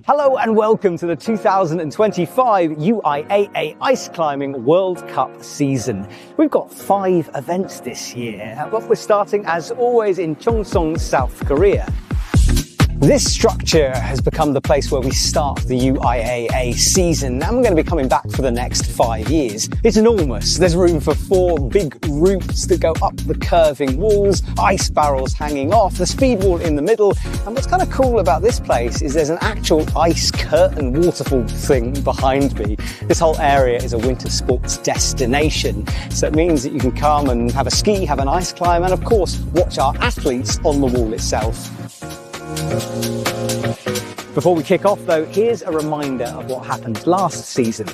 Hello and welcome to the 2025 UIAA Ice Climbing World Cup season. We've got 5 events this year, but we're starting as always in Cheongsong, South Korea. This structure has become the place where we start the UIAA season, and we're going to be coming back for the next 5 years. It's enormous. There's room for 4 big routes that go up the curving walls, ice barrels hanging off, the speed wall in the middle, and what's kind of cool about this place is there's an actual ice curtain waterfall thing behind me. This whole area is a winter sports destination, so it means that you can come and have a ski, have an ice climb, and of course watch our athletes on the wall itself. Before we kick off though, here's a reminder of what happened last season.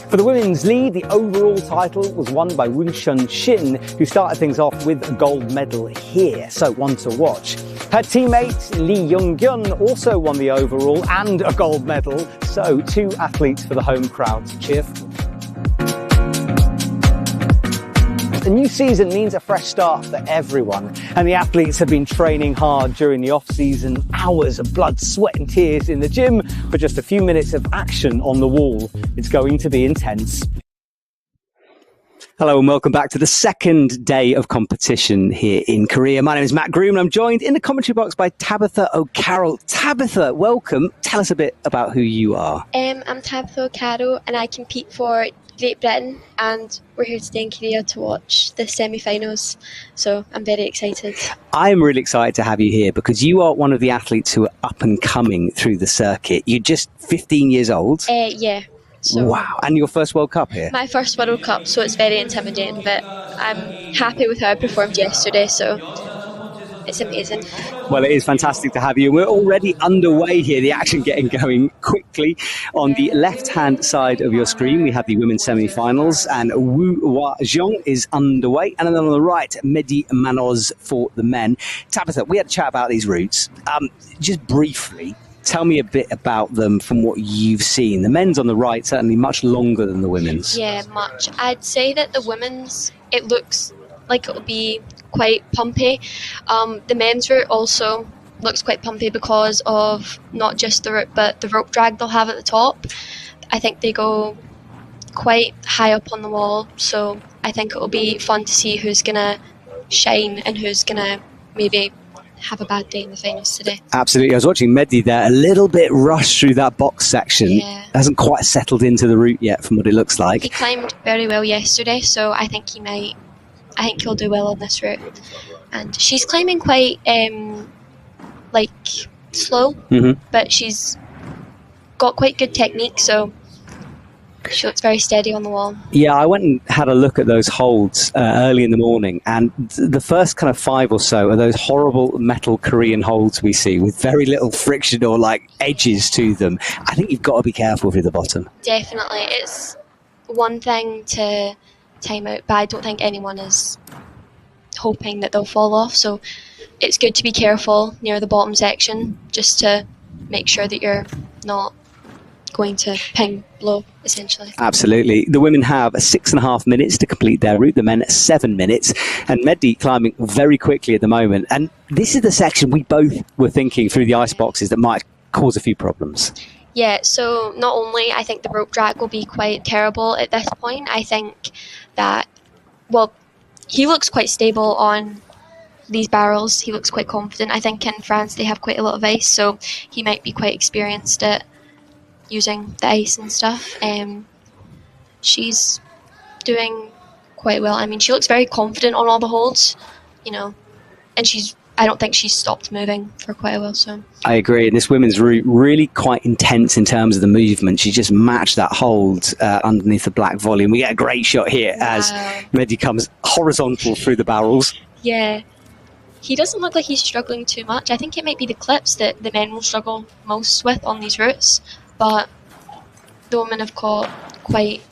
For the women's lead, the overall title was won by Woon-Shun Shin, who started things off with a gold medal here, so one to watch. Her teammate Lee Young-gyun also won the overall and a gold medal, so 2 athletes for the home crowd to cheer for. The new season means a fresh start for everyone, and the athletes have been training hard during the off-season, hours of blood, sweat and tears in the gym for just a few minutes of action on the wall. It's going to be intense. Hello and welcome back to the second day of competition here in Korea. My name is Matt Groom and I'm joined in the commentary box by Tabitha O'Carroll. Tabitha, welcome. Tell us a bit about who you are. I'm Tabitha O'Carroll and I compete for Great Britain, and we're here today in Korea to watch the semi-finals, so I'm very excited. I'm really excited to have you here because you are one of the athletes who are up and coming through the circuit. You're just 15 years old. Yeah. So wow, and your first World Cup here? My first World Cup, so it's very intimidating, but I'm happy with how I performed yesterday, so it's amazing. Well, it is fantastic to have you. We're already underway here, the action getting going quickly. On the left-hand side of your screen, we have the women's semi-finals, and Woo Hwa Jeong is underway. And then on the right, Mehdi Manoz for the men. Tabitha, we had a chat about these routes. Just briefly, tell me a bit about them from what you've seen. The men's on the right, certainly much longer than the women's. Yeah, much. I'd say that the women's, it looks like it'll be quite pumpy. The men's route also looks quite pumpy because of not just the route but the rope drag they'll have at the top. I think they go quite high up on the wall, so I think it'll be fun to see who's gonna shine and who's gonna maybe have a bad day in the finals today. Absolutely. I was watching Mehdi there, a little bit rushed through that box section. Yeah. Hasn't quite settled into the route yet from what it looks like. He climbed very well yesterday, so I think he'll do well on this route. And she's climbing quite slow, but she's got quite good technique, so she looks very steady on the wall. Yeah, I went and had a look at those holds early in the morning, and the first kind of 5 or so are those horrible metal Korean holds we see with very little friction or like edges to them. I think you've got to be careful through the bottom. Definitely. It's one thing to time out, but I don't think anyone is hoping that they'll fall off, so it's good to be careful near the bottom section just to make sure that you're not going to ping blow, essentially. Absolutely. The women have 6.5 minutes to complete their route, the men 7 minutes, and Mehdi climbing very quickly at the moment. And this is the section we both were thinking through the ice boxes that might cause a few problems. Yeah, so not only I think the rope drag will be quite terrible at this point, I think that, well, he looks quite stable on these barrels. He looks quite confident. I think in France they have quite a lot of ice, so he might be quite experienced at using the ice and stuff. She's doing quite well. I mean, she looks very confident on all the holds, and I don't think she's stopped moving for quite a while. So I agree. And this women's route really quite intense in terms of the movement. She just matched that hold underneath the black volume. We get a great shot here as Mehdi comes horizontal through the barrels. Yeah. He doesn't look like he's struggling too much. I think it might be the clips that the men will struggle most with on these routes. But the women have got quite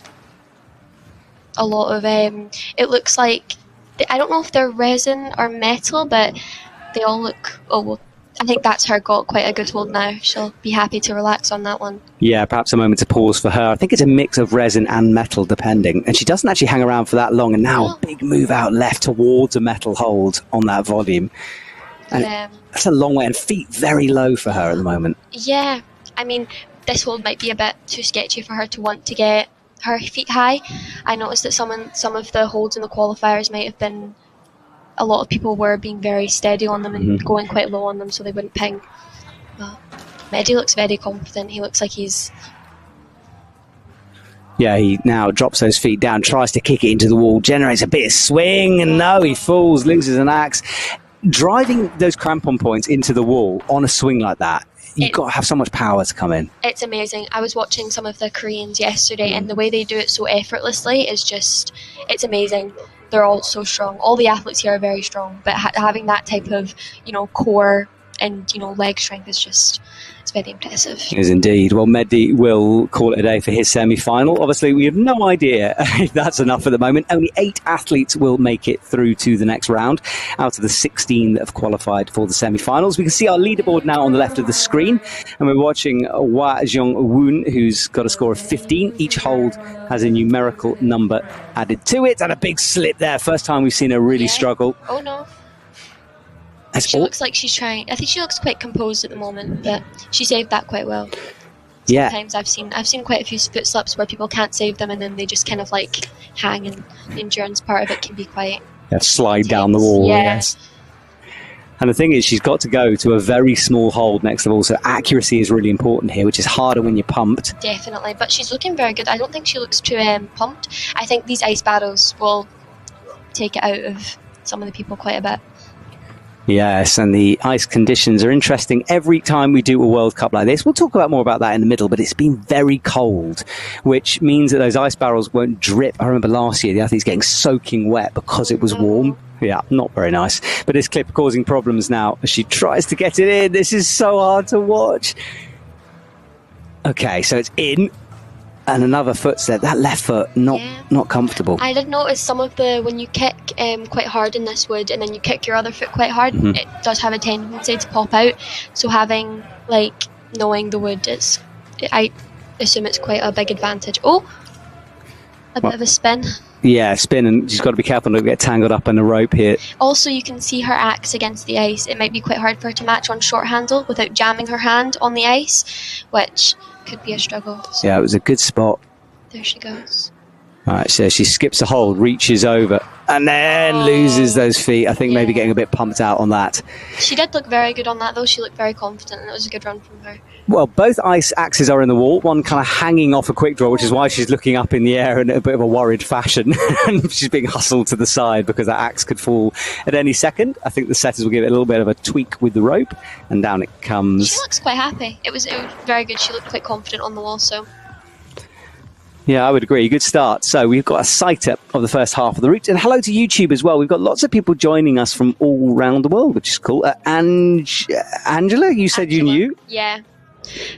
a lot of, it looks like, I don't know if they're resin or metal, but they all look, I think that's her got quite a good hold now. She'll be happy to relax on that one. Yeah, perhaps a moment to pause for her. I think it's a mix of resin and metal, depending. And she doesn't actually hang around for that long. And now a big move out left towards a metal hold on that volume. And that's a long way, and feet very low for her at the moment. Yeah, I mean, this hold might be a bit too sketchy for her to want to get her feet high. I noticed that some of the holds in the qualifiers might have been, a lot of people were being very steady on them and going quite low on them so they wouldn't ping. But Mehdi looks very confident. He looks like he's... Yeah, he now drops those feet down, tries to kick it into the wall, generates a bit of swing, and no, he falls, loses an axe. Driving those crampon points into the wall on a swing like that, you've got to have so much power to come in. It's amazing. I was watching some of the Koreans yesterday, and the way they do it so effortlessly is just, it's amazing. They're all so strong. All the athletes here are very strong, but having that type of, core and, leg strength is just, it's very impressive. It is indeed. Well, Mehdi will call it a day for his semi-final. Obviously, we have no idea if that's enough at the moment. Only 8 athletes will make it through to the next round out of the 16 that have qualified for the semi-finals. We can see our leaderboard now on the left of the screen, and we're watching Hwa Jung-woon, who's got a score of 15. Each hold has a numerical number added to it, and a big slip there. First time we've seen her really struggle. Oh, no. She looks like she's trying. I think she looks quite composed at the moment, but she saved that quite well. Sometimes I've seen quite a few foot slips where people can't save them, and then they just kind of hang, and the endurance part of it can be quite slide intense. Down the wall. Yes. And the thing is, she's got to go to a very small hold next of all, so accuracy is really important here, which is harder when you're pumped. Definitely, but she's looking very good. I don't think she looks too pumped. I think these ice battles will take it out of some of the people quite a bit. Yes, and the ice conditions are interesting every time we do a World Cup like this. We'll talk more about that in the middle, but it's been very cold, which means that those ice barrels won't drip. I remember last year the athletes getting soaking wet because it was warm. Yeah, not very nice. But this clip causing problems now as she tries to get it in. This is so hard to watch. Okay, so it's in. And another footstep. That left foot, not comfortable. I did notice some of when you kick quite hard in this wood and then you kick your other foot quite hard, it does have a tendency to pop out. So having, knowing the wood, I assume it's quite a big advantage. Oh, a bit of a spin. Yeah, spin, and she's got to be careful not to get tangled up in the rope here. Also, you can see her axe against the ice. It might be quite hard for her to match on short handle without jamming her hand on the ice, which could be a struggle. So yeah, it was a good spot. There she goes. All right, so she skips a hold, reaches over, And then loses those feet. I think maybe getting a bit pumped out on that. She did look very good on that, though. She looked very confident, and it was a good run from her. Well, both ice axes are in the wall, one kind of hanging off a quick draw, which is why she's looking up in the air in a bit of a worried fashion. And she's being hustled to the side because that axe could fall at any second. I think the setters will give it a little bit of a tweak with the rope, and down it comes. She looks quite happy. It was very good. She looked quite confident on the wall, so... Yeah, I would agree. Good start. So we've got a sighter of the first half of the route. And hello to YouTube as well. We've got lots of people joining us from all around the world, which is cool. Angela, you said you knew? Yeah.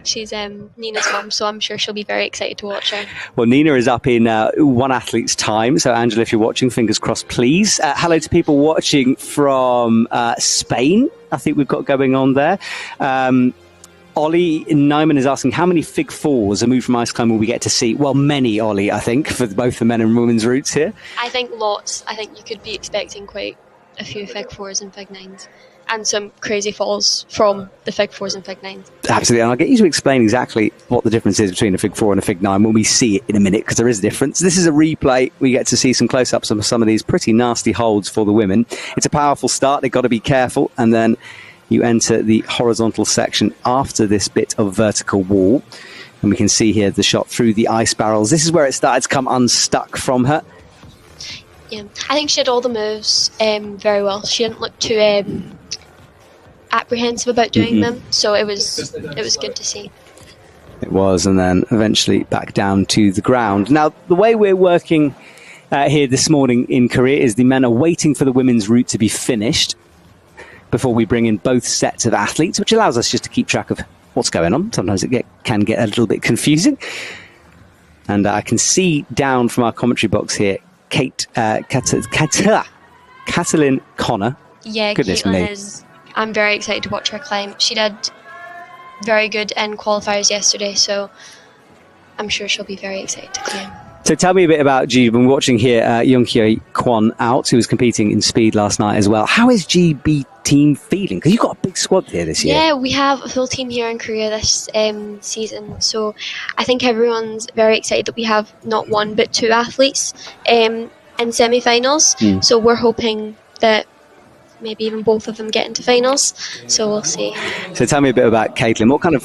She's Nina's mum, so I'm sure she'll be very excited to watch her. Well, Nina is up in one athlete's time. So, Angela, if you're watching, fingers crossed, please. Hello to people watching from Spain. I think we've got going on there. Ollie Nyman is asking, how many Fig Fours, a move from ice climbing, will we get to see? Well, many, Ollie, I think, for both the men and women's routes here. I think lots. I think you could be expecting quite a few Fig Fours and Fig Nines. And some crazy falls from the Fig Fours and Fig Nines. Absolutely, and I'll get you to explain exactly what the difference is between a Fig 4 and a Fig 9 when we see it in a minute, because there is a difference. This is a replay. We get to see some close-ups of some of these pretty nasty holds for the women. It's a powerful start. They've got to be careful, and then you enter the horizontal section after this bit of vertical wall. And we can see here the shot through the ice barrels. This is where it started to come unstuck from her. Yeah, I think she did all the moves very well. She didn't look too apprehensive about doing them, so it was good to see. It was, and then eventually back down to the ground. Now, the way we're working here this morning in Korea is the men are waiting for the women's route to be finished before we bring in both sets of athletes, which allows us just to keep track of what's going on. Sometimes it can get a little bit confusing. And I can see down from our commentary box here, Catalin Connor. Yeah, Goodness Caitlin me. I'm very excited to watch her climb. She did very good in qualifiers yesterday, so I'm sure she'll be very excited to climb. So tell me a bit about G. I've been watching here Young-Kyo Kwon out, who was competing in speed last night as well. How is GB team feeling? Because you've got a big squad here this year. Yeah, we have a full team here in Korea this season. So I think everyone's very excited that we have not one but two athletes in semi-finals. So we're hoping that maybe even both of them get into finals. So we'll see. So tell me a bit about Caitlin. What kind of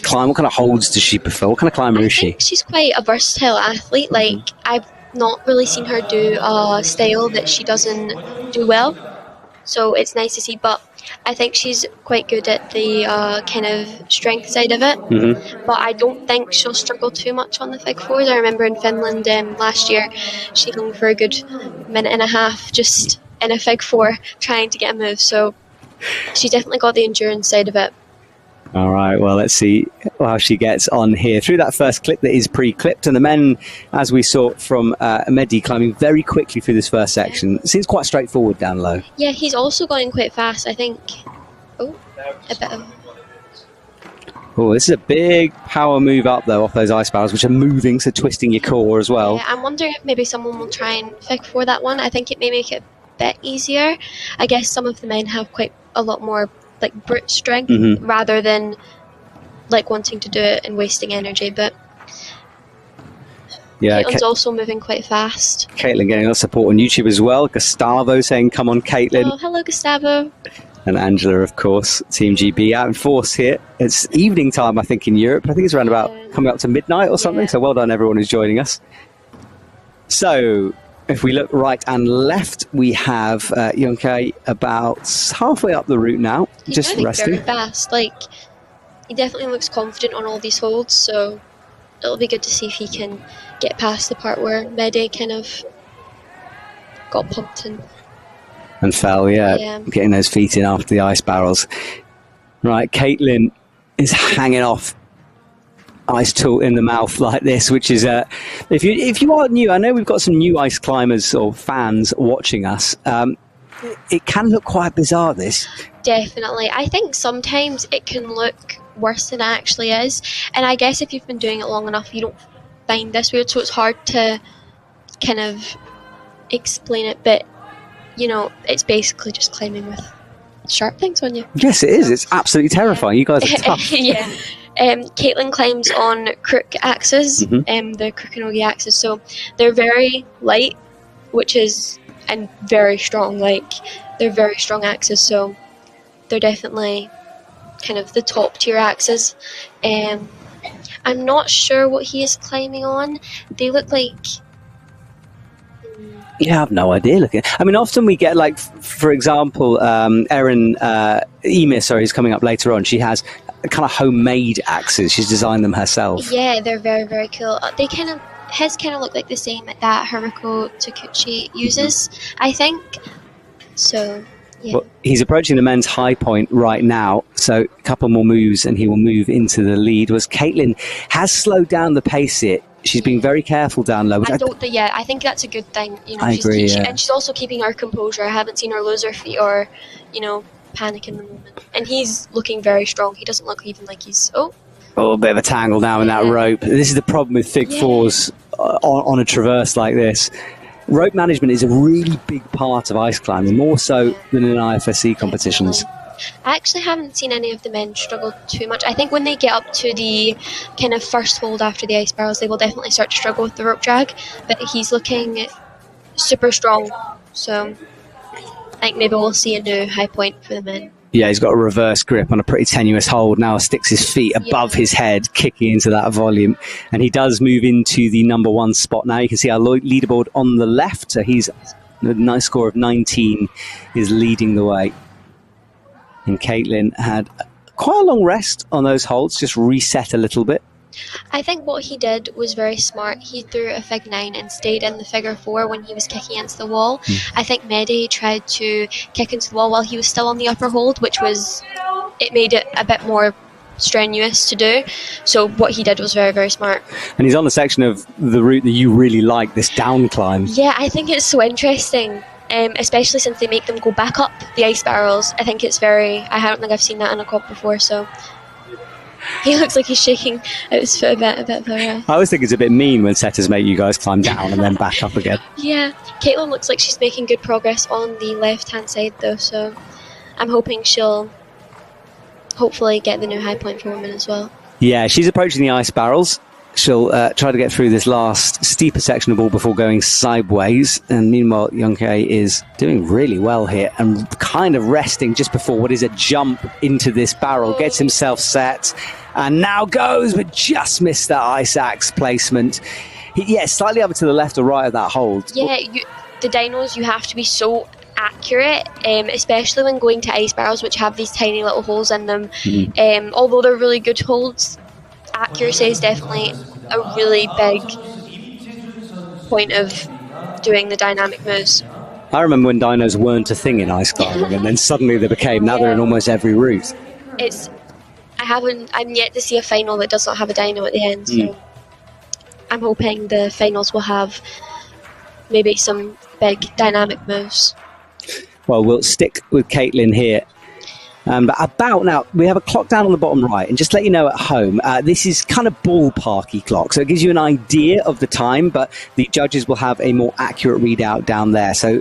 climb, what kind of holds does she prefer? What kind of climber is she? She's quite a versatile athlete. Like, I've not really seen her do a style that she doesn't do well. So it's nice to see. But I think she's quite good at the kind of strength side of it. But I don't think she'll struggle too much on the Fig Fours. I remember in Finland last year, she hung for a good minute and a half just in a Fig 4 trying to get a move. So she's definitely got the endurance side of it. All right, well, let's see how she gets on here. Through that first clip that is pre-clipped, and the men, as we saw from Mehdi, climbing very quickly through this first section. Seems quite straightforward down low. Yeah, he's also going quite fast, I think. Oh, a bit of... Oh, this is a big power move up, though, off those ice barrels, which are moving, so twisting your core as well. Yeah, I'm wondering if maybe someone will try and Fig 4 that one. I think it may make it a bit easier. I guess some of the men have quite a lot more like brute strength rather than like wanting to do it and wasting energy. But yeah, Caitlin's also moving quite fast. Caitlin getting a lot of support on YouTube as well. Gustavo saying, "Come on, Caitlin." Oh, hello, Gustavo. And Angela, of course, Team GB out in force here. It's evening time, I think, in Europe. I think it's around about coming up to midnight or something. So well done, everyone who's joining us. So if we look right and left, we have Young-Kyo about halfway up the route now, He's just resting. Very fast. Like, he definitely looks confident on all these holds, so it'll be good to see if he can get past the part where Mehdi kind of got pumped and fell, getting those feet in after the ice barrels. Right, Caitlin is hanging off ice tool in the mouth like this, which is if you are new, I know we've got some new ice climbers or fans watching us. It can look quite bizarre, this. Definitely. I think sometimes it can look worse than it actually is, and I guess if you've been doing it long enough, you don't find this weird, so it's hard to kind of explain it, but you know, it's basically just climbing with sharp things on you. Yes, it is. It's absolutely terrifying. You guys are tough. Yeah. Caitlin climbs on crook axes, the Kukunogi axes, so they're very light, which is and very strong. Like, they're very strong axes, so they're definitely kind of the top tier axes. I'm not sure what he is climbing on. They look like... Yeah, I have no idea. I mean, often we get, like, for example, Erin Emis, is coming up later on. She has kind of homemade axes. She's designed them herself. Yeah, they're very, very cool. His kind of look like the same that Hiroko Takuchi uses, I think. So, yeah. Well, he's approaching the men's high point right now, so a couple more moves and he will move into the lead. Was Caitlin has slowed down the pace here. She's being very careful down low. I think that's a good thing. I agree, and she's also keeping her composure. I haven't seen her lose her feet or, panic in the moment. And he's looking very strong. He doesn't look even like he's... Oh, a bit of a tangle now in that rope. This is the problem with Fig Fours on a traverse like this. Rope management is a really big part of ice climbing, more so than in IFSC competitions. I actually haven't seen any of the men struggle too much. I think when they get up to the kind of first hold after the ice barrels, they will definitely start to struggle with the rope drag. But he's looking super strong, so I think maybe we'll see a new high point for the men. Yeah, he's got a reverse grip on a pretty tenuous hold. Now sticks his feet above his head, kicking into that volume. And he does move into the number one spot now. You can see our leaderboard on the left. So he's a nice score of 19 is leading the way. And Caitlin had quite a long rest on those holds, just reset a little bit. I think what he did was very smart. He threw a fig 9 and stayed in the figure 4 when he was kicking into the wall. I think Mehdi tried to kick into the wall while he was still on the upper hold, it made it a bit more strenuous to do. So what he did was very, very smart. And he's on the section of the route that you really like, this down climb. Yeah, I think it's so interesting. Especially since they make them go back up the ice barrels. I think it's I don't think I've seen that in a comp before, so he looks like he's shaking out his foot a bit for I always think it's a bit mean when setters make you guys climb down and then back up again. Yeah, Caitlin looks like she's making good progress on the left-hand side though, so I'm hoping she'll hopefully get the new high point for women as well. Yeah, she's approaching the ice barrels. She'll try to get through this last steeper section of ball before going sideways. And meanwhile, Younghae is doing really well here and kind of resting just before what is a jump into this barrel. Gets himself set and now goes, but just missed that ice axe placement. Slightly over to the left or right of that hold. Yeah, the dynos, you have to be so accurate, especially when going to ice barrels, which have these tiny little holes in them. Although they're really good holds, accuracy is definitely a really big point of doing the dynamic moves. I remember when dynos weren't a thing in ice climbing and then suddenly they became. Now they're in almost every route. I'm yet to see a final that does not have a dyno at the end, so I'm hoping the finals will have maybe some big dynamic moves. Well, we'll stick with Caitlin here. But about now, we have a clock down on the bottom right, and just to let you know at home, this is kind of ballparky clock, so it gives you an idea of the time, but the judges will have a more accurate readout down there. So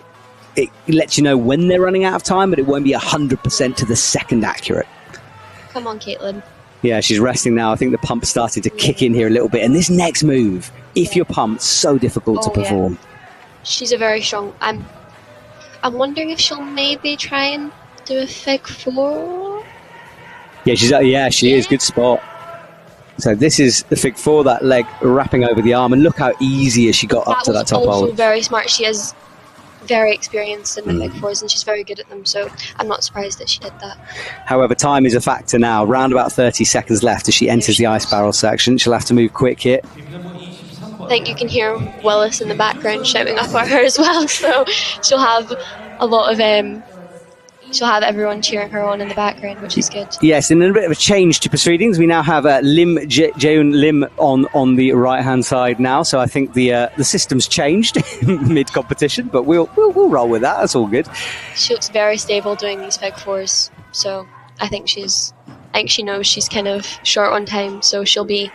it lets you know when they're running out of time, but it won't be 100% to the second accurate. Come on, Caitlin. Yeah, she's resting now. I think the pump's starting to kick in here a little bit. And this next move, if you're pumped, so difficult to perform. Yeah. She's a very strong... I'm wondering if she'll maybe try and do a fig 4. Yeah, she is. Good spot. So this is the fig 4, that leg wrapping over the arm, and look how easy she got up to that top hold. That was also very smart. She is very experienced in the fig 4s, and she's very good at them, so I'm not surprised that she did that. However, time is a factor now. Round about 30 seconds left as she enters the ice barrel section. She'll have to move quick here. I think you can hear Willis in the background shouting up at her as well, so she'll have a lot of she'll have everyone cheering her on in the background, which is good. Yes, and a bit of a change to proceedings. We now have Jaeun Lim on the right hand side now. So I think the system's changed mid competition, but we'll roll with that. That's all good. She looks very stable doing these fig 4s, so I think she knows she's kind of short on time, so she'll be.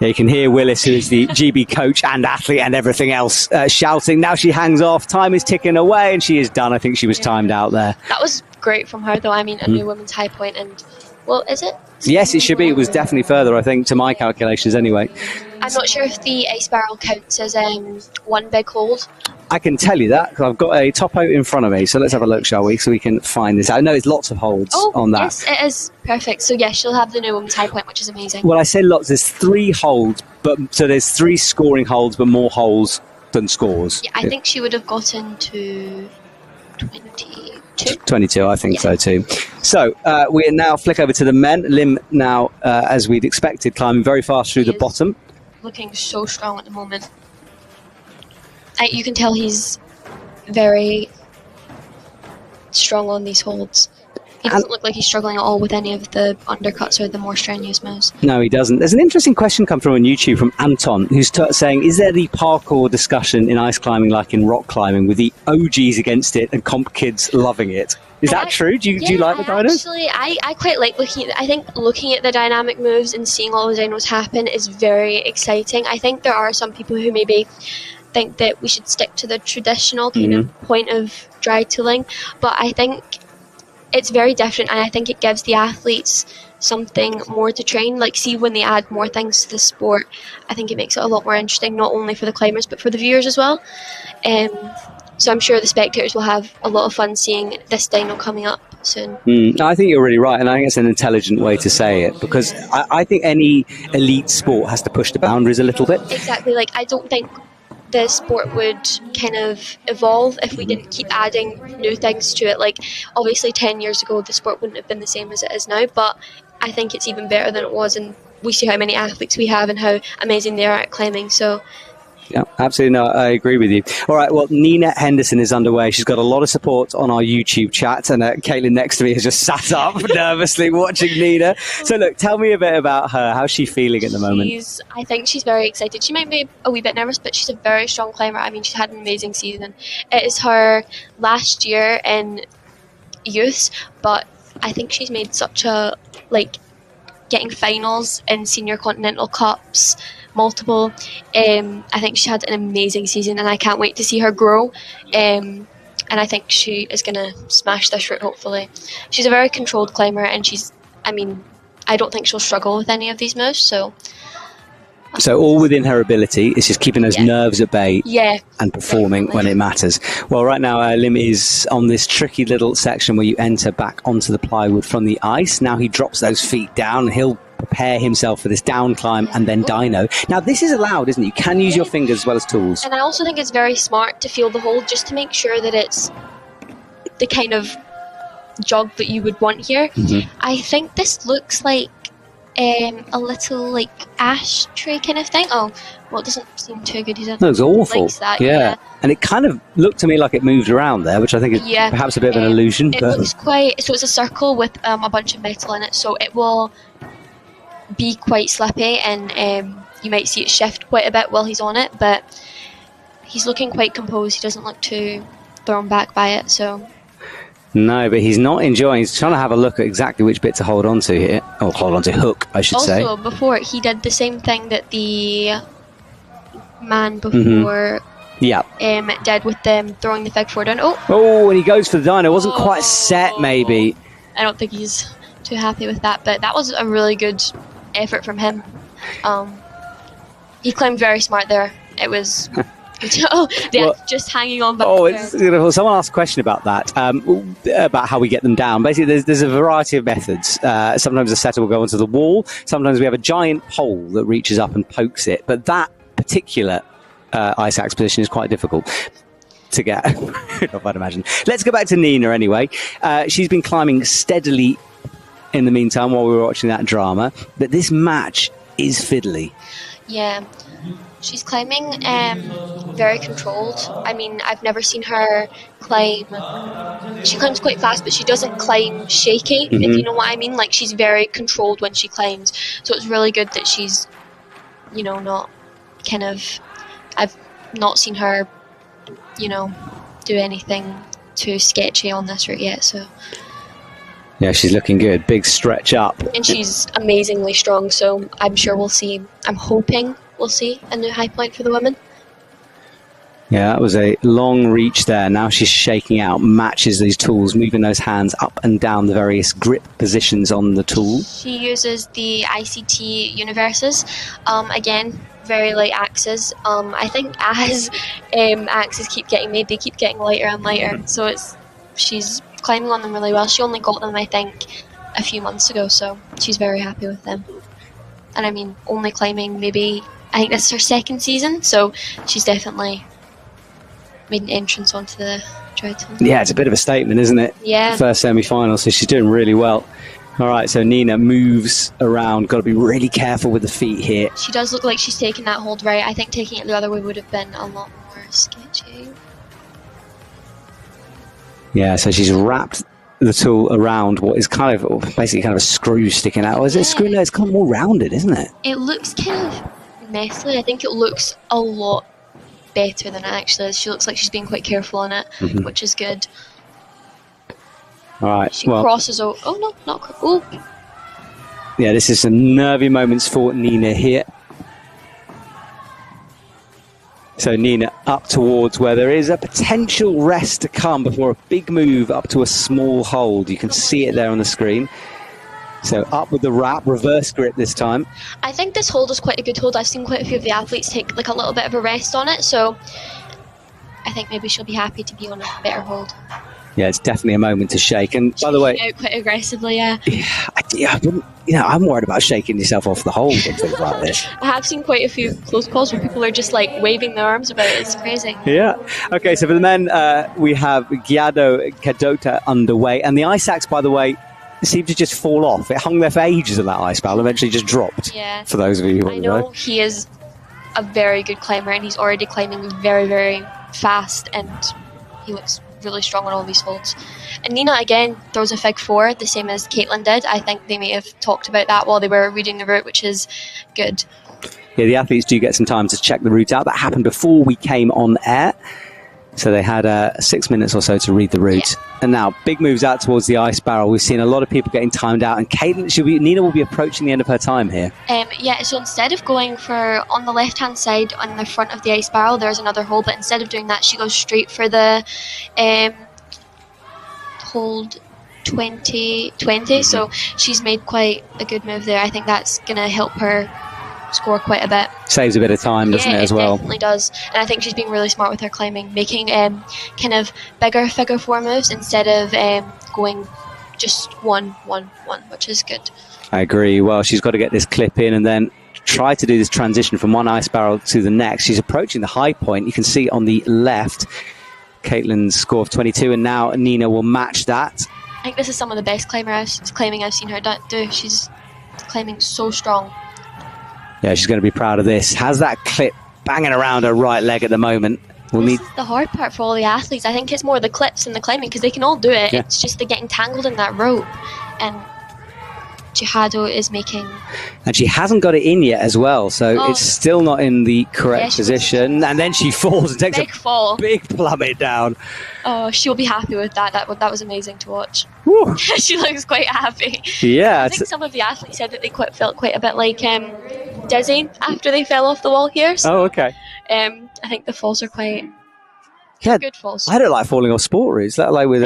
Yeah, you can hear Willis, who is the GB coach and athlete and everything else, shouting. Now she hangs off. Time is ticking away, and she is done. I think she was timed out there. That was great from her, though. I mean, a new women's high point, and, well, is it? Yes, it should be. It was definitely further, I think, to my calculations anyway. I'm not sure if the ice barrel counts as one big hold, I can tell you that, 'cause I've got a topo in front of me. So let's have a look, shall we? So we can find this. I know it's lots of holds on that. Yes, it is perfect. So yes, she'll have the new women's high point, which is amazing. Well, I say lots. There's 3 holds, so there's 3 scoring holds, but more holes than scores. Yeah, I think she would have gotten to 22. 22, I think so too. So we now flick over to the men. Lim now, as we'd expected, climbing very fast through the bottom. Looking so strong at the moment. You can tell he's very strong on these holds. He doesn't look like he's struggling at all with any of the undercuts or the more strenuous moves. No, he doesn't. There's an interesting question come through on YouTube from Anton, who's saying, is there the parkour discussion in ice climbing like in rock climbing, with the OGs against it and comp kids loving it? Is that true? Do you like the dinos? Actually, I quite like looking at I think looking at the dynamic moves and seeing all the dinos happen is very exciting. I think there are some people who maybe think that we should stick to the traditional kind of point of dry tooling, but I think it's very different, and I think it gives the athletes something more to train. Like, see, when they add more things to the sport, I think it makes it a lot more interesting, not only for the climbers but for the viewers as well. So I'm sure the spectators will have a lot of fun seeing this dino coming up soon. I think you're really right, and I think it's an intelligent way to say it, because I think any elite sport has to push the boundaries a little bit. Exactly. Like, I don't think the sport would kind of evolve if we didn't keep adding new things to it. Like, obviously 10 years ago the sport wouldn't have been the same as it is now, but I think it's even better than it was, and we see how many athletes we have and how amazing they are at climbing. So yeah, absolutely. No, I agree with you. All right, well, Nina Henderson is underway. She's got a lot of support on our YouTube chat, and Caitlin next to me has just sat up nervously watching Nina. So look, tell me a bit about her. How's she feeling at the moment? I think she's very excited. She might be a wee bit nervous, but she's a very strong climber. I mean, she's had an amazing season. It is her last year in youths, but I think she's made such a, getting finals in senior continental cups, multiple. I think she had an amazing season, and I can't wait to see her grow. And I think she is going to smash this route, hopefully. She's a very controlled climber, and I don't think she'll struggle with any of these moves. So all within her ability. It's just keeping those nerves at bay and performing when it matters. Well, right now, Lim is on this tricky little section where you enter back onto the plywood from the ice. Now he drops those feet down. He'll prepare himself for this down climb and then dyno. Now, this is allowed, isn't it? You can use your fingers as well as tools. And I also think it's very smart to feel the hold, just to make sure that it's the kind of jog that you would want here. I think this looks like a little ashtray kind of thing. Oh, well, it doesn't seem too good. He looks awful. Likes that, yeah, and it kind of looked to me like it moved around there, which I think is perhaps a bit of an illusion. It looks quite. So it's a circle with a bunch of metal in it, so it will be quite slippy, and you might see it shift quite a bit while he's on it. But he's looking quite composed. He doesn't look too thrown back by it. So. No, but he's not enjoying. He's trying to have a look at exactly which bit to hold on to here. Or hold on to hook, I should say. Also, before, he did the same thing that the man before did with them throwing the fig forward down. Oh, and he goes for the dyno. Wasn't quite set, maybe. I don't think he's too happy with that, but that was a really good effort from him. He climbed very smart there. It was... just hanging on back there. Someone asked a question about that, about how we get them down. Basically, there's a variety of methods. Sometimes the setter will go onto the wall. Sometimes we have a giant pole that reaches up and pokes it. But that particular ice axe position is quite difficult to get, I'd imagine. Let's go back to Nina anyway. She's been climbing steadily in the meantime while we were watching that drama. But this match is fiddly. Yeah. She's climbing very controlled. I mean, I've never seen her climb. She climbs quite fast, but she doesn't climb shaky, if you know what I mean. Like, she's very controlled when she climbs. So it's really good that she's, not kind of... I've not seen her, do anything too sketchy on this route yet, so... Yeah, she's looking good. Big stretch up. And she's amazingly strong, so I'm sure we'll see... I'm hoping we'll see a new high point for the women. Yeah, that was a long reach there. Now she's shaking out, matches these tools, moving those hands up and down the various grip positions on the tool. She uses the ICT Universes. Again, very light axes. I think as axes keep getting made, they keep getting lighter and lighter. So she's climbing on them really well. She only got them, I think, a few months ago, so she's very happy with them. And I mean, only climbing maybe, I think this is her second season, so she's definitely made an entrance onto the triathlon. Yeah, it's a bit of a statement, isn't it? Yeah. First semi-final, so she's doing really well. All right, so Nina moves around. Got to be really careful with the feet here. She does look like she's taking that hold right. I think taking it the other way would have been a lot more sketchy. Yeah, so she's wrapped the tool around what is kind of basically kind of a screw sticking out. Or is it a screw? No, it's kind of more rounded, isn't it? It looks kind of messy. I think it looks a lot better than it actually is. She looks like she's being quite careful on it, which is good. All right. She crosses over. Oh no, not. Oh. Yeah, this is some nervy moments for Nina here. So Nina up towards where there is a potential rest to come before a big move up to a small hold. You can see it there on the screen. So up with the wrap, reverse grip this time. I think this hold is quite a good hold. I've seen quite a few of the athletes take like a little bit of a rest on it, so I think maybe she'll be happy to be on a better hold. Yeah, it's definitely a moment to shake. And by the way, out quite aggressively, yeah. I wouldn't, I'm worried about shaking yourself off the hold and things like this. I have seen quite a few close calls where people are just like waving their arms about it. It's crazy. Yeah. Okay, so for the men, we have Gyado Kadota underway, and the ice axe, by the way, seemed to just fall off. It hung there for ages on that ice barrel, eventually just dropped. Yeah. For those of you who I know he is a very good climber, and he's already climbing very, very fast, and he looks really strong on all these holds. And Nina again throws a fig 4, the same as Caitlin did. I think they may have talked about that while they were reading the route, which is good. Yeah, the athletes do get some time to check the route out. That happened before we came on air. So they had 6 minutes or so to read the route. Yeah. And now, big moves out towards the ice barrel. We've seen a lot of people getting timed out. And Nina will be approaching the end of her time here. Yeah, so instead of going for, on the left-hand side, on the front of the ice barrel, there's another hole. But instead of doing that, she goes straight for the hold 20. So she's made quite a good move there. I think that's going to help her score quite a bit. Saves a bit of time, doesn't it, as well? It definitely does. And I think she's being really smart with her climbing, making kind of bigger figure 4 moves instead of going just one, which is good. I agree. Well, she's got to get this clip in and then try to do this transition from one ice barrel to the next. She's approaching the high point. You can see on the left Caitlin's score of 22, and now Nina will match that. I think this is some of the best climbing I've seen her do. She's climbing so strong. Yeah, she's going to be proud of this. Has that clip banging around her right leg at the moment. This is the hard part for all the athletes. I think it's more the clips and the climbing, because they can all do it. Yeah. It's just the getting tangled in that rope. And Chihado is making... And she hasn't got it in yet as well, so it's still not in the correct position. And then she falls and takes a big plummet down. Oh, she'll be happy with that. That was amazing to watch. She looks quite happy. Yeah. I think some of the athletes said that they felt quite a bit like dizzy after they fell off the wall here. So, okay. I think the falls are quite... Yeah, good falls. I don't like falling off sport routes, let alone with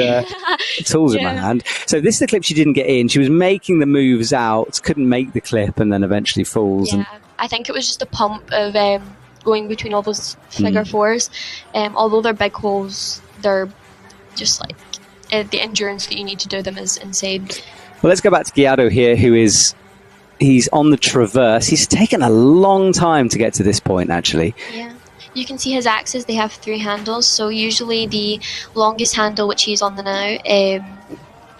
tools in my hand. So this is the clip she didn't get in. She was making the moves out, couldn't make the clip, and then eventually falls. Yeah, I think it was just a pump of going between all those figure 4s. Although they're big holes, they're just like the endurance that you need to do them is insane. Well, let's go back to Gyado here, he's on the traverse. He's taken a long time to get to this point, actually. Yeah. You can see his axes, they have 3 handles, so usually the longest handle, which he's on the now,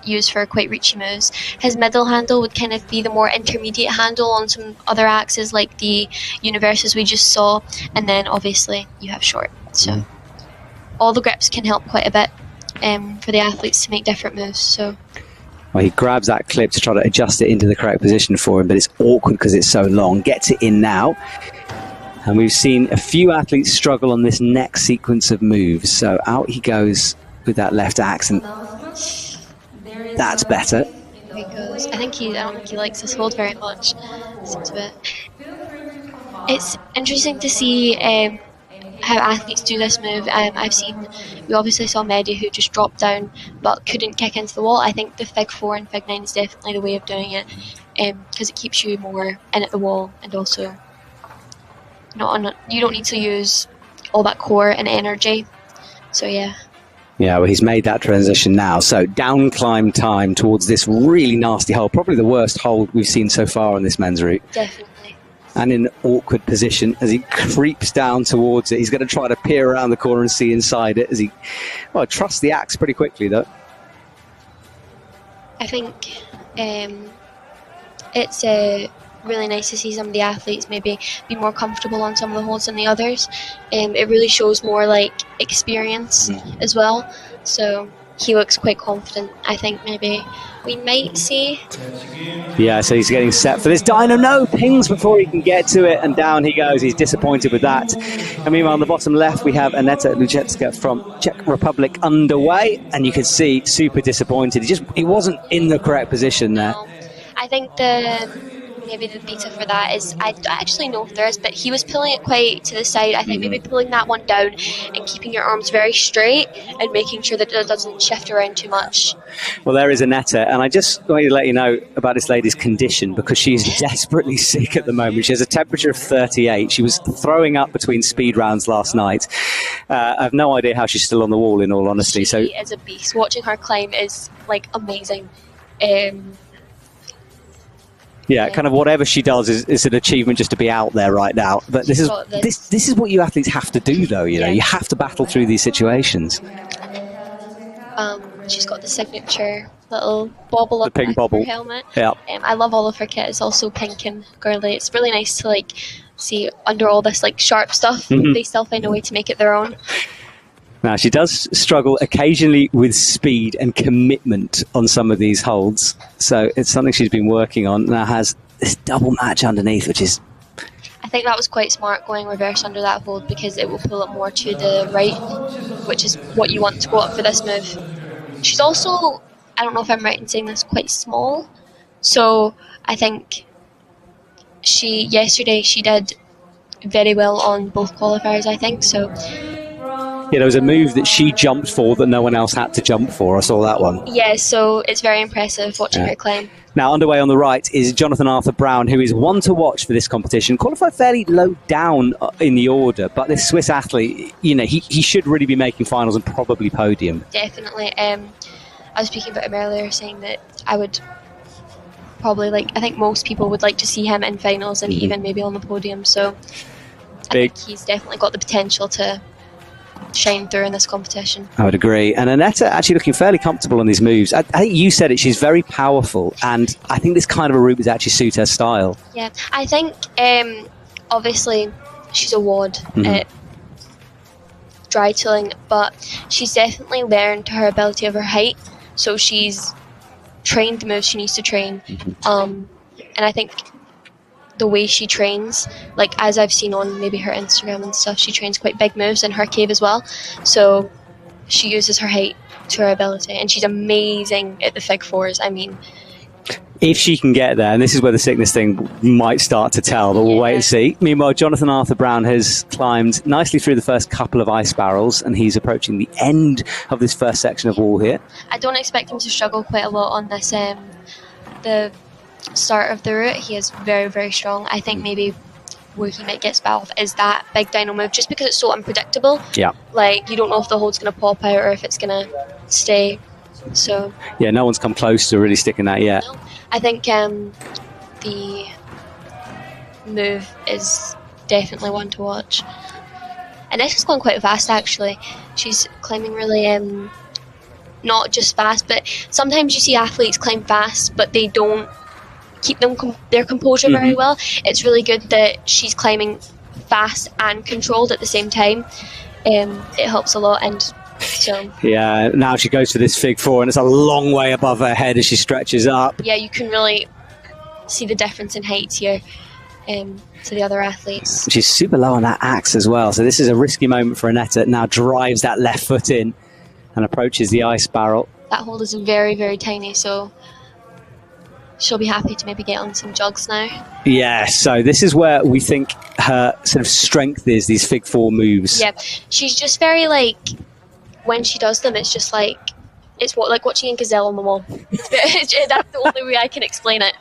used for quite reachy moves. His middle handle would kind of be the more intermediate handle on some other axes, like the Universes we just saw, and then obviously you have short. So all the grips can help quite a bit for the athletes to make different moves. So. Well, he grabs that clip to try to adjust it into the correct position for him, but it's awkward because it's so long. Gets it in now. And we've seen a few athletes struggle on this next sequence of moves. So out he goes with that left axe, and that's better. There he goes. I don't think he likes this hold very much. Seems a bit. It's interesting to see how athletes do this move. We obviously saw Mehdi, who just dropped down but couldn't kick into the wall. I think the Fig 4 and Fig 9 is definitely the way of doing it, because it keeps you more in at the wall and also you don't need to use all that core and energy. So yeah. Yeah, well, he's made that transition now. So down climb time towards this really nasty hole, probably the worst hole we've seen so far on this men's route. Definitely. And in an awkward position as he creeps down towards it. He's going to try to peer around the corner and see inside it as he, well, trusts the axe pretty quickly, though. I think it's really nice to see some of the athletes maybe be more comfortable on some of the holes than the others. It really shows more like experience as well. So he looks quite confident. I think maybe we might see. Yeah, so he's getting set for this dyno. No, pings before he can get to it, and down he goes. He's disappointed with that. And meanwhile, on the bottom left, we have Aneta Luchecka from Czech Republic underway, and you can see super disappointed. He wasn't in the correct position there. No. I think maybe the beta for that is, I don't actually know if there is, but he was pulling it quite to the side. I think maybe pulling that one down and keeping your arms very straight and making sure that it doesn't shift around too much. Well, there is Aneta, and I just want to let you know about this lady's condition because she's desperately sick at the moment. She has a temperature of 38. She was throwing up between speed rounds last night. I have no idea how she's still on the wall, in all honesty. She is a beast. Watching her climb is like amazing. Yeah, kind of whatever she does is an achievement just to be out there right now. But this is what you athletes have to do, though. You know, you have to battle through these situations. She's got the signature little bobble on her helmet. Yeah. I love all of her kit. It's also pink and girly. It's really nice to like see under all this like sharp stuff. They still find a way to make it their own. Now, she does struggle occasionally with speed and commitment on some of these holds. So it's something she's been working on. Now has this double match underneath, which is... I think that was quite smart going reverse under that hold because it will pull it more to the right, which is what you want to go up for this move. She's also, I don't know if I'm right in saying this, quite small. So I think yesterday she did very well on both qualifiers, I think. So... Yeah, there was a move that she jumped for that no one else had to jump for. I saw that one. Yeah, so it's very impressive watching her climb. Now, underway on the right is Jonathan Arthur Brown, who is one to watch for this competition. Qualified fairly low down in the order, but this Swiss athlete, you know, he should really be making finals and probably podium. Definitely. I was speaking about him earlier, saying that I would probably I think most people would like to see him in finals and even maybe on the podium. So I think he's definitely got the potential to shine through in this competition. I would agree. And Aneta actually looking fairly comfortable on these moves. I think you said it, she's very powerful, and I think this kind of a route would actually suit her style. Yeah, I think obviously she's a wad at dry tooling, but she's definitely learned her ability of her height, so she's trained the moves she needs to train. And I think the way she trains, like as I've seen on maybe her Instagram and stuff, she trains quite big moves in her cave as well. So she uses her height to her ability, and she's amazing at the fig fours. I mean, if she can get there, and this is where the sickness thing might start to tell, but we'll wait and see. Meanwhile, Jonathan Arthur Brown has climbed nicely through the first couple of ice barrels, and he's approaching the end of this first section of wall here. I don't expect him to struggle quite a lot on this the start of the route. He is very, very strong. I think maybe where he might get spelled off is that big dyno move, just because it's so unpredictable. Yeah, like you don't know if the hold's going to pop out or if it's going to stay. So yeah, no one's come close to really sticking that yet. No. I think the move is definitely one to watch. And this is going quite fast actually. She's climbing really not just fast, but sometimes you see athletes climb fast but they don't keep their composure very well. It's really good that she's climbing fast and controlled at the same time. It helps a lot. And so yeah, now she goes for this fig four, and it's a long way above her head as she stretches up. Yeah, you can really see the difference in heights here to the other athletes. She's super low on that axe as well, so this is a risky moment for Aneta. Now drives that left foot in and approaches the ice barrel. That hold is very, very tiny, so she'll be happy to maybe get on some jogs now. Yeah, so this is where we think her sort of strength is, these fig four moves. Yeah, she's just very when she does them, it's just it's like watching a gazelle on the wall. That's the only way I can explain it.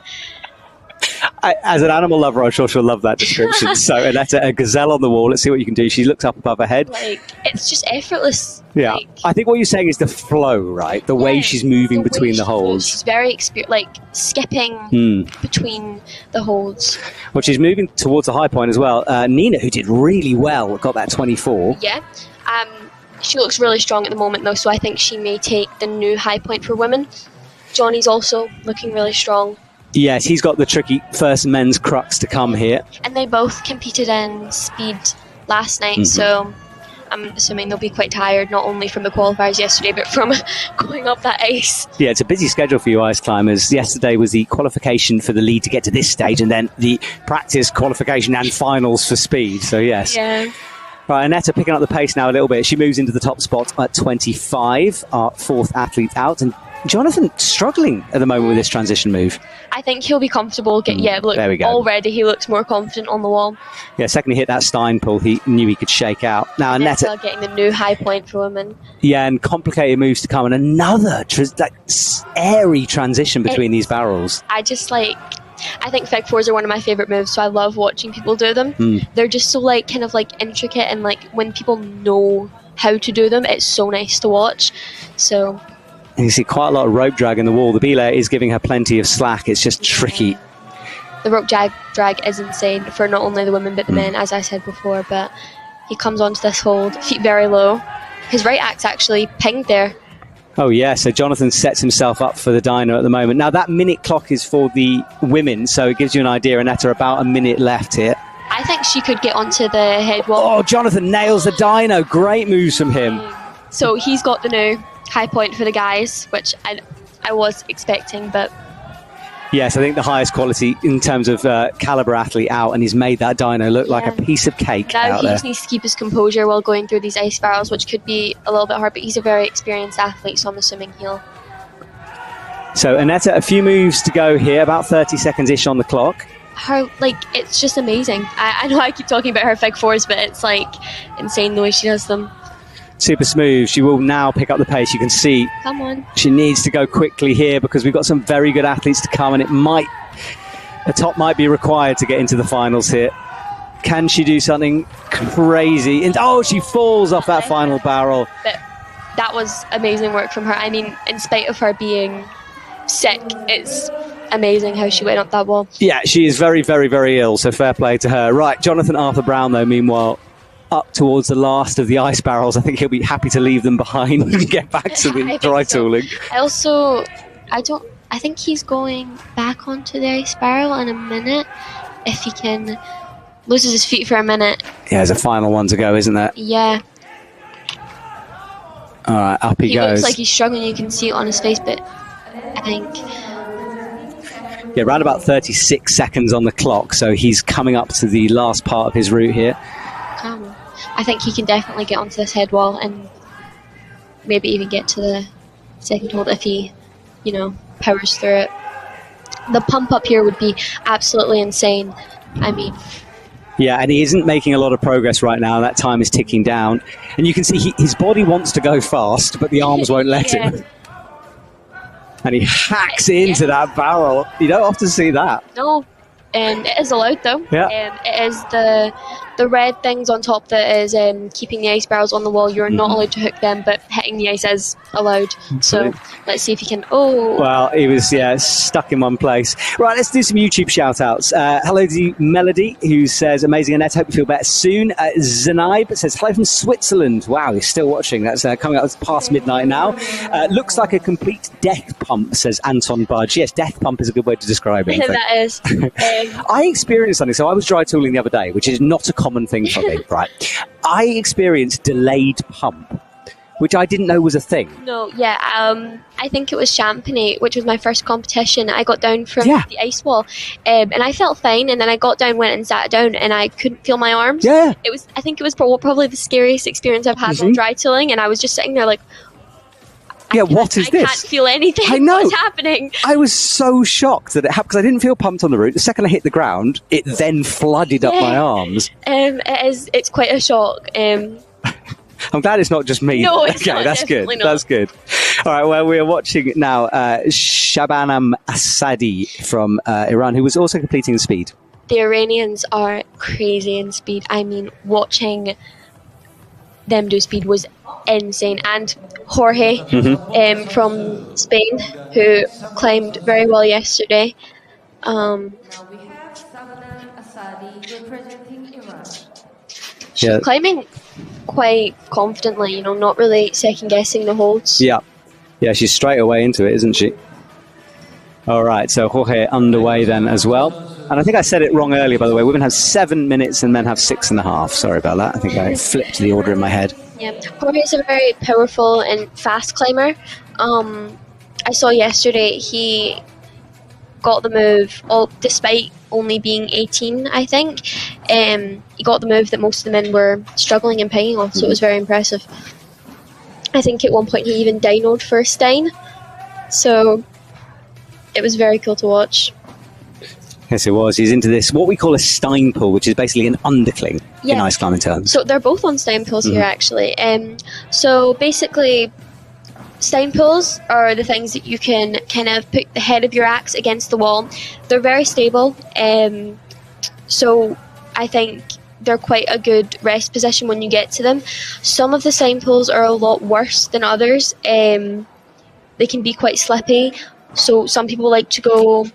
As an animal lover, I'm sure she'll love that description. So, Annetta, a gazelle on the wall. Let's see what you can do. She looks up above her head. Like, it's just effortless. Yeah. Like, I think what you're saying is the flow, right? The way she's moving between the holds. She's very skipping between the holds. Well, she's moving towards a high point as well. Nina, who did really well, got that 24. Yeah. She looks really strong at the moment, though, so I think she may take the new high point for women. Johnny's also looking really strong. Yes, he's got the tricky first men's crux to come here. And they both competed in speed last night, so I'm assuming they'll be quite tired, not only from the qualifiers yesterday, but from going up that ice. Yeah, it's a busy schedule for you ice climbers. Yesterday was the qualification for the lead to get to this stage, and then the practice qualification and finals for speed, so yes. Yeah. Right, Annetta picking up the pace now a little bit. She moves into the top spot at 25, our fourth athlete out. And Jonathan struggling at the moment with this transition move. I think he'll be comfortable. Look, there we go. Already he looks more confident on the wall. Yeah, second he hit that Stein pull, he knew he could shake out. Now Annetta getting the new high point for women. Yeah, and complicated moves to come. And another airy transition between these barrels. I think fig fours are one of my favourite moves, so I love watching people do them. They're just so intricate, and when people know how to do them, it's so nice to watch. So, and you see quite a lot of rope drag in the wall. The belay is giving her plenty of slack. It's just tricky. The rope drag is insane for not only the women but the men, as I said before. But he comes onto this hold, feet very low. His right axe actually pinged there. Oh, yeah, so Jonathan sets himself up for the dyno at the moment. Now, that minute clock is for the women, so it gives you an idea. Annetta, about a minute left here. I think she could get onto the head wall. Oh, Jonathan nails the dyno. Great moves from him. So he's got the new high point for the guys, which I was expecting, but... Yes, I think the highest quality in terms of calibre athlete out, and he's made that dyno look like a piece of cake now out he there. Just needs to keep his composure while going through these ice barrels, which could be a little bit hard, but he's a very experienced athlete, so I'm assuming he'll... So, Annetta, a few moves to go here, about 30 seconds-ish on the clock. Her, it's just amazing. I know I keep talking about her fig fours, but it's, insane the way she does them. Super smooth. She will now pick up the pace. You can see Come on. She needs to go quickly here because we've got some very good athletes to come, and the top might be required to get into the finals here. Can she do something crazy? And she falls off that final barrel. But that was amazing work from her. I mean, in spite of her being sick, it's amazing how she went up that wall. Yeah, she is very, very, very ill, so fair play to her. Right, Jonathan Arthur Brown, though, meanwhile, up towards the last of the ice barrels. I think he'll be happy to leave them behind and get back to the dry tooling. I think he's going back onto the ice barrel in a minute if he can. Loses his feet for a minute. Yeah, there's a final one to go, isn't there? Yeah. All right, up he goes. He looks like he's struggling. You can see it on his face, but I think... Yeah, around about 36 seconds on the clock, so he's coming up to the last part of his route here. I think he can definitely get onto this head wall and maybe even get to the second hold if he, powers through it. The pump up here would be absolutely insane. I mean... Yeah, and he isn't making a lot of progress right now. That time is ticking down. And you can see his body wants to go fast, but the arms won't let him. And he hacks into that barrel. You don't often see that. No. And it is allowed, though. Yeah. It is the red things on top that is keeping the ice barrels on the wall. You're not allowed to hook them, but hitting the ice is allowed. So let's see if he can... Well, he was, stuck in one place. Right, let's do some YouTube shout-outs. Hello to Melody, who says, amazing Annette, hope you feel better soon. Zanaib says, hello from Switzerland. Wow, you're still watching. That's coming up past midnight now. Looks like a complete death pump, says Anton Budge. Yes, death pump is a good way to describe it. That is. I experienced something. So I was dry tooling the other day, which is not a common thing for me, right? I experienced delayed pump, which I didn't know was a thing. No, yeah. I think it was Champagny, which was my first competition. I got down from the ice wall, and I felt fine. And then I got down, went and sat down, and I couldn't feel my arms. Yeah. I think it was probably the scariest experience I've had on dry tooling, and I was just sitting there like, what is this? I can't feel anything. I know. What's happening? I was so shocked that it happened because I didn't feel pumped on the route. The second I hit the ground, it then flooded up my arms. It's quite a shock. I'm glad it's not just me. No, it's okay, not, that's good. definitely not. That's good. All right, well, we are watching now Shabanam Asadi from Iran, who was also completing the speed. The Iranians are crazy in speed. I mean, watching them do speed was insane. And Jorge from Spain, who climbed very well yesterday. Now we have Savannah Asadi representing Iran. She's climbing quite confidently, you know, not really second guessing the holds. Yeah, she's straight away into it, isn't she? All right, so Jorge underway then as well. And I think I said it wrong earlier, by the way. Women have 7 minutes and men have 6.5. Sorry about that. I think I flipped the order in my head. Yeah, Jorge is a very powerful and fast climber. I saw yesterday he got the move, despite only being 18, I think. He got the move that most of the men were struggling and pinging off, so it was very impressive. I think at one point he even dynoed for a Stein, so it was very cool to watch. Yes, it was. He's into this, what we call a Stein pull, which is basically an undercling in ice climbing terms. So they're both on Stein pulls here, actually. So basically, Stein pulls are the things that you can kind of put the head of your axe against the wall. They're very stable, so I think they're quite a good rest position when you get to them. Some of the Stein pulls are a lot worse than others. They can be quite slippy, so some people like to go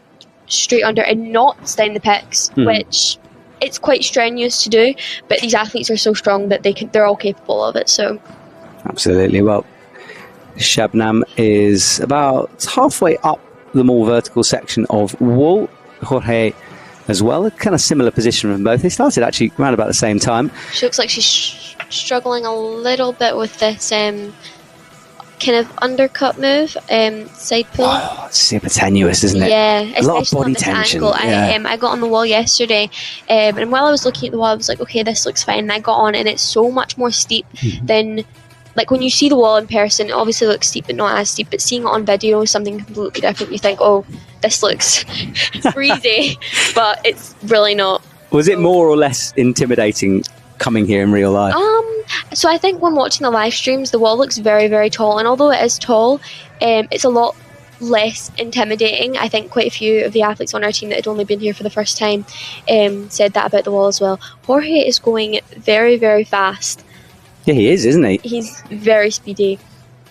straight under and not Stein the picks, which it's quite strenuous to do, but these athletes are so strong that they're all capable of it. So absolutely. Well, Shabnam is about halfway up the more vertical section of wall. Jorge as well, a kind of similar position from both. They started actually around about the same time. She looks like she's struggling a little bit with this kind of undercut move, side pull. Oh, it's super tenuous, isn't it? Yeah, a lot of body on this tension. Ankle. Yeah. I got on the wall yesterday, and while I was looking at the wall, I was like, okay, this looks fine. And I got on, and it's so much more steep than, like, when you see the wall in person, it obviously looks steep, but not as steep. But seeing it on video is something completely different. You think, oh, this looks breezy, but it's really not. Was it more or less intimidating coming here in real life? So I think when watching the live streams, the wall looks very, very tall, and although it is tall, it's a lot less intimidating. I think quite a few of the athletes on our team that had only been here for the first time said that about the wall as well. Jorge is going very, very fast. Yeah, he is, isn't he? He's very speedy.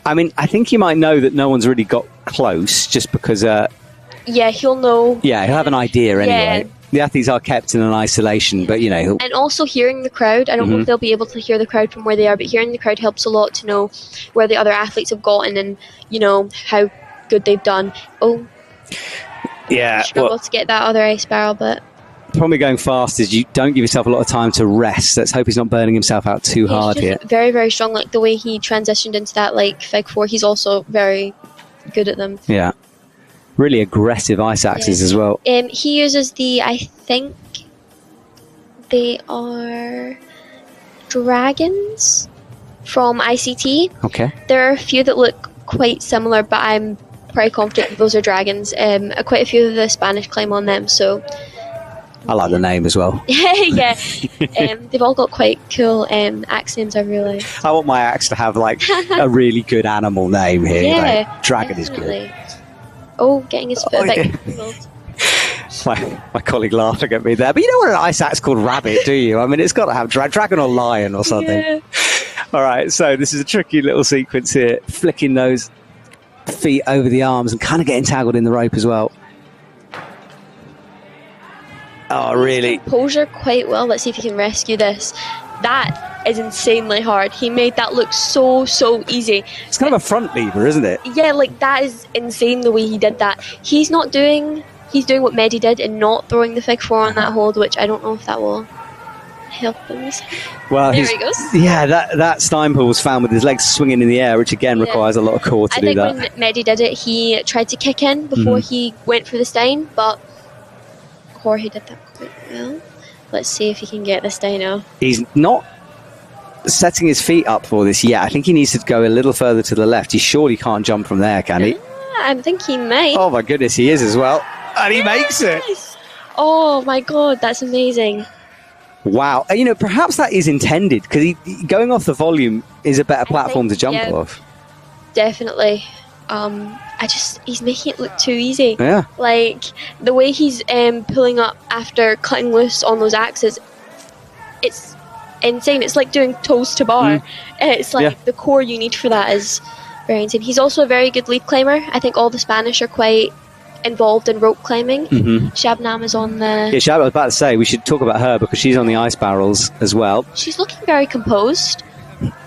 I mean, I think you might know that no one's really got close just because... yeah, he'll know. Yeah, he'll have an idea anyway. Yeah. The athletes are kept in an isolation, but, you know... And also hearing the crowd. I don't know if they'll be able to hear the crowd from where they are, but hearing the crowd helps a lot to know where the other athletes have gotten and, you know, how good they've done. Oh, yeah, struggle to get that other ice barrel, but... The problem with going fast is you don't give yourself a lot of time to rest. Let's hope he's not burning himself out too hard here. Very, very strong. Like the way he transitioned into that, like Fig 4, he's also very good at them. Yeah. Really aggressive ice axes as well. He uses I think they are dragons from ICT. Okay. There are a few that look quite similar, but I'm pretty confident that those are dragons. Quite a few of the Spanish climb on them, so... I like the name as well. Yeah. They've all got quite cool axe names, I've realised. I want my axe to have, like, a really good animal name here. Yeah, like, Dragon definitely. is good. Oh, getting his foot back. My colleague laughing at me there. But you don't want an ice axe called Rabbit, do you? I mean, it's got to have Dragon or Lion or something. Yeah. All right, so this is a tricky little sequence here. Flicking those feet over the arms and kind of getting tangled in the rope as well. Oh, really? Composure quite well. Let's see if he can rescue this. That is insanely hard. He made that look so easy. It's kind of a front lever, isn't it? Yeah, like that is insane the way he did that. He's doing what Mehdi did and not throwing the Fig 4 on that hold, which I don't know if that will help him. Well, there he goes. Yeah, that Steinpool was found with his legs swinging in the air, which again requires a lot of core to do that. I think when Mehdi did it, he tried to kick in before he went for the Stein, but Jorge did that quite well. Let's see if he can get this dyno. He's not setting his feet up for this yet. I think he needs to go a little further to the left. He surely can't jump from there, can he? I think he might. Oh my goodness, he is as well. And he makes it. Oh my god, that's amazing. Wow. You know, perhaps that is intended, because going off the volume is a better platform to jump off. Definitely. He's making it look too easy. Yeah. Like, the way he's pulling up after cutting loose on those axes, it's insane. It's like doing toes to bar. It's like the core you need for that is very insane. He's also a very good lead climber. I think all the Spanish are quite involved in rope climbing. Shabnam is on the... Yeah, I was about to say, we should talk about her because she's on the ice barrels as well. She's looking very composed.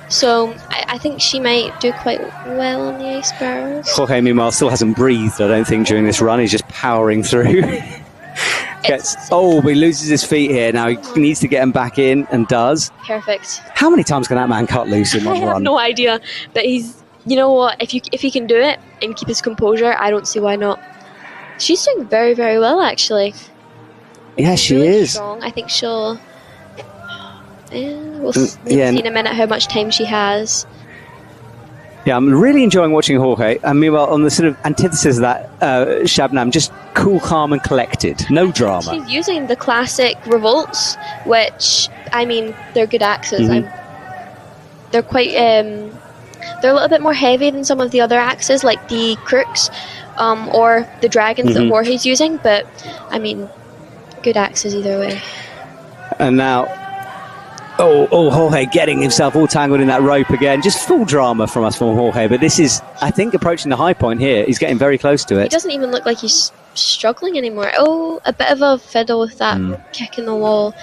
So I think she might do quite well on the ice barrels. Jorge, meanwhile, still hasn't breathed, I don't think, during this run. He's just powering through. He loses his feet here. Now he needs to get him back in, and does. Perfect. How many times can that man cut loose in one run? I have no idea. But he's... You know what? If he can do it and keep his composure, I don't see why not. She's doing very, very well, actually. Yeah, she really is. Strong. I think she'll... we'll see in a minute how much time she has. Yeah, I'm really enjoying watching Jorge. And meanwhile, on the sort of antithesis of that, Shabnam, just cool, calm and collected. No drama. She's using the classic revolts, which, I mean, they're good axes. They're quite... they're a little bit more heavy than some of the other axes, like the crooks or the dragons that Jorge's using. But, I mean, good axes either way. And now... Jorge getting himself all tangled in that rope again. Just full drama from Jorge. But this is, I think, approaching the high point here. He's getting very close to it. He doesn't even look like he's struggling anymore. A bit of a fiddle with that kick in the wall.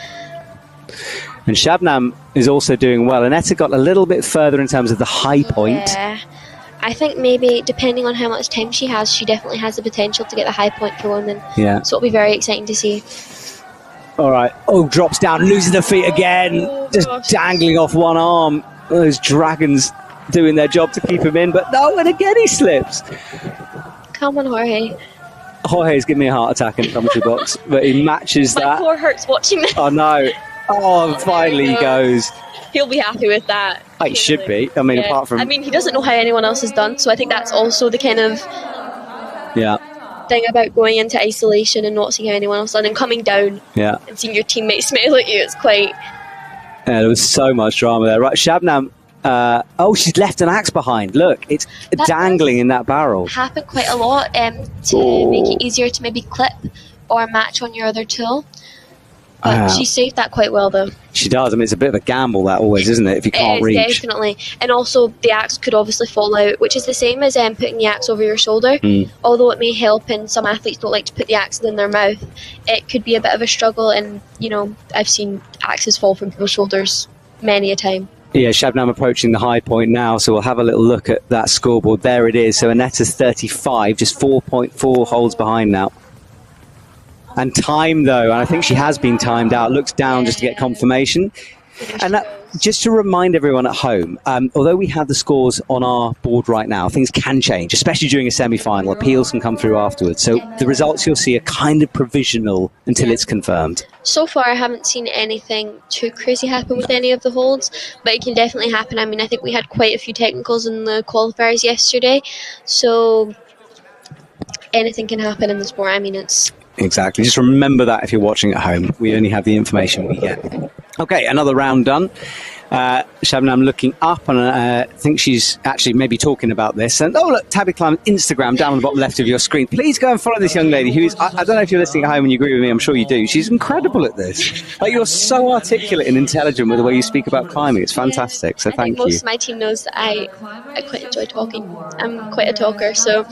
And Shabnam is also doing well. Annetta got a little bit further in terms of the high point. Yeah. I think maybe, depending on how much time she has, she definitely has the potential to get the high point for women. Yeah. So it'll be very exciting to see. All right. Drops down, loses the feet again. Just dangling off one arm. Those dragons doing their job to keep him in. But no, and again he slips. Come on, Jorge. Jorge's giving me a heart attack in the commentary box. But he matches that. My core hurts watching this. Oh, no. Finally he goes. He'll be happy with that. He should be. I mean, apart from... I mean, he doesn't know how anyone else has done, so I think that's also the kind of... thing about going into isolation and not seeing how anyone else done and coming down and seeing your teammates smile at you. It's quite... Yeah, there was so much drama there. Right, Shabnam... she's left an axe behind. Look, it's dangling in that barrel. Happened quite a lot to make it easier to maybe clip or match on your other tool. But she saved that quite well, though. She does. I mean, it's a bit of a gamble, that always, isn't it, if you can't reach? Definitely. And also, the axe could obviously fall out, which is the same as putting the axe over your shoulder. Although it may help, and some athletes don't like to put the axe in their mouth, it could be a bit of a struggle. And, you know, I've seen axes fall from people's shoulders many a time. Yeah, Shabnam approaching the high point now, so we'll have a little look at that scoreboard. There it is. So Anetta's 35, just 4.4 holds behind now. And time, though, and I think she has been timed out, looks down just to get confirmation. And that, just to remind everyone at home, although we have the scores on our board right now, things can change, especially during a semi-final. Appeals can come through afterwards. So the results you'll see are kind of provisional until it's confirmed. So far, I haven't seen anything too crazy happen with any of the holds, but it can definitely happen. I mean, I think we had quite a few technicals in the qualifiers yesterday, so anything can happen in the sport. I mean, it's... Exactly. Just remember that if you're watching at home. We only have the information we get. Okay, another round done. Shabnam looking up, and I think she's actually maybe talking about this. And look, Tabby Climb Instagram down on the bottom left of your screen. Please go and follow this young lady who is, I don't know if you're listening at home and you agree with me, I'm sure you do. She's incredible at this. Like, you're so articulate and intelligent with the way you speak about climbing. It's fantastic. So thank you. Most of my team knows that I quite enjoy talking. I'm quite a talker, so...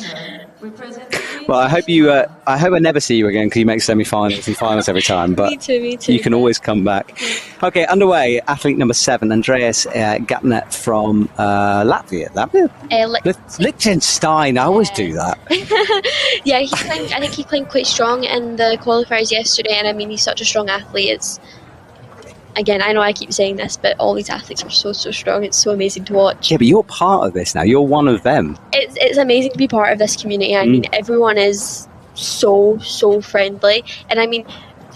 Well, I hope I never see you again because you make semi-finals and finals every time. But me too. You can always come back. Okay, underway. Athlete number 7, Andreas Gatnet from Latvia. Liechtenstein. I always do that. Yeah, I think he climbed quite strong in the qualifiers yesterday, and I mean, he's such a strong athlete. It's... Again, I know I keep saying this, but all these athletes are so strong. It's so amazing to watch. Yeah, but you're part of this now. You're one of them. It's amazing to be part of this community. I mean, everyone is so friendly. And I mean,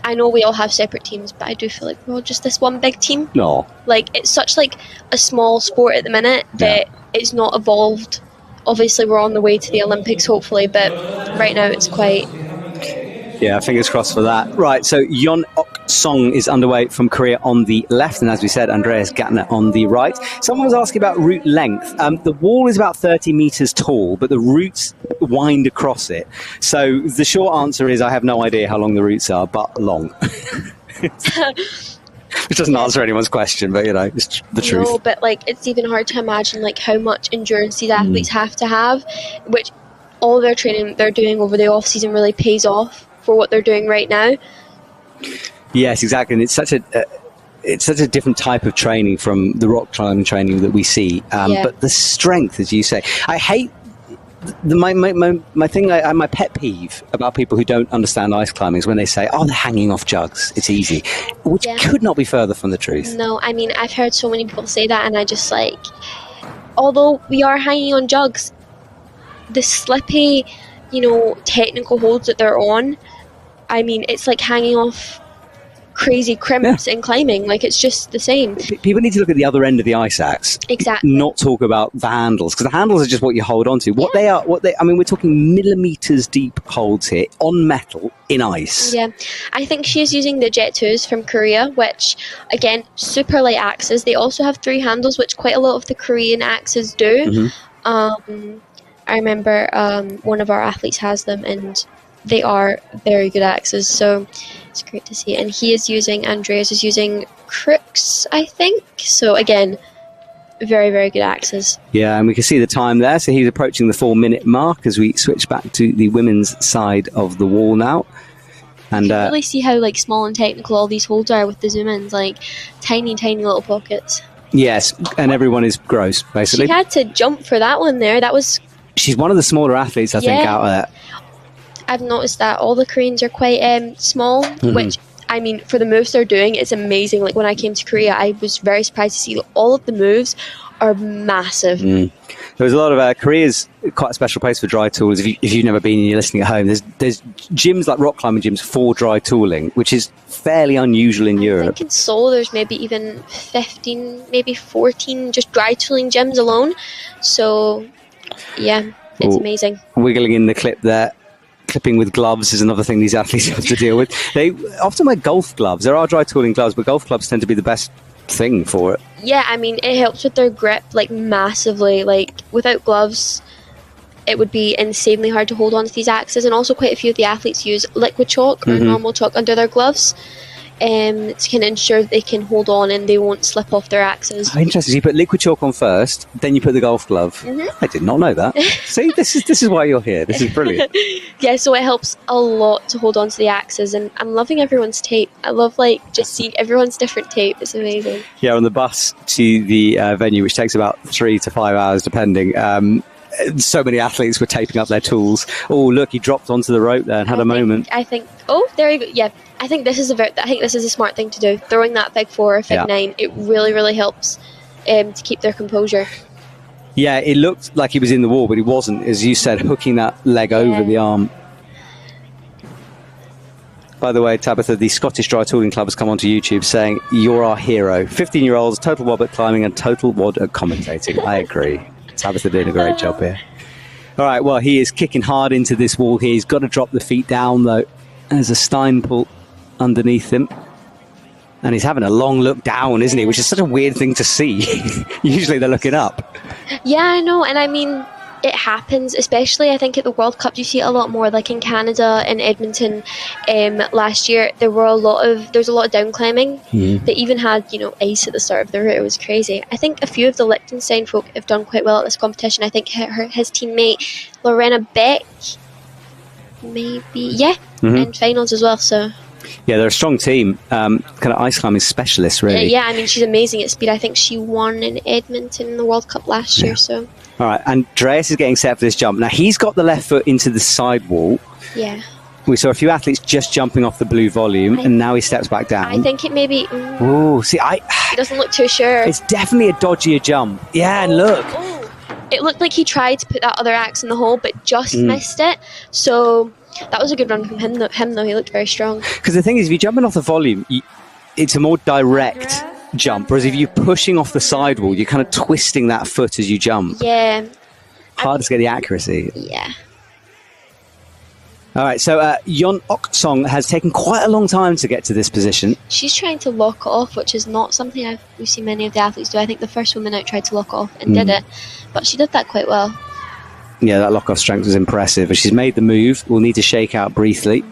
I know we all have separate teams, but I do feel like we're all just this one big team. No. Like, it's such like a small sport at the minute that it's not evolved. Obviously, we're on the way to the Olympics, hopefully, but right now it's quite... Yeah, fingers crossed for that. Right, so Jon Ok Cheongsong is underway from Korea on the left, and as we said, Andreas Gatner on the right. Someone was asking about route length. The wall is about 30 meters tall, but the routes wind across it. So the short answer is I have no idea how long the routes are, but long. Which doesn't answer anyone's question, but it's the truth. No, but it's even hard to imagine how much endurance these athletes have to have, which all their training they're doing over the off season really pays off for what they're doing right now. Yes, exactly, and it's such a different type of training from the rock climbing training that we see. But the strength, as you say, I hate my pet peeve about people who don't understand ice climbing is when they say, "Oh, they're hanging off jugs. It's easy," which could not be further from the truth. No, I mean I've heard so many people say that, and I just although we are hanging on jugs, the slippy, technical holds that they're on, I mean it's like hanging off crazy crimps in climbing. It's just the same. People need to look at the other end of the ice axe. Exactly. Not talk about the handles, because the handles are just what you hold on to. We're talking millimeters deep holds here on metal in ice. Yeah, I think she's using the Jet 2s from Korea, which again, super light axes. They also have 3 handles, which quite a lot of the Korean axes do. I remember one of our athletes has them, and they are very good axes, so it's great to see. And Andreas is using crooks, I think. So again, very, very good axes. Yeah, and we can see the time there. So he's approaching the 4-minute mark as we switch back to the women's side of the wall now. And you can really see how small and technical all these holds are with the zoom-ins, tiny, tiny little pockets. Yes, and everyone is gross, basically. She had to jump for that one there. She's one of the smaller athletes, I think, out there. I've noticed that all the Koreans are quite small, which, I mean, for the moves they're doing, it's amazing. When I came to Korea, I was very surprised to see all of the moves are massive. There's a lot of Korea's quite a special place for dry tools. If you've never been and you're listening at home, there's gyms like rock climbing gyms for dry tooling, which is fairly unusual in Europe. I think in Seoul there's maybe even 15, maybe 14 just dry tooling gyms alone. So, yeah, it's amazing. Wiggling in the clip there. Clipping with gloves is another thing these athletes have to deal with. They often wear golf gloves. There are dry tooling gloves, but golf gloves tend to be the best thing for it. Yeah, I mean, it helps with their grip, massively. Without gloves, it would be insanely hard to hold on to these axes. And also quite a few of the athletes use liquid chalk or normal chalk under their gloves. To ensure they can hold on and they won't slip off their axes. Interesting. So you put liquid chalk on first, then you put the golf glove. I did not know that. See, this is why you're here. This is brilliant. Yeah, so it helps a lot to hold on to the axes, and I'm loving everyone's tape. I love just seeing everyone's different tape. It's amazing. Yeah, on the bus to the venue, which takes about 3 to 5 hours depending. So many athletes were taping up their tools. Oh, look, he dropped onto the rope there and had a moment. I think. Oh, there you go. Yeah, I think this is a smart thing to do. Throwing that big 4 or big 9, it really, really helps to keep their composure. Yeah, it looked like he was in the wall, but he wasn't. As you said, hooking that leg over the arm. By the way, Tabitha, the Scottish Dry Tooling Club has come onto YouTube saying, "You're our hero. 15-year-olds, total wob at climbing and total wad at commentating." I agree. Tabitha doing a great job here. All right, well, he is kicking hard into this wall here. He's got to drop the feet down, though. There's a Stein pull underneath him. And he's having a long look down, isn't he? Which is such a weird thing to see. Usually they're looking up. Yeah, I know. And I mean, it happens, especially I think at the World Cup, you see it a lot more. Like in Canada, in Edmonton last year, there's a lot of down climbing. They even had, ice at the start of the route. It was crazy. I think a few of the Liechtenstein folk have done quite well at this competition. I think his teammate Lorena Beck, maybe, in finals as well. So. Yeah, they're a strong team, kind of ice climbing specialists, really. Yeah, I mean, she's amazing at speed. I think she won in Edmonton in the World Cup last year. So. All right, Andreas is getting set for this jump. Now, he's got the left foot into the sidewall. Yeah. We saw a few athletes just jumping off the blue volume, and now he steps back down. I think it may be... Oh, see, He doesn't look too sure. It's definitely a dodgier jump. Yeah, and look. Oh. It looked like he tried to put that other axe in the hole, but just missed it. So... That was a good run from him, though. He looked very strong. Because the thing is, if you're jumping off the volume, it's a more direct jump. Whereas if you're pushing off the sidewall, you're kind of twisting that foot as you jump. Yeah. Harder to get the accuracy. Yeah. All right, so Cheongsong has taken quite a long time to get to this position. She's trying to lock off, which is not something we've seen many of the athletes do. I think the first woman out tried to lock off and did it, but she did that quite well. Yeah, that lock-off strength was impressive. But she's made the move. We'll need to shake out briefly.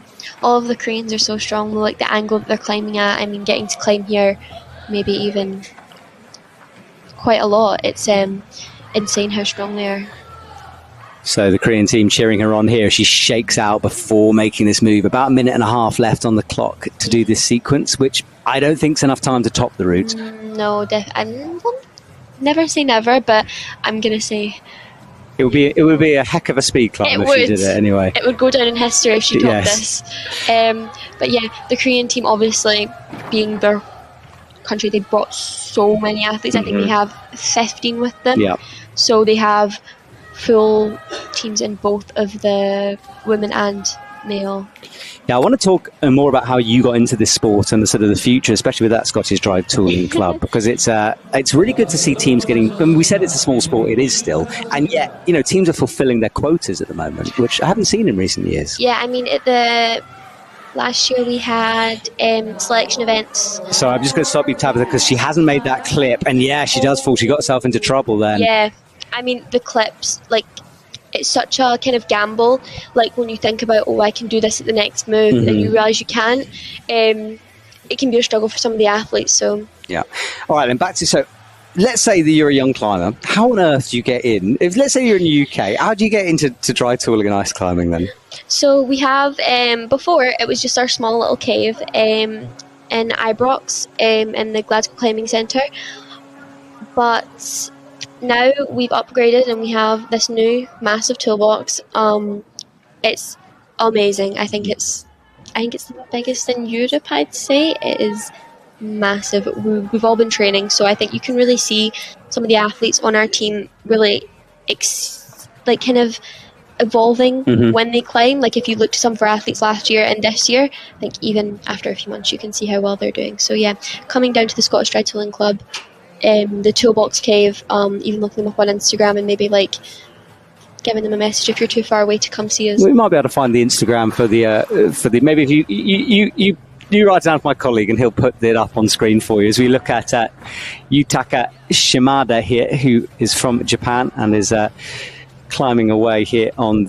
All of the Koreans are so strong. Like the angle that they're climbing at. I mean, getting to climb here, maybe even quite a lot. It's insane how strong they are. So the Korean team cheering her on here. She shakes out before making this move. About a minute and a half left on the clock to do this sequence, which I don't think is enough time to top the route. No, never say never, but I'm going to say... It would be a heck of a speed climb if she did it anyway. It would go down in history if she topped this. But yeah, the Korean team, obviously, being their country, they brought so many athletes. I think they have 15 with them. Yeah. So they have full teams in both of the women and male. Yeah, I want to talk more about how you got into this sport and the sort of the future, especially with that Scottish Dry Tooling Club, because it's really good to see teams getting. I mean, we said it's a small sport, it is still, and yet teams are fulfilling their quotas at the moment, which I haven't seen in recent years. Yeah, I mean, last year we had selection events. So I'm just going to stop you, Tabitha, because she hasn't made that clip, and yeah, she does fall. She got herself into trouble then. Yeah, I mean the clips, like. It's such a kind of gamble, like when you think about, I can do this at the next move, and then you realise you can't. It can be a struggle for some of the athletes. So yeah. All right, then back to, so let's say that you're a young climber. How on earth do you get in? Let's say you're in the UK, how do you get into dry tooling and ice climbing then? So we have, before it was just our small little cave in Ibrox in the Glasgow Climbing Centre, but now we've upgraded and we have this new massive toolbox. It's amazing. I think it's the biggest in Europe, I'd say. It is massive. We've all been training, so I think you can really see some of the athletes on our team really kind of evolving when they climb. Like if you look to some of our athletes last year and this year, I think even after a few months you can see how well they're doing. So yeah, coming down to the Scottish Dry Tooling Club, the Toolbox Cave, even looking them up on Instagram and maybe giving them a message if you're too far away to come see us. We might be able to find the Instagram for the maybe if you write it down for my colleague and he'll put it up on screen for you as we look at Yutaka Shimada here, who is from Japan and is climbing away here on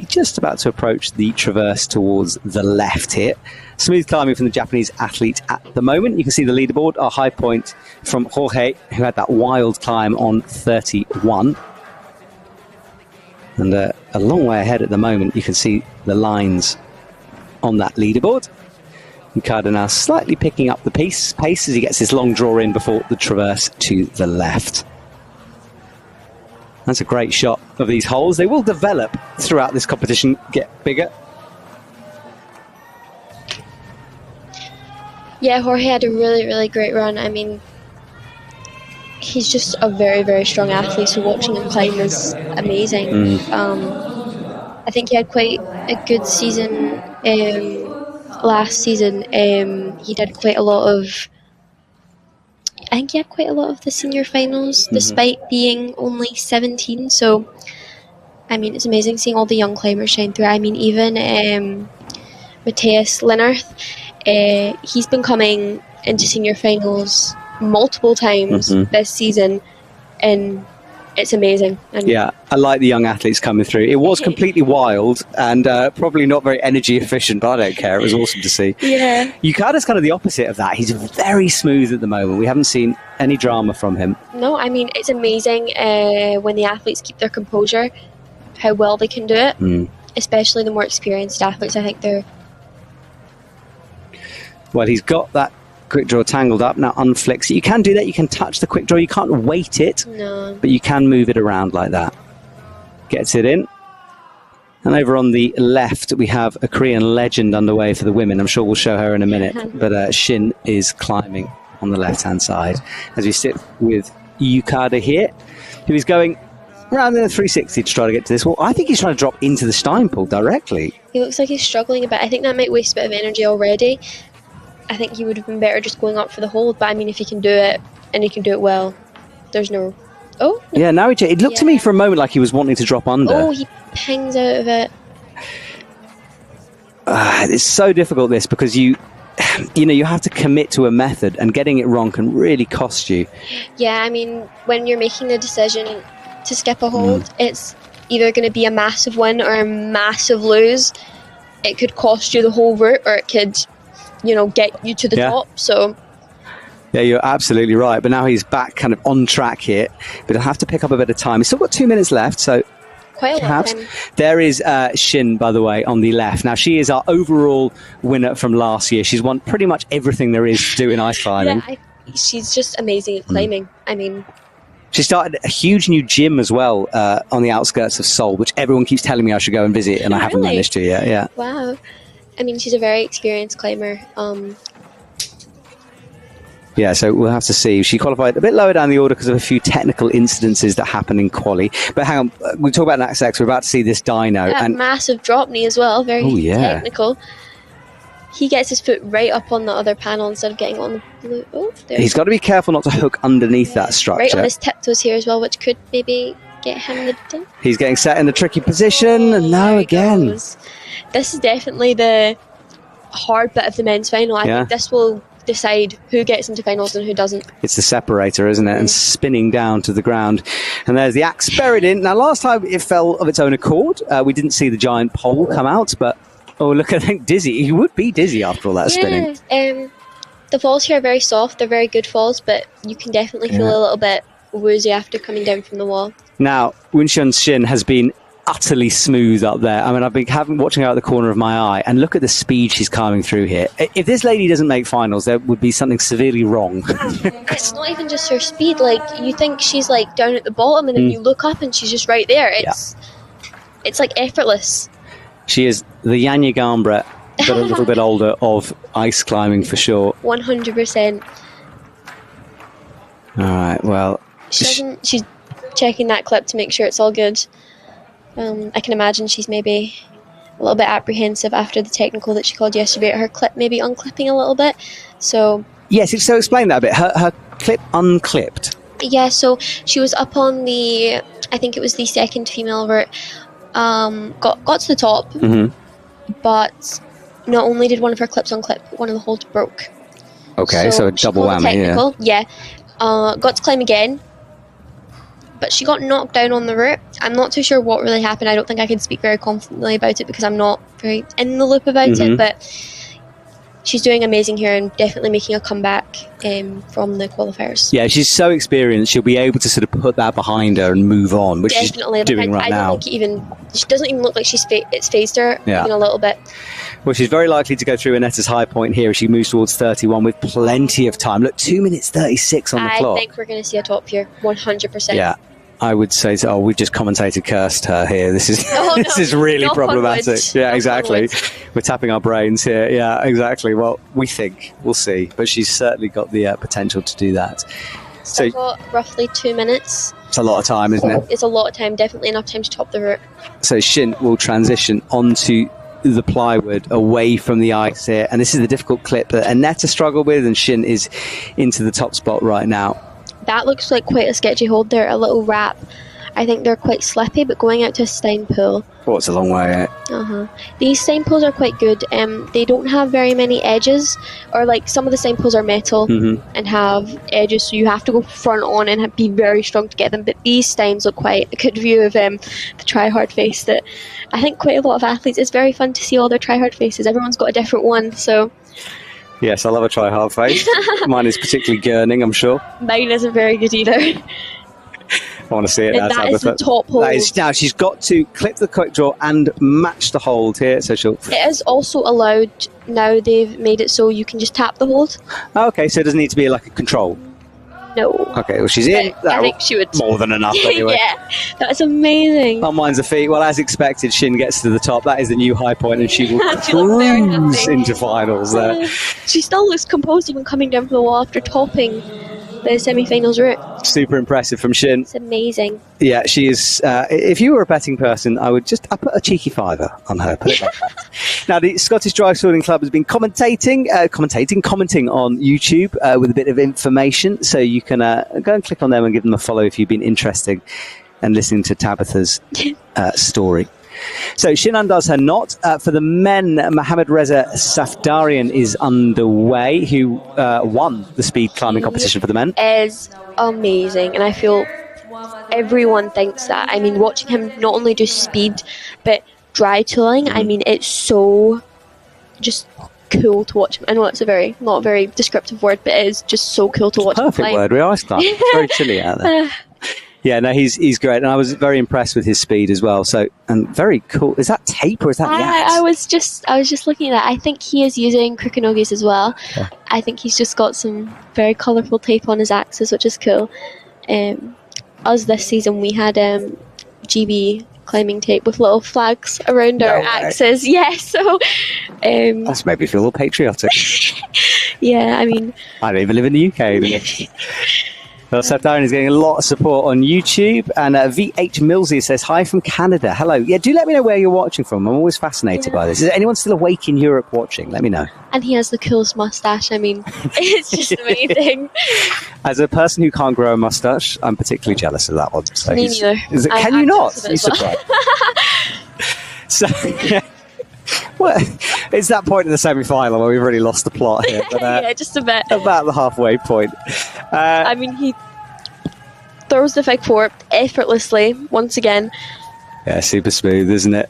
just about to approach the traverse towards the left here. Smooth climbing from the Japanese athlete at the moment. You can see the leaderboard, our high point from Jorge, who had that wild climb on 31. And a long way ahead at the moment. You can see the lines on that leaderboard. Ricardo now slightly picking up the pace as he gets his long draw in before the traverse to the left. That's a great shot of these holes. They will develop throughout this competition, get bigger. Yeah, Jorge had a really, really great run. I mean, he's just a very, very strong athlete, so watching him climb is amazing. I think he had quite a good season last season. He did quite a lot of... I think he had quite a lot of the senior finals, despite being only 17. So, I mean, it's amazing seeing all the young climbers shine through. I mean, even Matthias Linnerth, he's been coming into senior finals multiple times this season, and it's amazing. And yeah, I like the young athletes coming through. It was completely wild and probably not very energy efficient, but I don't care. It was awesome to see. Yeah. Yukada's kind of the opposite of that. He's very smooth at the moment. We haven't seen any drama from him. No, I mean, it's amazing when the athletes keep their composure, how well they can do it, especially the more experienced athletes. I think they're... Well, he's got that quick draw tangled up, now unflicks it. You can do that, you can touch the quick draw, you can't weight it, but you can move it around like that. Gets it in. And over on the left we have a Korean legend underway for the women. I'm sure we'll show her in a minute, but Shin is climbing on the left hand side as we sit with Yukada here, who is going around in a 360 to try to get to this wall. I think he's trying to drop into the Stein pool directly. He looks like he's struggling a bit. I think that might waste a bit of energy already. I think he would have been better just going up for the hold, but I mean, if he can do it, and he can do it well, there's no... Oh! Yeah, now it looked to me for a moment like he was wanting to drop under. Oh, he pings out of it. it's so difficult, this, because you have to commit to a method, and getting it wrong can really cost you. Yeah, I mean, when you're making the decision to skip a hold, it's either going to be a massive win or a massive lose. It could cost you the whole route, or it could, get you to the top. So, yeah, you're absolutely right. But now he's back kind of on track here, but he'll have to pick up a bit of time. He's still got 2 minutes left, so quite a lot of time. There is Shin, by the way, on the left. Now, she is our overall winner from last year. She's won pretty much everything there is to do in ice climbing. Yeah, she's just amazing at climbing. I mean, she started a huge new gym as well on the outskirts of Seoul, which everyone keeps telling me I should go and visit, and I haven't managed to yet. Yeah. Wow. I mean, she's a very experienced climber. Yeah, so we'll have to see. She qualified a bit lower down the order because of a few technical incidences that happened in quali. But hang on, we'll talk about next sex. We're about to see this dyno. Yeah, and massive drop knee as well. Very technical. He gets his foot right up on the other panel instead of getting on the blue. Oh, he's got to be careful not to hook underneath that structure. Right on his tiptoes here as well, which could maybe get him the dunk. He's getting set in a tricky position, and now again. This is definitely the hard bit of the men's final. I think this will decide who gets into finals and who doesn't. It's the separator, isn't it? And spinning down to the ground. And there's the axe buried in. Now, last time it fell of its own accord. We didn't see the giant pole come out, but look, I think dizzy. He would be dizzy after all that spinning. The falls here are very soft. They're very good falls, but you can definitely feel a little bit woozy after coming down from the wall. Now, Winshun Shin has been utterly smooth up there. I mean, I've been watching out the corner of my eye, and look at the speed she's climbing through here. If this lady doesn't make finals, there would be something severely wrong. It's not even just her speed. Like, you think she's like down at the bottom, and then you look up and she's just right there. It's like effortless. She is the Yanya Gambra, but a little bit older, of ice climbing for sure. 100%. All right, well, she's checking that clip to make sure it's all good. I can imagine she's maybe a little bit apprehensive after the technical that she called yesterday. Her clip maybe unclipping a little bit. So yes, so explain that a bit. Her clip unclipped. Yeah, so she was up on I think it was the second female route. Got to the top, but not only did one of her clips unclip, one of the holds broke. Okay, so a double whammy. Yeah. Got to climb again. But she got knocked down on the route. I'm not too sure what really happened. I don't think I can speak very confidently about it because I'm not very in the loop about it. But she's doing amazing here and definitely making a comeback from the qualifiers. Yeah, she's so experienced. She'll be able to sort of put that behind her and move on, which she's doing right now. She doesn't even look like it's phased her even a little bit. Well, she's very likely to go through Anetta's high point here as she moves towards 31 with plenty of time. Look, 2 minutes 36 on the clock. I think we're going to see a top here, 100%. Yeah. I would say, we've just commentated cursed her here. This is this is really problematic. Yeah, exactly. We're tapping our brains here. Yeah, exactly. Well, we think. We'll see. But she's certainly got the potential to do that. So got roughly 2 minutes. It's a lot of time, isn't it? It's a lot of time. Definitely enough time to top the route. So Shin will transition onto the plywood away from the ice here. And this is the difficult clip that Anetta struggled with, and Shin is into the top spot right now. That looks like quite a sketchy hold there, a little wrap. I think they're quite slippy, but going out to a Stein pool. Oh, it's a long way out. These Stein pools are quite good. They don't have very many edges, or like some of the Stein pools are metal and have edges, so you have to go front on and be very strong to get them. But these Steins look quite a good view of the try-hard face that I think quite a lot of athletes, it's very fun to see all their try-hard faces. Everyone's got a different one, so... Yes, I love a try-hard face. Mine is particularly gurning, I'm sure. Mine isn't very good either. I want to see it. That is the top hold. Now she's got to clip the quick draw and match the hold here. So she'll. It is also allowed now. They've made it so you can just tap the hold. Okay, so it doesn't need to be like a control. No. Okay, well she's in. I think she would. More than enough anyway. Yeah, that's amazing. On mine's a feat. Well, as expected, Shin gets to the top. That is the new high point, and she will cruise into finals there. She still looks composed even coming down from the wall after topping the semi-finals route. Super impressive from Shin. It's amazing. Yeah, she is. If you were a betting person, I put a cheeky £5 on her. Now, the Scottish Dry Swordsing Club has been commenting on YouTube with a bit of information, so you can go and click on them and give them a follow if you've been interested and listening to Tabitha's story. So Shinan does her knot. For the men, Mohammad Reza Safdarian is underway, who won the speed climbing competition for the men. Is amazing, and I feel everyone thinks that. I mean, watching him not only do speed, but dry tooling, I mean, it's so just cool to watch him. I know that's not a very descriptive word, but it is just so cool to watch him Perfect climb. word, we ice climb. It's very chilly out there. Yeah, no, he's great, and I was very impressed with his speed as well. So, and very cool. Is that tape or is that yaks? I was just looking at that. I think he is using Crooked as well. Yeah. I think he's just got some very colourful tape on his axes, which is cool. Us this season, we had GB climbing tape with little flags around our axes. Yeah, so That's made me feel a little patriotic. yeah, I mean, I don't even live in the UK. Well, Seth Darren is getting a lot of support on YouTube, and VH Millsy says, hi from Canada. Hello. Yeah, do let me know where you're watching from. I'm always fascinated by this. Is there anyone still awake in Europe watching? Let me know. and he has the coolest mustache. I mean, it's just amazing. As a person who can't grow a mustache, I'm particularly jealous of that one. So Me neither. Can you not? You surprised? So, well, it's that point in the semi-final where we've already lost the plot here. But, yeah, just a bit. About the halfway point. I mean, he throws the fig four effortlessly once again. Yeah, super smooth, isn't it?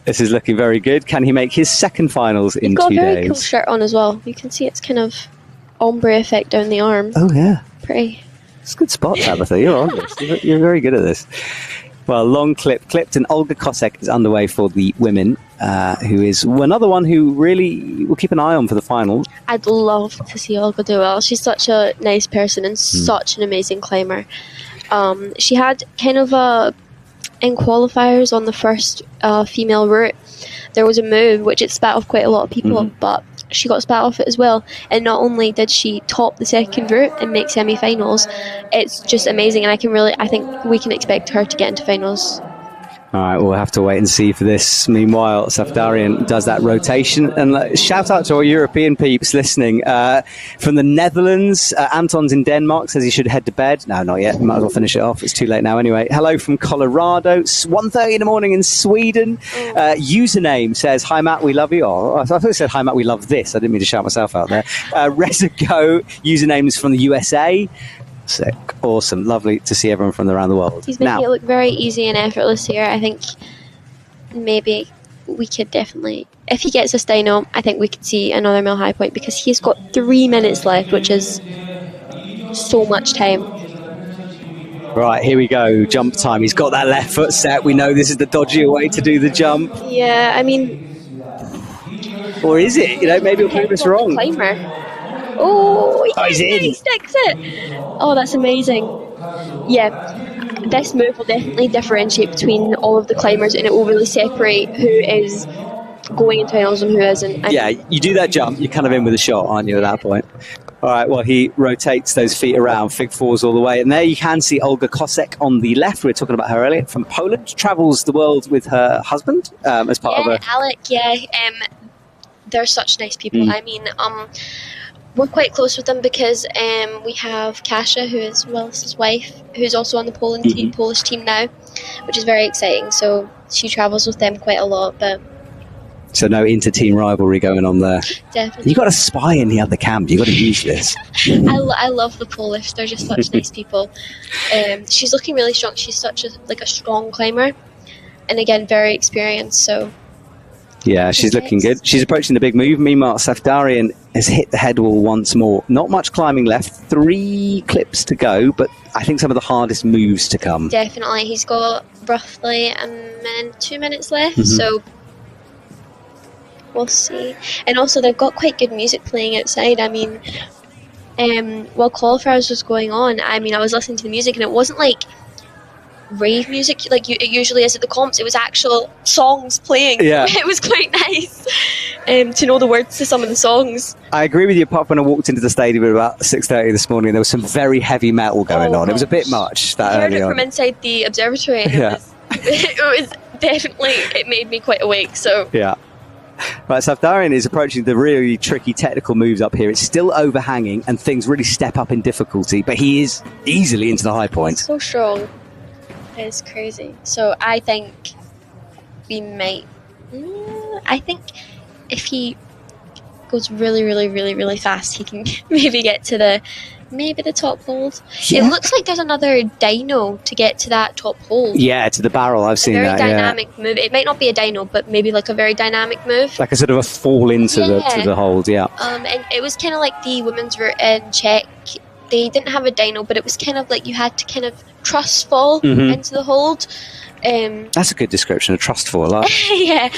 This is looking very good. Can he make his second finals in 2 days? He's got a very cool shirt on as well. You can see it's kind of ombre effect down the arm. Oh, yeah. Pretty. It's a good spot, Tabitha. You're on this. You're very good at this. Well, long clipped, and Olga Kosek is underway for the women, who is another one who really will keep an eye on for the final. I'd love to see Olga do well. She's such a nice person and such an amazing climber. She had kind of in qualifiers on the first female route, there was a move which it spat off quite a lot of people, but she got spat off it as well. And not only did she top the second route and make semi-finals, it's just amazing. And I think we can expect her to get into finals. All right, we'll have to wait and see for this. Meanwhile, Safdarian does that rotation. And shout out to our European peeps listening. From the Netherlands, Anton's in Denmark, says he should head to bed. No, not yet. Might as well finish it off. It's too late now anyway. Hello from Colorado. It's 1:30 in the morning in Sweden. Username says, hi, Matt, we love you. Oh, I thought it said, hi, Matt, we love this. I didn't mean to shout myself out there. Rezago, usernames from the USA. Sick. Awesome. Lovely to see everyone from around the world. He's making it look very easy and effortless here. I think maybe we could definitely, if he gets this dyno, I think we could see another mile high point, because he's got 3 minutes left, which is so much time. Right, here we go. Jump time. He's got that left foot set. We know this is the dodgier way to do the jump. Yeah, I mean... Or is it? You know, maybe we'll prove this wrong. Climber. Oh, he's in. He sticks it. Oh, that's amazing. Yeah, this move will definitely differentiate between all of the climbers, and it will really separate who is going into finals and who isn't. Yeah, you do that jump, you're kind of in with a shot, aren't you, at that point? All right, well, he rotates those feet around, fig fours all the way. And there you can see Olga Kosek on the left. We were talking about her earlier, from Poland. Travels the world with her husband as part of a... Alec, yeah. They're such nice people. I mean, we're quite close with them because we have Kasia, who is Willis's wife, who's also on the Polish team now, which is very exciting. So she travels with them quite a lot. But so no inter-team rivalry going on there. Definitely. You've got a spy in the other camp. You've got to use this. I love the Polish. They're just such nice people. She's looking really strong. She's such a strong climber, and again, very experienced. So. Yeah, she's looking good. She's approaching the big move. Meanwhile, Safdarian has hit the head wall once more. Not much climbing left. 3 clips to go, but I think some of the hardest moves to come. Definitely. He's got roughly 2 minutes left, so we'll see. And also, they've got quite good music playing outside. I mean, while qualifiers was going on, I mean, I was listening to the music, and it wasn't like rave music like it usually is at the comps. It was actual songs playing. Yeah. It was quite nice to know the words to some of the songs. I agree with you. Apart when I walked into the stadium at about 6:30 this morning, there was some very heavy metal going on. It was a bit much that I heard early it on. From inside the observatory, and it was definitely, it made me quite awake. So yeah. Right, Safdarian is approaching the really tricky technical moves up here. It's still overhanging and things really step up in difficulty, but he is easily into the high point. So strong. It's crazy. So I think we might. I think if he goes really, really, really, really fast, he can maybe get to the top hold. Yeah. It looks like there's another dyno to get to that top hold. Yeah, to the barrel. I've seen that. Very dynamic move. It might not be a dyno, but maybe like a very dynamic move. Like a sort of a fall into the hold. Yeah. And it was kind of like the women's route in Czech. They didn't have a dyno, but it was kind of like you had to kind of trust fall into the hold. That's a good description. A trust fall. I like. Yeah.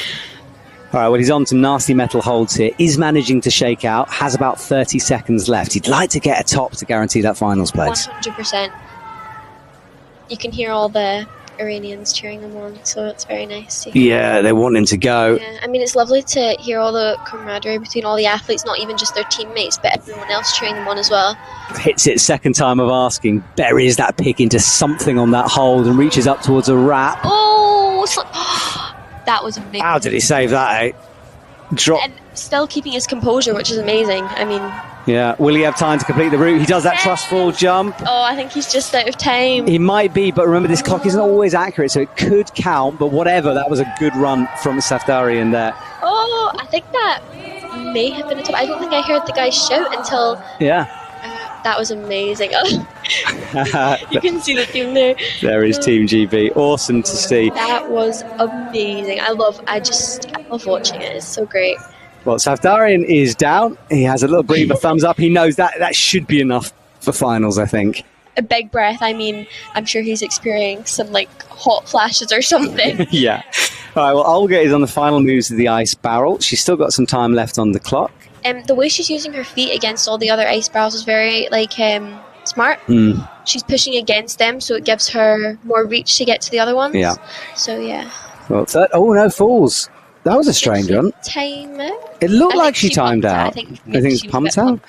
All right, well, he's on to nasty metal holds here. Is managing to shake out. Has about 30 seconds left. He'd like to get a top to guarantee that finals place. 100%. You can hear all the Iranians cheering him on, so it's very nice to hear. Yeah, they want him to go. Yeah, I mean, it's lovely to hear all the camaraderie between all the athletes, not even just their teammates, but everyone else cheering them on as well. Hits it second time of asking. Buries that pick into something on that hold and reaches up towards a wrap. Oh, that was amazing. How did he save that, eh? Drop. And still keeping his composure, which is amazing. I mean... Yeah, will he have time to complete the route? He does that trust fall jump. Oh, I think he's just out of time. He might be, but remember, this clock isn't always accurate, so it could count, but whatever, that was a good run from Safdarian there. Oh, I think that may have been a top. I don't think I heard the guy shout until... Yeah. That was amazing. You can see the team there. There is Team GB. Awesome to see. That was amazing. I love watching it. It's so great. Well, Safdarian is down. He has a little breather, thumbs up. He knows that should be enough for finals, I think. A big breath. I mean, I'm sure he's experiencing some like hot flashes or something. Yeah. All right, well, Olga is on the final moves of the ice barrel. She's still got some time left on the clock. The way she's using her feet against all the other ice barrels is very smart. She's pushing against them, so it gives her more reach to get to the other ones. Yeah. So yeah. Well, oh no, falls. That was a strange one. Time out? It looked like she timed out. I think it's pumped out.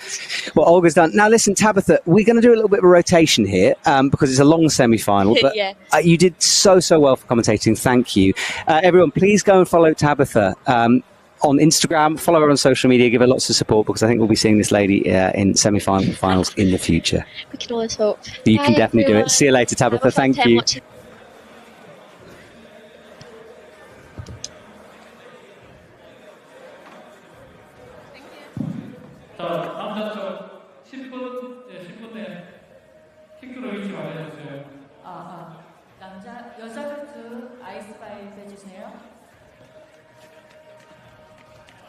Well, Olga's done. Now listen, Tabitha, we're going to do a little bit of a rotation here because it's a long semi-final. But yeah. You did so well for commentating. Thank you. Everyone, please go and follow Tabitha. On Instagram, follow her on social media, give her lots of support because I think we'll be seeing this lady in semi-finals in the future. We can always hope. You can definitely do it. See you later, Tabitha. Thank you.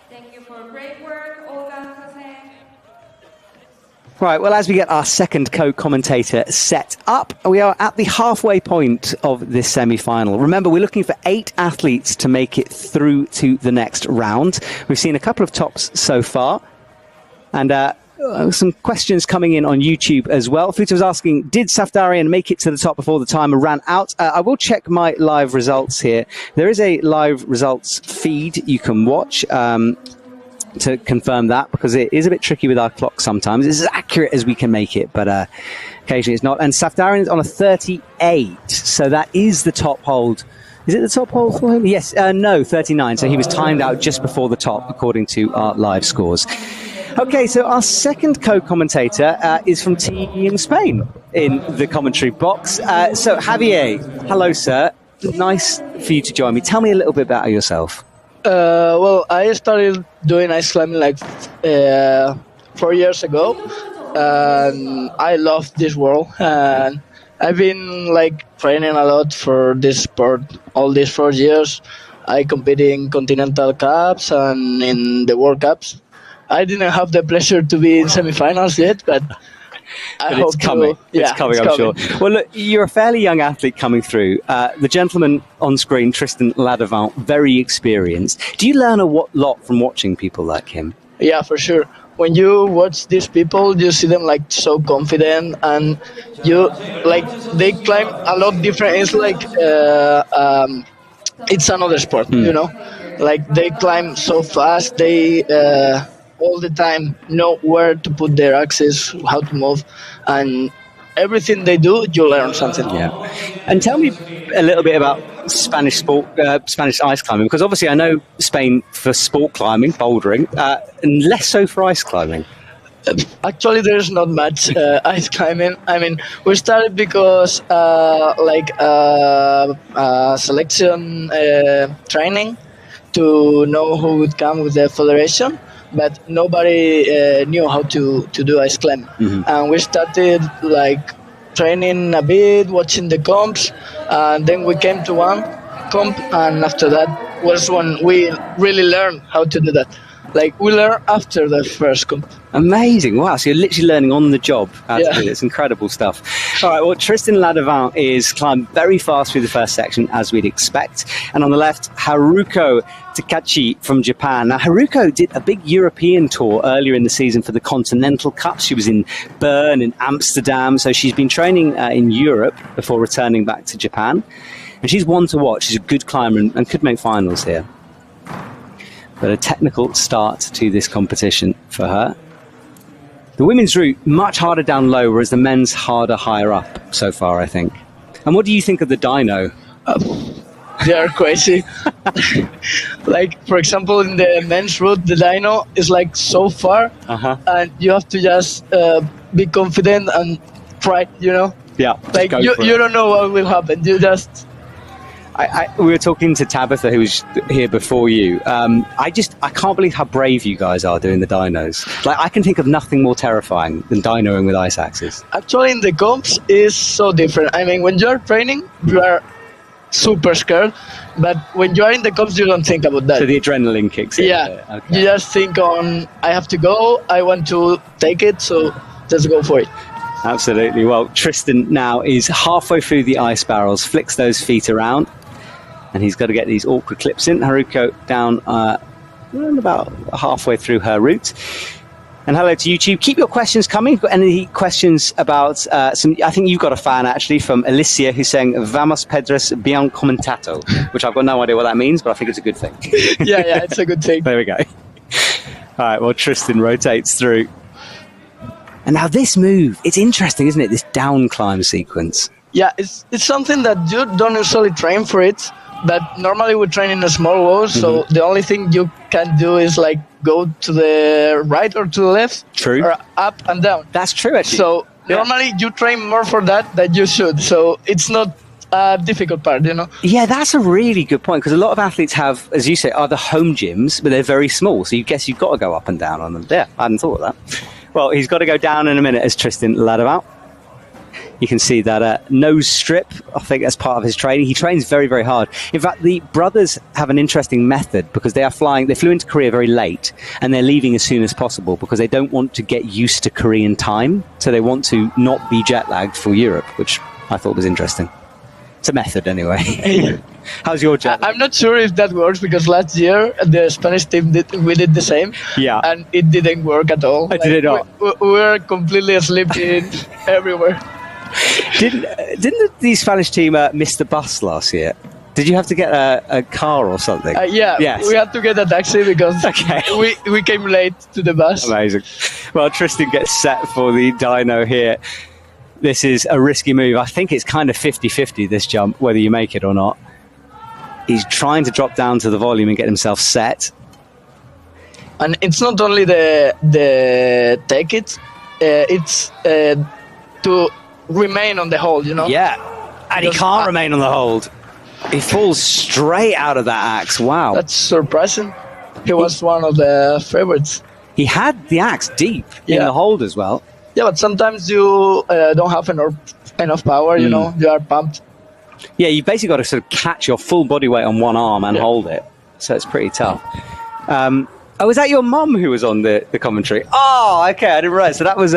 Thank you for great work, Olga. Right, well, as we get our second co-commentator set up, we are at the halfway point of this semi-final. Remember, we're looking for 8 athletes to make it through to the next round. We've seen a couple of tops so far, and some questions coming in on YouTube as well. Futa was asking, did Safdarian make it to the top before the timer ran out? I will check my live results here. There is a live results feed you can watch to confirm that, because it is a bit tricky with our clock sometimes. It's as accurate as we can make it, but occasionally it's not. And Safdarian is on a 38, so that is the top hold. Is it the top hold for him? Yes, no, 39. So he was timed out just before the top, according to our live scores. Okay, so our second co-commentator is from Team Spain in the commentary box. So Javier, hello, sir. Nice for you to join me. Tell me a little bit about yourself. Well, I started doing ice climbing like 4 years ago, and I love this world. And I've been like training a lot for this sport all these 4 years. I compete in Continental Cups and in the World Cups. I didn't have the pleasure to be in semifinals yet, but I hope it's coming. It's coming, I'm sure. Well, look, you're a fairly young athlete coming through. The gentleman on screen, Tristan Ladevant, very experienced. Do you learn a lot from watching people like him? Yeah, for sure. When you watch these people, you see them like so confident, and you like they climb a lot different. It's like it's another sport, you know. Like they climb so fast. They all the time know where to put their axes, how to move, and everything they do, you learn something. Yeah. And tell me a little bit about Spanish ice climbing, because obviously I know Spain for sport climbing, bouldering, and less so for ice climbing. Actually, there's not much ice climbing. I mean, we started because selection training to know who would come with the federation, but nobody knew how to do ice climbing. And we started like training a bit, watching the comps, and then we came to one comp, and after that was when we really learned how to do that. Like, we learned after the first comp. Amazing. Wow. So you're literally learning on the job how to do it. It's incredible stuff. All right. Well, Tristan Ladevant is climbed very fast through the first section, as we'd expect. And on the left, Haruko Takachi from Japan. Now, Haruko did a big European tour earlier in the season for the Continental Cup. She was in Bern and Amsterdam. So she's been training in Europe before returning back to Japan. And she's one to watch. She's a good climber and could make finals here. But a technical start to this competition for her. The women's route, much harder down low, whereas the men's harder higher up so far, I think. And what do you think of the dyno? They are crazy. Like, for example, in the men's route, the dyno is like so far, and you have to just be confident and try, you know? Yeah. Like, you don't know what will happen. You just... we were talking to Tabitha, who was here before you. I can't believe how brave you guys are doing the dynos. Like, I can think of nothing more terrifying than dynoing with ice axes. Actually, in the comps is so different. I mean, when you're training, you are super scared, but when you are in the comps, you don't think about that. So the adrenaline kicks in. Yeah, okay. You just think on, I have to go, I want to take it, so just go for it. Absolutely. Well, Tristan now is halfway through the ice barrels, flicks those feet around, and he's got to get these awkward clips in. Haruko down about halfway through her route. And hello to YouTube. Keep your questions coming. If you've got any questions about some... I think you've got a fan, actually, from Alicia, who's saying, Vamos Pedras bien comentato, which I've got no idea what that means, but I think it's a good thing. Yeah, it's a good thing. There we go. All right, well, Tristan rotates through. And now this move, it's interesting, isn't it? This down climb sequence. Yeah, it's something that you don't usually train for it, but normally we train in a small walls, so the only thing you can do is like go to the right or to the left. True. Or up and down. That's true, actually. So normally you train more for that than you should, so it's not a difficult part, you know? Yeah, that's a really good point, because a lot of athletes have, as you say, other home gyms, but they're very small, so you guess you've got to go up and down on them. Yeah, I hadn't thought of that. Well, he's got to go down in a minute as Tristan Ladevant. You can see that nose strip, I think that's part of his training. He trains very, very hard. In fact, the brothers have an interesting method because they flew into Korea very late and they're leaving as soon as possible because they don't want to get used to Korean time. So they want to not be jet lagged for Europe, which I thought was interesting. It's a method anyway. How's your jet lag? I'm not sure if that works because last year the Spanish team we did the same. Yeah. And it didn't work at all. Did it not? We were completely sleeping everywhere. Didn't the Spanish team miss the bus last year? Did you have to get a car or something? Yeah, yes. We had to get a taxi because we came late to the bus. Amazing. Well, Tristan gets set for the dyno here. This is a risky move. I think it's kind of 50-50, this jump, whether you make it or not. He's trying to drop down to the volume and get himself set. And it's not only the take it, it's to remain on the hold, you know? Yeah, and he can't remain on the hold. He falls straight out of that axe. Wow. That's surprising. He was one of the favorites. He had the axe deep in the hold as well. Yeah, but sometimes you don't have enough power, you know? You are pumped. Yeah, you basically got to sort of catch your full body weight on one arm and hold it. So it's pretty tough. Oh, was that your mum who was on the commentary? Oh, okay, I didn't realise. So that was...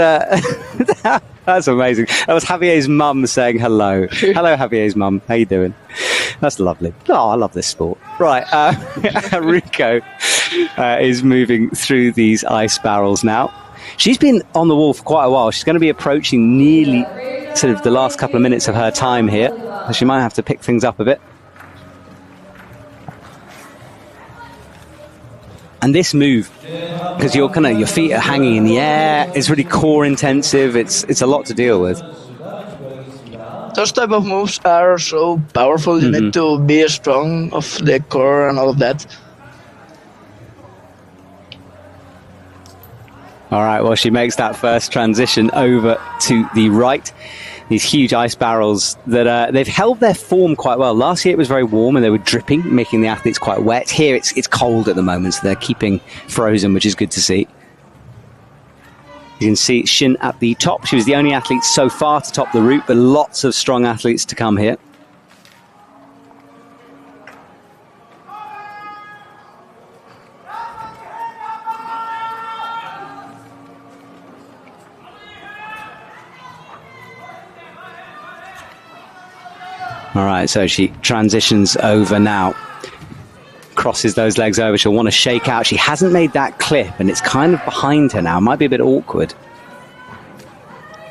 That's amazing. That was Javier's mum saying hello. Hello, Javier's mum. How you doing? That's lovely. Oh, I love this sport. Right, Haruko is moving through these ice barrels now. She's been on the wall for quite a while. She's going to be approaching nearly sort of the last couple of minutes of her time here. So she might have to pick things up a bit. And this move, because your feet are hanging in the air, it's really core intensive. It's a lot to deal with. Those type of moves are so powerful. You need to be strong of the core and all of that. All right, well, she makes that first transition over to the right. These huge ice barrels that they've held their form quite well. Last year it was very warm and they were dripping, making the athletes quite wet. Here it's cold at the moment, so they're keeping frozen, which is good to see. You can see Shin at the top. She was the only athlete so far to top the route, but lots of strong athletes to come here. All right, so she transitions over now, crosses those legs over. She'll want to shake out. She hasn't made that clip, and it's kind of behind her now. Might be a bit awkward.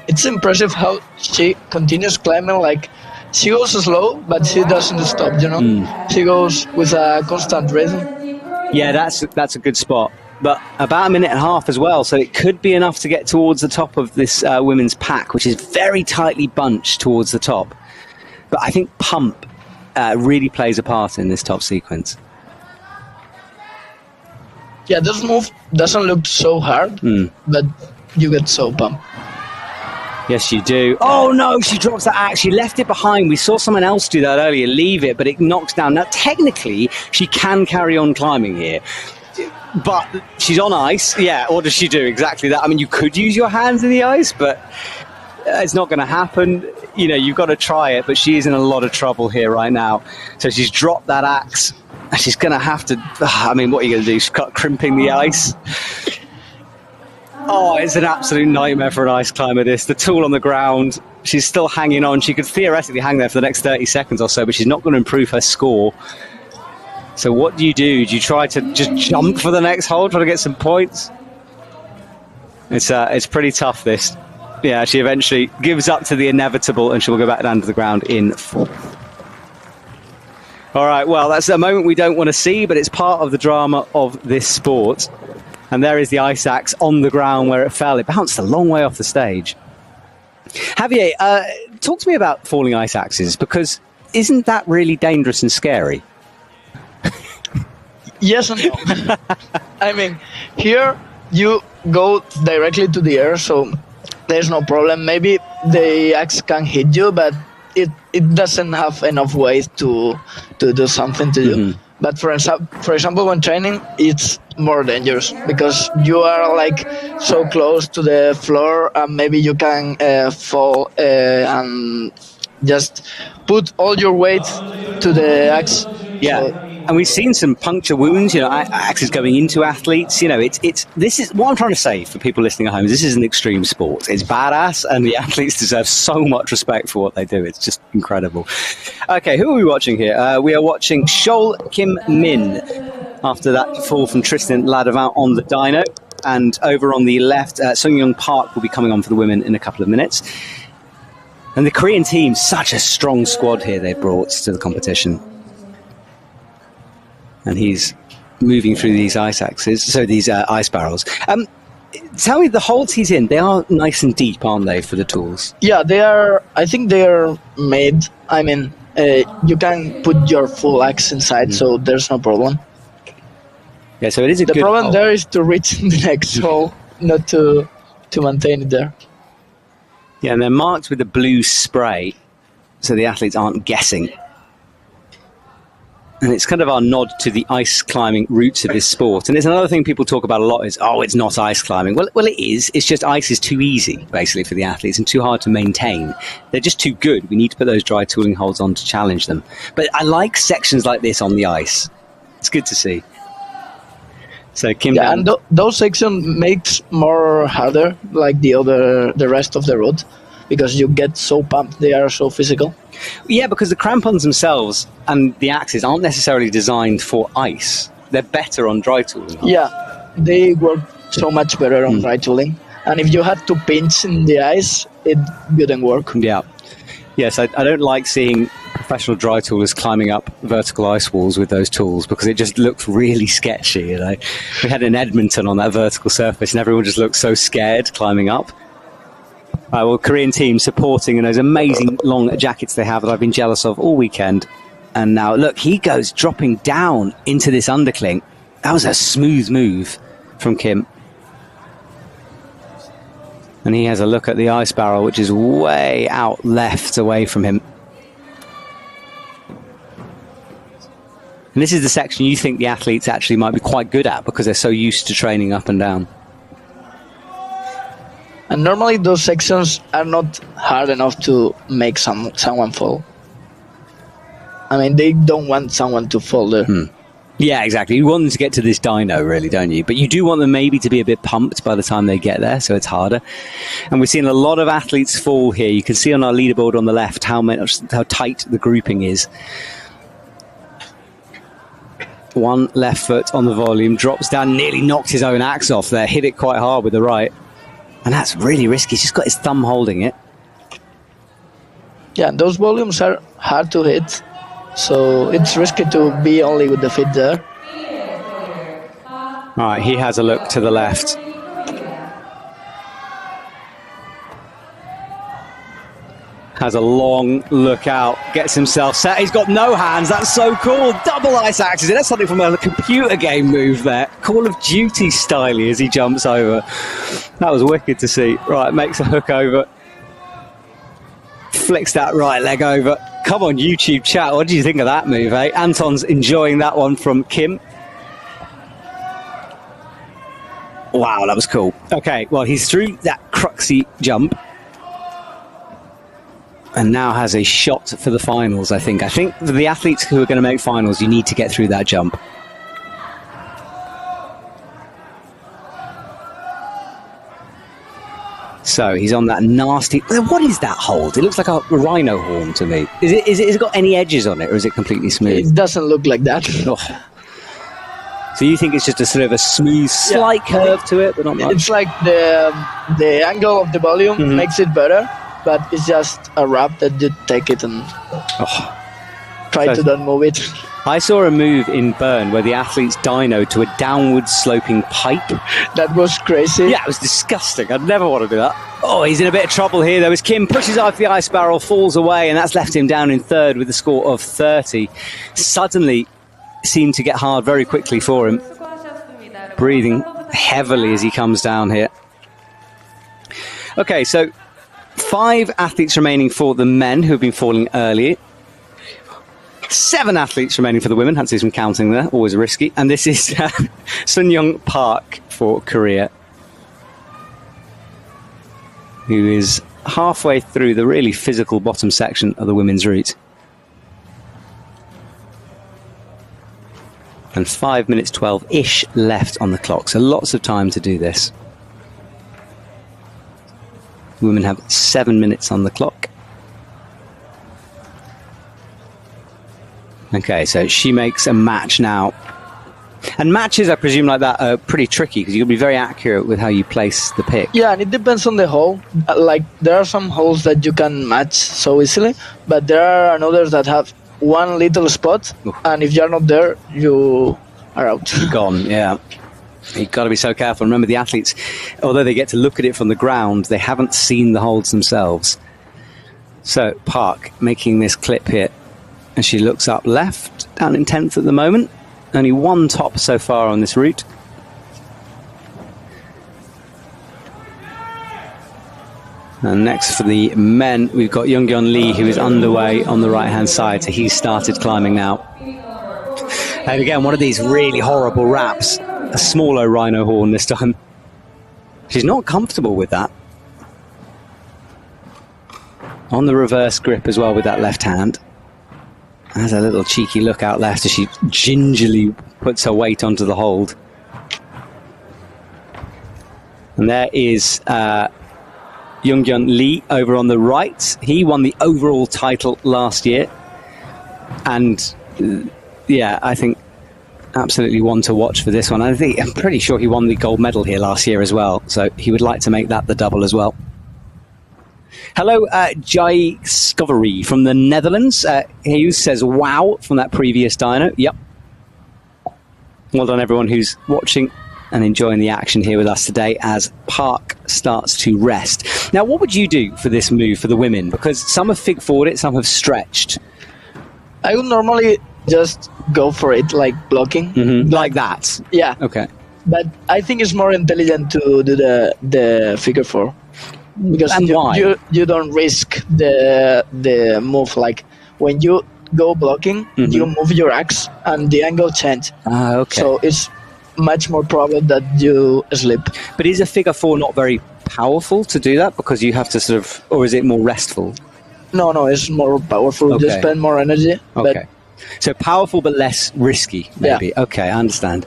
It's impressive how she continues climbing. Like, she goes slow, but she doesn't stop, you know? She goes with a constant rhythm. Yeah, that's a good spot. But about a minute and a half as well, so it could be enough to get towards the top of this women's pack, which is very tightly bunched towards the top. But I think pump really plays a part in this top sequence. Yeah, this move doesn't look so hard, but you get so pumped. Yes, you do. Oh, no, she drops that axe. She left it behind. We saw someone else do that earlier, leave it, but it knocks down. Now, technically, she can carry on climbing here. But she's on ice. Yeah, what does she do? Exactly that. I mean, you could use your hands in the ice, but it's not going to happen. You know, you've got to try it, but she is in a lot of trouble here right now. So she's dropped that axe. She's going to have to, I mean, what are you going to do? She's crimping the ice. Oh, it's an absolute nightmare for an ice climber, this. The tool on the ground, she's still hanging on. She could theoretically hang there for the next 30 seconds or so, but she's not going to improve her score. So what do? Do you try to just jump for the next hole, try to get some points? It's pretty tough, this. Yeah, she eventually gives up to the inevitable and she'll go back down to the ground in fourth. All right, well, that's a moment we don't want to see, but it's part of the drama of this sport. And there is the ice axe on the ground where it fell. It bounced a long way off the stage. Javier, talk to me about falling ice axes, because isn't that really dangerous and scary? Yes and no. I mean, here you go directly to the air, so there's no problem. Maybe the axe can hit you, but it doesn't have enough weight to do something to you. But for example, when training, it's more dangerous because you are like so close to the floor, and maybe you can fall and just put all your weight to the axe. Yeah. So, and we've seen some puncture wounds, you know, axes going into athletes. You know, this is what I'm trying to say for people listening at home. This is an extreme sport. It's badass, and the athletes deserve so much respect for what they do. It's just incredible. Okay, who are we watching here? We are watching Seol Kim Min after that fall from Tristan Ladevant on the dyno. And over on the left, Sung Young Park will be coming on for the women in a couple of minutes. And the Korean team, such a strong squad here they've brought to the competition. And he's moving through these ice axes, so these ice barrels. Tell me, the holes he's in, they are nice and deep, aren't they, for the tools? Yeah, they are. I think they are made. I mean, you can put your full axe inside, so there's no problem. Yeah, so it is a good The problem hole. there is to reach the next hole, not to maintain it there. Yeah, and they're marked with the blue spray, so the athletes aren't guessing. And it's kind of our nod to the ice climbing roots of this sport. And it's another thing people talk about a lot is, oh, it's not ice climbing. Well, it is. It's just ice is too easy, basically, for the athletes and too hard to maintain. They're just too good. We need to put those dry tooling holds on to challenge them. But I like sections like this on the ice. It's good to see. So Kim, yeah, and those sections makes more harder, like the rest of the route, because you get so pumped. They are so physical. Yeah, because the crampons themselves and the axes aren't necessarily designed for ice. They're better on dry tooling. Yeah, they work so much better on dry tooling. And if you had to pinch in the ice, it wouldn't work. Yeah. Yes, I don't like seeing professional dry toolers climbing up vertical ice walls with those tools because it just looks really sketchy. You know, we had in Edmonton on that vertical surface and everyone just looked so scared climbing up. Well, Korean team supporting in those amazing long jackets they have that I've been jealous of all weekend. And now, look, he goes dropping down into this undercling. That was a smooth move from Kim. And he has a look at the ice barrel, which is way out left away from him. And this is the section you think the athletes actually might be quite good at because they're so used to training up and down. And normally those sections are not hard enough to make someone fall. I mean, they don't want someone to fall there. Yeah, exactly. You want them to get to this dyno, really, don't you? But you do want them maybe to be a bit pumped by the time they get there, so it's harder. And we're seeing a lot of athletes fall here. You can see on our leaderboard on the left how tight the grouping is. One left foot on the volume, drops down, nearly knocked his own axe off there, hit it quite hard with the right. And that's really risky. He's just got his thumb holding it. Yeah, those volumes are hard to hit, so it's risky to be only with the feet there. All right, he has a look to the left. Has a long look out, gets himself set. He's got no hands. That's so cool. Double ice axes. That's something from a computer game move there. Call of Duty styly as he jumps over. That was wicked to see. Right, makes a hook over. Flicks that right leg over. Come on, YouTube chat. What do you think of that move, eh? Anton's enjoying that one from Kim. Wow, that was cool. Okay, well, he's through that cruxy jump. And now has a shot for the finals, I think. I think for the athletes who are going to make finals, you need to get through that jump. So he's on that nasty... What is that hold? It looks like a rhino horn to me. Is it got any edges on it, or is it completely smooth? It doesn't look like that. Oh. So you think it's just a sort of a smooth, slight curve to it, but not much? It's like the angle of the volume makes it better. But it's just a wrap that did take it and try to don't move it. I saw a move in Bern where the athletes dynoed to a downward sloping pipe. That was crazy. Yeah, it was disgusting. I'd never want to do that. Oh, he's in a bit of trouble here, though, as Kim pushes off the ice barrel, falls away, and that's left him down in third with a score of 30. Suddenly seemed to get hard very quickly for him. Breathing heavily as he comes down here. Okay, so 5 athletes remaining for the men who have been falling early. 7 athletes remaining for the women. Had to do some counting there. Always risky. And this is Sun-Young Park for Korea, who is halfway through the really physical bottom section of the women's route. And 5 minutes 12-ish left on the clock. So lots of time to do this. Women have 7 minutes on the clock. Okay, so she makes a match now. And matches, I presume, like that are pretty tricky because you'll be very accurate with how you place the pick. Yeah, and it depends on the hole. Like, there are some holes that you can match so easily, but there are others that have one little spot, and if you're not there, you are out. Gone, yeah. You've got to be so careful. Remember, the athletes, although they get to look at it from the ground, they haven't seen the holds themselves. So Park making this clip here, and she looks up left, down in 10th at the moment. Only one top so far on this route. And next for the men, we've got Youngyeon Lee, who is underway on the right-hand side. So he's started climbing now. And again, one of these really horrible wraps. A smaller rhino horn this time. She's not comfortable with that. On the reverse grip as well with that left hand. Has a little cheeky look out left as she gingerly puts her weight onto the hold. And there is Youngyeon Lee over on the right. He won the overall title last year. And yeah, I think absolutely one to watch for this one. I'm pretty sure he won the gold medal here last year as well, so he would like to make that the double as well. Hello, Jai Scovery from the Netherlands. He says wow from that previous dyno. Yep. Well done everyone who's watching and enjoying the action here with us today as Park starts to rest. Now, what would you do for this move for the women? Because some have fig forwarded it, some have stretched. I would normally just go for it, like blocking. Like that? Yeah. Okay. but I think it's more intelligent to do the figure four, because And why? you don't risk the move. Like when you go blocking, you move your axe and the angle change. Ah, okay. So it's much more probable that you slip. But is a figure four not very powerful to do that, because you have to sort of, or is it more restful? No, it's more powerful. Okay. You spend more energy. Okay. So powerful but less risky, maybe. Yeah. Okay, I understand.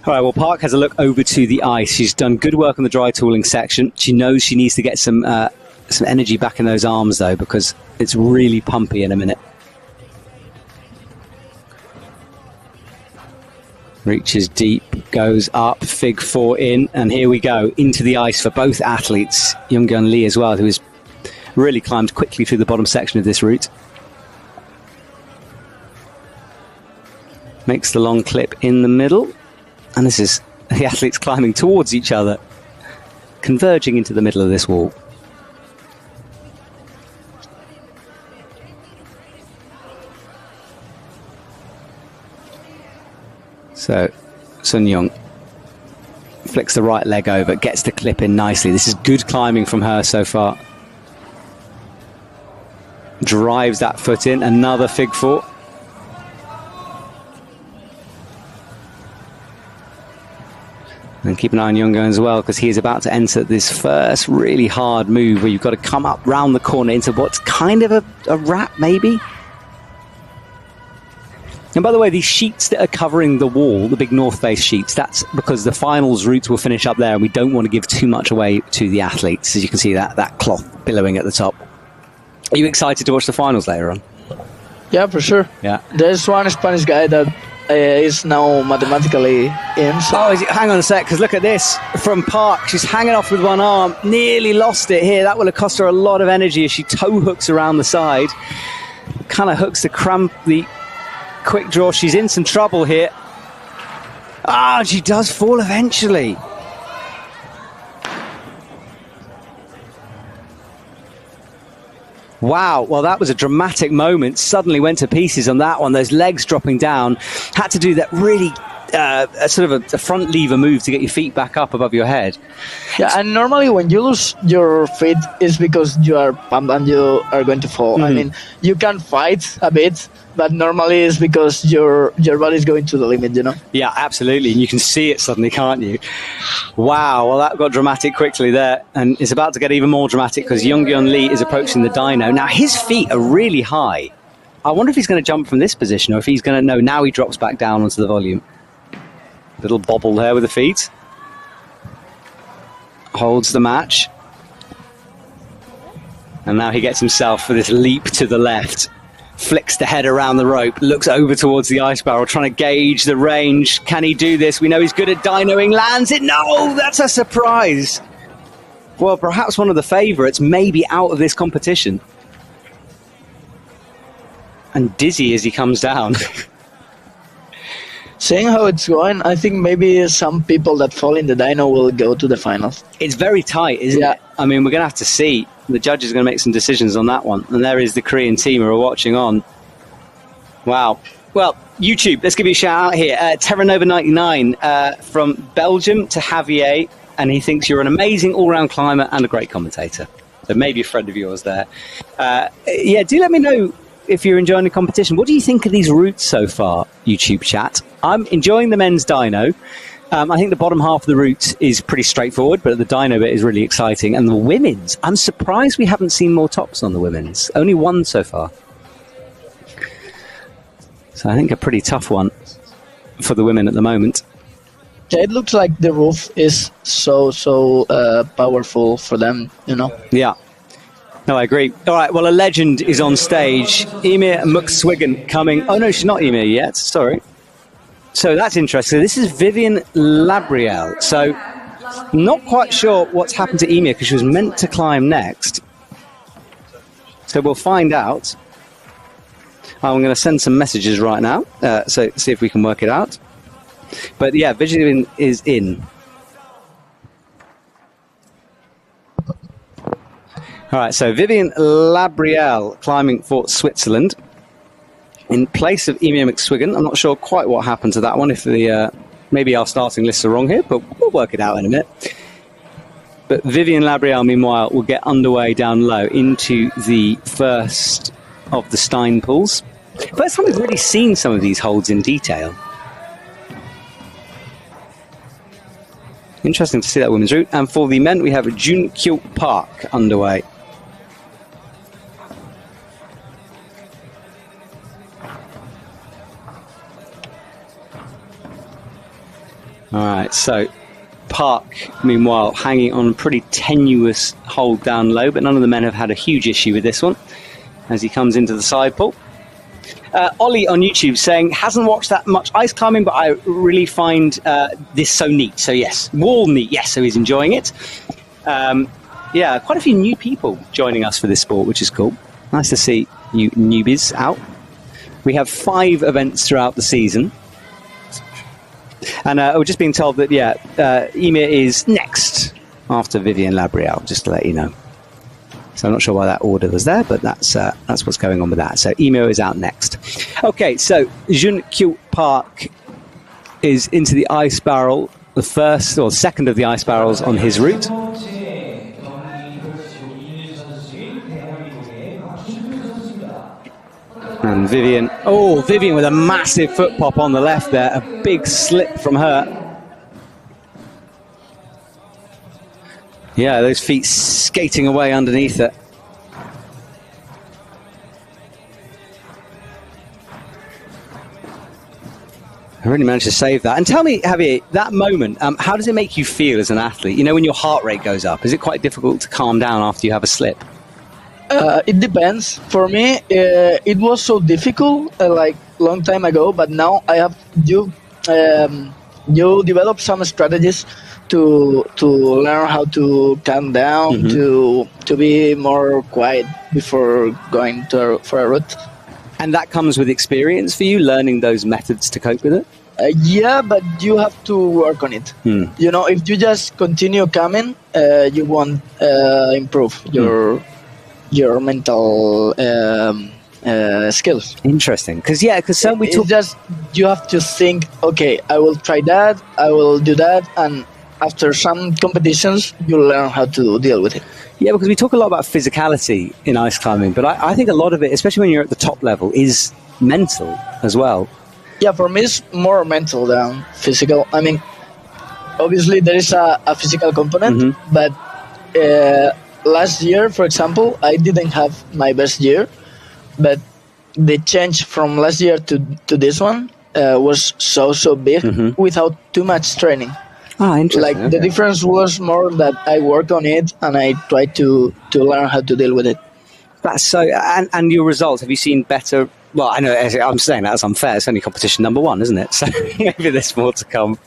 All right, well, Park has a look over to the ice. She's done good work on the dry tooling section. She knows she needs to get some energy back in those arms, though, because it's really pumpy in a minute. Reaches deep, goes up, fig four in, and here we go, into the ice for both athletes. Youngyeon Lee as well, who has really climbed quickly through the bottom section of this route. Makes the long clip in the middle, and this is the athletes climbing towards each other, converging into the middle of this wall. So Sun Young flicks the right leg over, gets the clip in nicely. This is good climbing from her so far. Drives that foot in, another fig four. And keep an eye on Youngyeon as well, because he is about to enter this first really hard move where you've got to come up round the corner into what's kind of a wrap, maybe. And by the way, these sheets that are covering the wall, the big north face sheets, that's because the finals routes will finish up there, and we don't want to give too much away to the athletes. As you can see, that cloth billowing at the top. Are you excited to watch the finals later on? Yeah, for sure. Yeah. There's one Spanish guy that is now mathematically in. So. Oh, hang on a sec, because look at this from Park. She's hanging off with one arm, nearly lost it here. That will have cost her a lot of energy as she toe hooks around the side. Kind of hooks the quick draw. She's in some trouble here. Ah, she does fall eventually. Wow, well, that was a dramatic moment. Suddenly went to pieces on that one. Those legs dropping down. Had to do that really sort of a front lever move to get your feet back up above your head. Yeah, and normally when you lose your feet is because you are pumped and you are going to fall. I mean, you can fight a bit, but normally it's because your body is going to the limit, you know? Yeah, absolutely. And you can see it suddenly, can't you? Wow, well, that got dramatic quickly there. And it's about to get even more dramatic because Youngyeon Lee is approaching the dyno. Now, his feet are really high. I wonder if he's going to jump from this position or if he's going to... No, now he drops back down onto the volume. Little bobble there with the feet. Holds the match. And now he gets himself for this leap to the left. Flicks the head around the rope, looks over towards the ice barrel, trying to gauge the range. Can he do this? We know he's good at dynoing. Lands it. No, that's a surprise. Well, perhaps one of the favourites, maybe out of this competition. And dizzy as he comes down. Seeing how it's going, I think maybe some people that fall in the dyno will go to the finals. It's very tight, isn't it? I mean, we're going to have to see. The judges are going to make some decisions on that one. And there is the Korean team who are watching on. Wow. Well, YouTube, let's give you a shout out here. Terranova99 from Belgium to Javier. And he thinks you're an amazing all-round climber and a great commentator. So maybe a friend of yours there. Yeah, do let me know if you're enjoying the competition. What do you think of these routes so far, YouTube chat? I'm enjoying the men's dyno. I think the bottom half of the route is pretty straightforward, but the dyno bit is really exciting. And the women's, I'm surprised we haven't seen more tops on the women's. Only one so far. So I think a pretty tough one for the women at the moment. Yeah, it looks like the roof is so powerful for them, you know? Yeah. No, I agree. All right, well, a legend is on stage. Emir McSwiggan coming. Oh, no, she's not Emir yet. Sorry. So that's interesting. This is Vivian Labrielle. So not quite sure what's happened to Emir because she was meant to climb next. So we'll find out. I'm going to send some messages right now. So see if we can work it out. But yeah, Vivian is in. All right, so Vivian Labrielle climbing for Switzerland in place of Emir McSwiggan. I'm not sure quite what happened to that one, if the Maybe our starting lists are wrong here, but we'll work it out in a minute. But Vivian Labrielle, meanwhile, will get underway down low into the first of the Stein pools. First time we've really seen some of these holds in detail. Interesting to see that women's route. And for the men, we have Jun Kyo Park underway. All right, so Park, meanwhile, hanging on a pretty tenuous hold down low, but none of the men have had a huge issue with this one as he comes into the side pull. Ollie on YouTube saying, hasn't watched that much ice climbing, but I really find this so neat. So yes, wall neat, yes, so he's enjoying it. Yeah, quite a few new people joining us for this sport, which is cool. Nice to see you newbies out. We have 5 events throughout the season. And we're just being told that, yeah, Emir is next after Vivian Labrielle, just to let you know. So I'm not sure why that order was there, but that's what's going on with that. So Emir is out next. Okay, so Jun Kyo Park is into the ice barrel, the first or second of the ice barrels on his route. And Vivian with a massive foot pop on the left there, a big slip from her. Yeah, those feet skating away underneath it. I really managed to save that. And tell me, Javier, that moment, how does it make you feel as an athlete? You know, when your heart rate goes up, is it quite difficult to calm down after you have a slip? It depends. For me, it was so difficult, like long time ago. But now I have you develop some strategies to learn how to calm down, to be more quiet before going for a route. And that comes with experience for you, learning those methods to cope with it? Yeah, but you have to work on it. You know, if you just continue coming, you won't improve your mental skills. Interesting, because we talk. Just you have to think. Okay, I will try that. I will do that, and after some competitions, you'll learn how to deal with it. Yeah, because we talk a lot about physicality in ice climbing, but I think a lot of it, especially when you're at the top level, is mental as well. Yeah, for me, it's more mental than physical. I mean, obviously there is a physical component, but last year, for example, I didn't have my best year, but the change from last year to this one was so big without too much training. Ah, interesting. Like the difference was more that I worked on it and I tried to learn how to deal with it. That's so. And your results, have you seen better? Well, I know I'm saying that's unfair. It's only competition number 1, isn't it? So maybe there's more to come.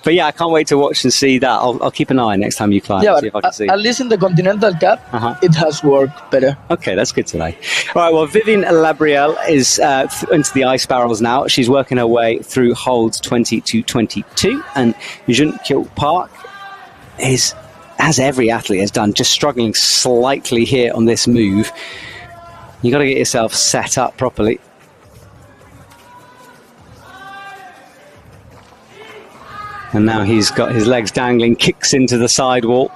But yeah, I can't wait to watch and see that. I'll keep an eye next time you climb. Yeah, see if I can see. At least in the Continental Cup, it has worked better. Okay, that's good to know. All right, well, Vivian Labrielle is into the ice barrels now. She's working her way through holds 20 to 22. And Jun Kyo Park is, as every athlete has done, just struggling slightly here on this move. You got to get yourself set up properly. And now he's got his legs dangling, kicks into the sidewall.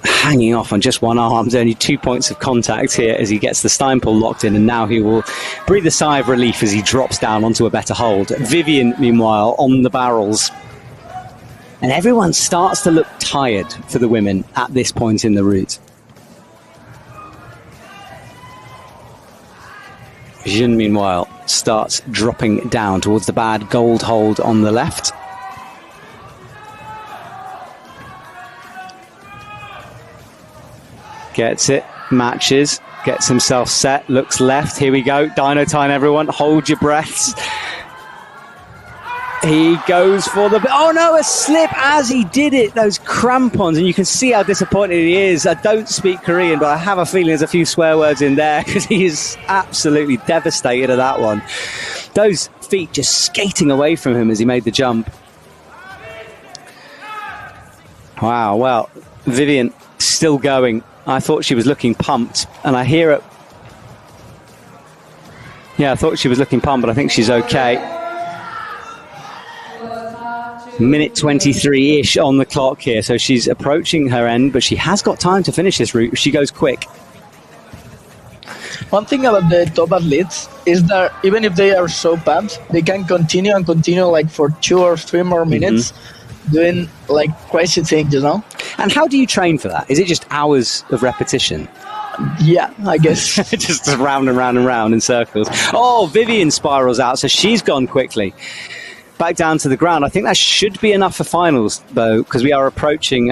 Hanging off on just one arm. There's only 2 points of contact here as he gets the Stein pull locked in, and now he will breathe a sigh of relief as he drops down onto a better hold. Vivian, meanwhile, on the barrels. And everyone starts to look tired for the women at this point in the route. Jun, meanwhile, starts dropping down towards the bad gold hold on the left. Gets it, matches, gets himself set, looks left. Here we go, dyno time, everyone. Hold your breaths. He goes for the... Oh no, a slip as he did it. Those crampons, and you can see how disappointed he is. I don't speak Korean, but I have a feeling there's a few swear words in there because he is absolutely devastated at that one. Those feet just skating away from him as he made the jump. Wow, well, Vivian still going. I thought she was looking pumped, and I hear it. Yeah, I thought she was looking pumped, but I think she's okay. Minute 23-ish on the clock here, so she's approaching her end, but she has got time to finish this route if she goes quick. One thing about the top athletes is that even if they are so pumped, they can continue like for 2 or 3 more minutes doing like crazy things, you know? And how do you train for that? Is it just hours of repetition? Yeah, I guess. Just round and round and round in circles. Oh, Vivian spirals out, so she's gone quickly. Back down to the ground. I think that should be enough for finals, though, because we are approaching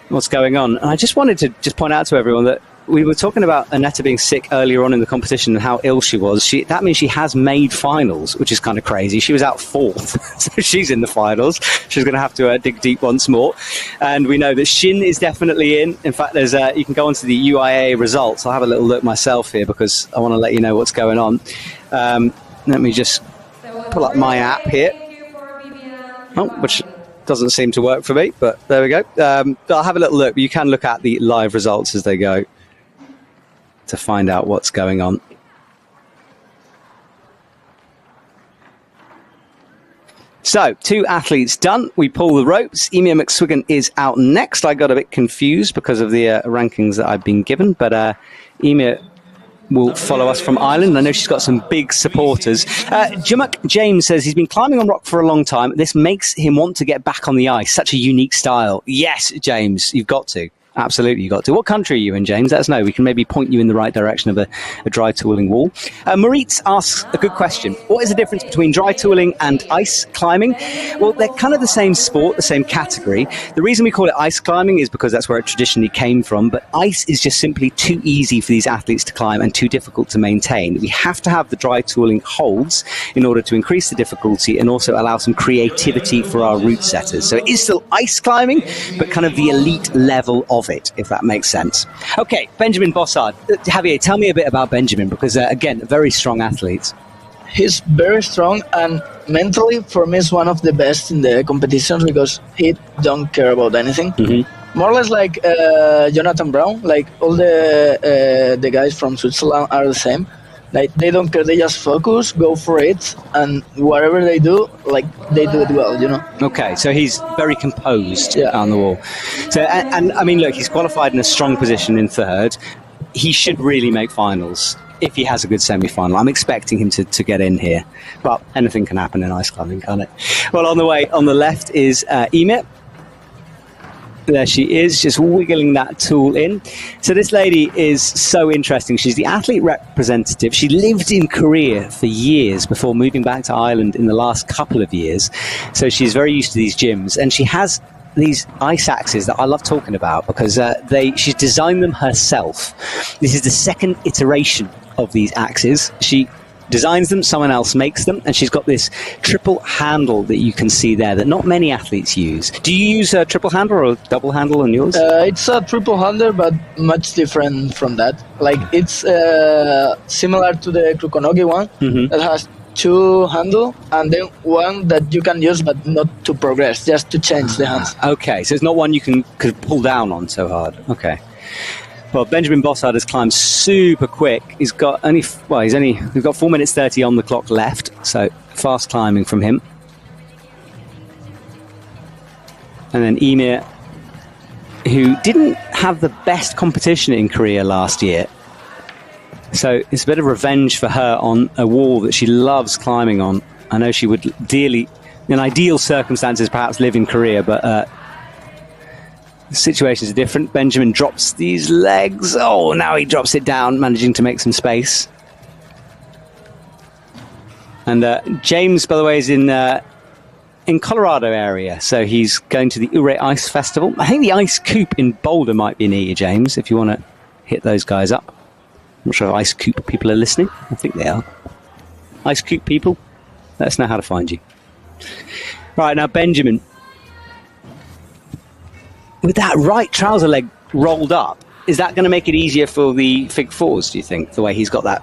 what's going on. And I just wanted to just point out to everyone that we were talking about Annetta being sick earlier on in the competition and how ill she was. That means she has made finals, which is kind of crazy. She was out 4th, so she's in the finals. She's going to have to dig deep once more. And we know that Shin is definitely in. In fact, there's you can go onto the UIAA results. I'll have a little look myself here because I want to let you know what's going on. Let me just pull up my app here. Oh, which doesn't seem to work for me, but there we go. I'll have a little look. You can look at the live results as they go to find out what's going on. So, 2 athletes done. We pull the ropes. Emia McSwiggan is out next. I got a bit confused because of the rankings that I've been given, but Emia will follow us from Ireland. I know she's got some big supporters. Jumuk James says he's been climbing on rock for a long time. This makes him want to get back on the ice. Such a unique style. Yes, James, you've got to. Absolutely, you got to. What country are you in, James? Let us know. We can maybe point you in the right direction of a dry tooling wall. Maritz asks a good question. What is the difference between dry tooling and ice climbing? Well, they're kind of the same sport, the same category. The reason we call it ice climbing is because that's where it traditionally came from, but ice is just simply too easy for these athletes to climb and too difficult to maintain. We have to have the dry tooling holds in order to increase the difficulty and also allow some creativity for our route setters. So it is still ice climbing, but kind of the elite level of it, if that makes sense. Okay, Benjamin Bossard. Javier, tell me a bit about Benjamin, because again, a very strong athlete. He's very strong, and mentally, for me, is one of the best in the competitions because he don't care about anything. More or less like Jonathan Brown. Like all the guys from Switzerland are the same. Like they don't care, they just focus, go for it, and whatever they do, like they do it well, you know. Okay, so he's very composed on the wall. So, and I mean, look, he's qualified in a strong position in 3rd. He should really make finals if he has a good semi-final. I'm expecting him to get in here, but anything can happen in ice climbing, can't it? Well, on the way, on the left is Emia. There she is, just wiggling that tool in. So this lady is so interesting. She's the athlete representative. She lived in Korea for years before moving back to Ireland in the last couple of years. So she's very used to these gyms. And she has these ice axes that I love talking about because she's designed them herself. This is the 2nd iteration of these axes. She designs them, someone else makes them, and she's got this triple handle that you can see there that not many athletes use. Do you use a triple handle or a double handle on yours? It's a triple handle, but much different from that. Like it's similar to the Krukonogi one that has 2 handle and then one that you can use but not to progress, just to change the hands. Okay, so it's not one you can pull down on so hard. Okay. Well, Benjamin Bossard has climbed super quick. We've got 4 minutes 30 on the clock left, so fast climbing from him. And then Emia, who didn't have the best competition in Korea last year. So it's a bit of revenge for her on a wall that she loves climbing on. I know she would dearly, in ideal circumstances, perhaps live in Korea, but the situations are different. Benjamin drops these legs. Oh, now he drops it down, managing to make some space. And James, by the way, is in Colorado area, so he's going to the UIAA Ice Festival. I think the Ice Coop in Boulder might be near you, James, if you want to hit those guys up. I'm not sure if Ice Coop people are listening. I think they are. Ice Coop people, let us know how to find you. Right, now Benjamin. With that right trouser leg rolled up, is that going to make it easier for the Fig Fours, do you think, the way he's got that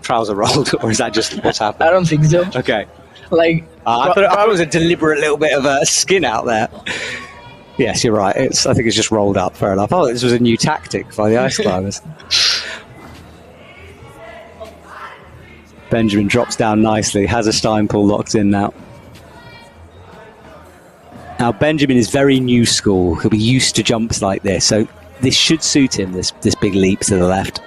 trouser rolled, or is that just what's happened? I don't think so. Okay. Like, I thought it was a deliberate little bit of skin out there. Yes, you're right. I think it's just rolled up. Fair enough. Oh, this was a new tactic by the ice climbers. Benjamin drops down nicely, has a Stein pull locked in now. Now, Benjamin is very new school. He'll be used to jumps like this, so this should suit him, this big leap to the left.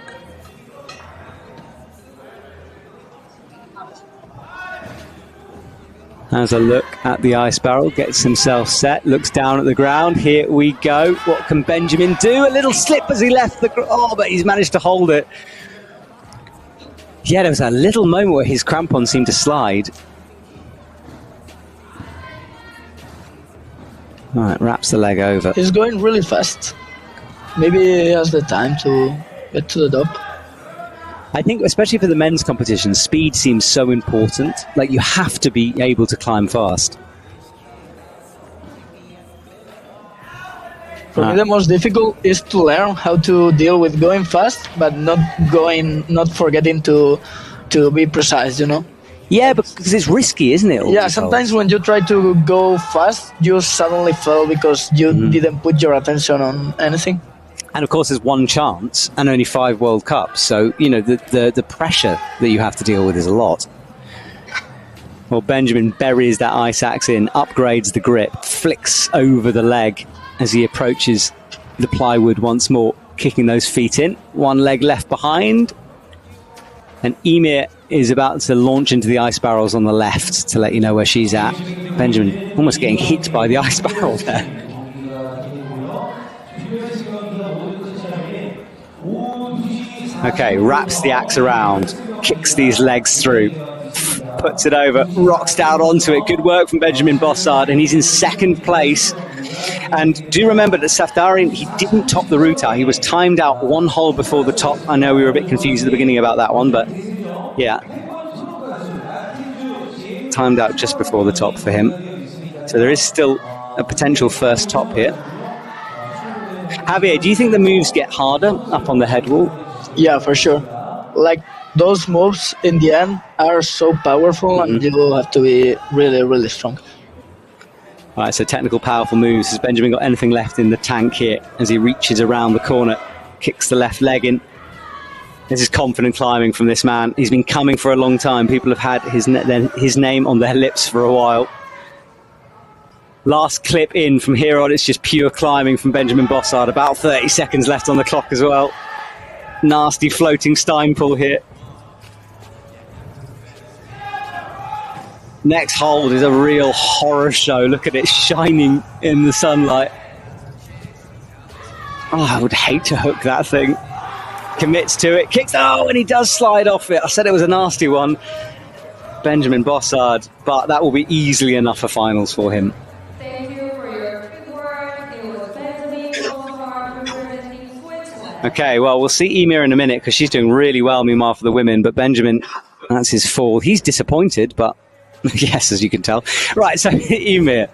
Has a look at the ice barrel, gets himself set, looks down at the ground. Here we go. What can Benjamin do? A little slip as he left the... Oh, but he's managed to hold it. Yeah, there was a little moment where his crampon seemed to slide. All right, wraps the leg over. He's going really fast. Maybe he has the time to get to the top. I think, especially for the men's competition, speed seems so important. Like, you have to be able to climb fast. For me, the most difficult is to learn how to deal with going fast, but not forgetting to be precise, you know? Yeah, because it's risky, isn't it? Yeah, sometimes when you try to go fast, you suddenly fail because you didn't put your attention on anything. And of course, there's one chance and only 5 World Cups. So, you know, the pressure that you have to deal with is a lot. Well, Benjamin buries that ice axe in, upgrades the grip, flicks over the leg as he approaches the plywood once more, kicking those feet in. One leg left behind. And Emir is about to launch into the ice barrels on the left to let you know where she's at. Benjamin almost getting hit by the ice barrel there. Okay, wraps the axe around, kicks these legs through, puts it over, rocks down onto it. Good work from Benjamin Bossard, and he's in second place. And do remember that Safdarian, he didn't top the route out. He was timed out 1 hole before the top. I know we were a bit confused at the beginning about that one, but yeah. Timed out just before the top for him. So there is still a potential first top here. Javier, do you think the moves get harder up on the head wall? Yeah, for sure. Like, those moves in the end are so powerful, and you have to be really, really strong. All right, so technical, powerful moves. Has Benjamin got anything left in the tank here as he reaches around the corner, kicks the left leg in? This is confident climbing from this man. He's been coming for a long time. People have had his name on their lips for a while. Last clip in. From here on, it's just pure climbing from Benjamin Bossard. About 30 seconds left on the clock as well. Nasty floating Steinpull here. Next hold is a real horror show. Look at it shining in the sunlight. Oh, I would hate to hook that thing. Commits to it, kicks. Oh, and he does slide off it. I said it was a nasty one. Benjamin Bossard, but that will be easily enough for finals for him. Thank you for your good work. It was Benjamin Bossard representing Switzerland. Okay, well, we'll see Emir in a minute because she's doing really well, meanwhile, for the women. But Benjamin, that's his fall. He's disappointed, but yes, as you can tell. Right, so Emir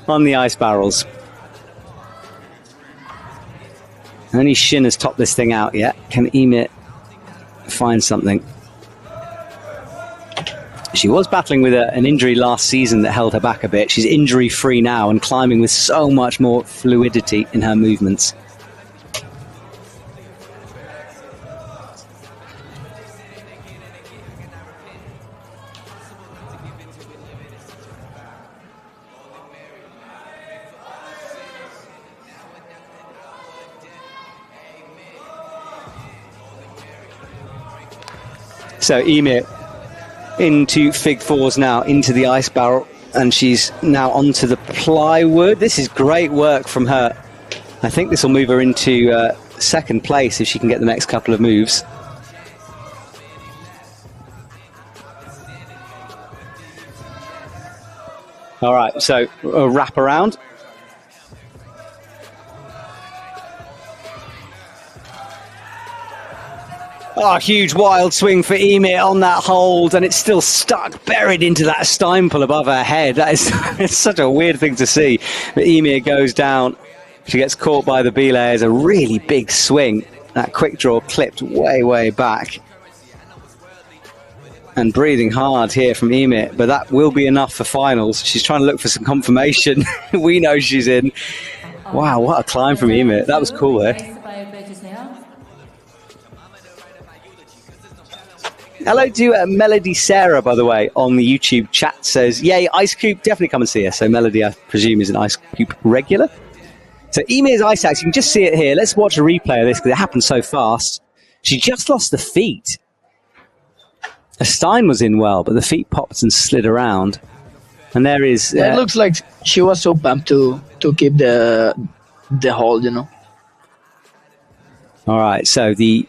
on the ice barrels. Only Shin has topped this thing out yet. Can Emir find something? She was battling with an injury last season that held her back a bit. She's injury-free now and climbing with so much more fluidity in her movements. So Emir into Fig 4s now, into the ice barrel, and she's now onto the plywood. This is great work from her. I think this will move her into second place if she can get the next couple of moves. All right, so a wrap around. Oh, huge wild swing for Emir on that hold, and it's still stuck, buried into that Steinpull above her head. That is it's such a weird thing to see. But Emir goes down. She gets caught by the belay. It's a really big swing. That quick draw clipped way, way back. And breathing hard here from Emir, but that will be enough for finals. She's trying to look for some confirmation. We know she's in. Wow, what a climb from Emir. That was cool there. Hello to Melody Sarah, by the way, on the YouTube chat. Says, yay, Ice Coop, definitely come and see us. So Melody, I presume, is an Ice Coop regular. So Emir's ice axe, you can just see it here. Let's watch a replay of this because it happened so fast. She just lost the feet. A Stein was in well, but the feet popped and slid around. And there is... it looks like she was so pumped to keep the hold, you know. All right, so the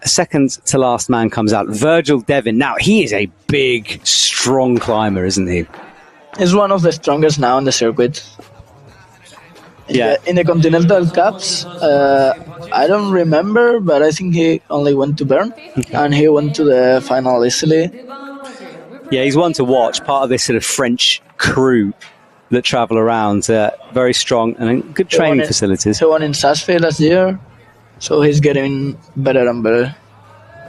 second to last man comes out. Virgil Devin. Now, he is a big, strong climber, isn't he? He's one of the strongest now on the circuit. Yeah. In the Continental Cups, I don't remember, but I think he only went to Bern, and he went to the final easily. Yeah, he's one to watch, part of this sort of French crew that travel around. Very strong and good training facilities. He won in Sassfield last year, so he's getting better and better.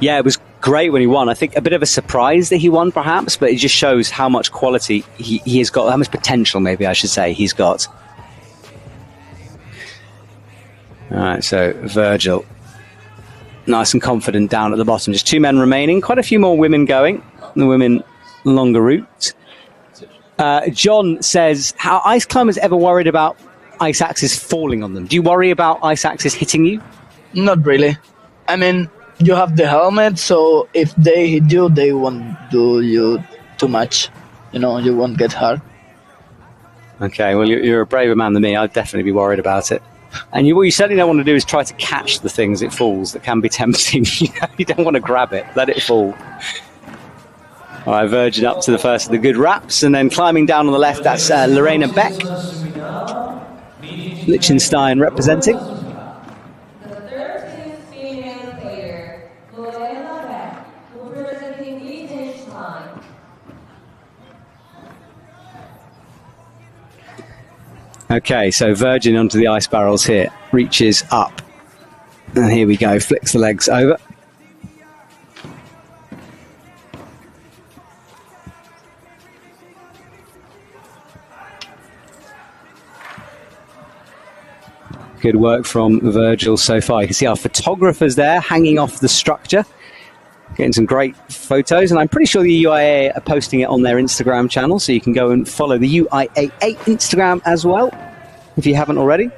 Yeah, it was great when he won. I think a bit of a surprise that he won, perhaps, but it just shows how much quality he has got, how much potential, maybe I should say, he's got. All right, so Virgil, nice and confident down at the bottom. Just 2 men remaining. Quite a few more women going. The women, longer route. John says, "How ice climbers ever worried about ice axes falling on them? Do you worry about ice axes hitting you?" Not really. I mean, you have the helmet, so if they hit you, they won't do you too much. You know, you won't get hurt. Okay, well, you're a braver man than me. I'd definitely be worried about it. And what you certainly don't want to do is try to catch the thing as it falls. That can be tempting. You don't want to grab it. Let it fall. All right, Virgin up to the first of the good wraps. And then climbing down on the left, that's Lorena Beck. Liechtenstein representing. The 13th female player, Lorena Beck, representing Liechtenstein. Okay, so Virgin onto the ice barrels here. Reaches up. And here we go. Flicks the legs over. Good work from Virgil so far. You can see our photographers there hanging off the structure. Getting some great photos, and I'm pretty sure the UIAA are posting it on their Instagram channel, so you can go and follow the UIAA Instagram as well, if you haven't already.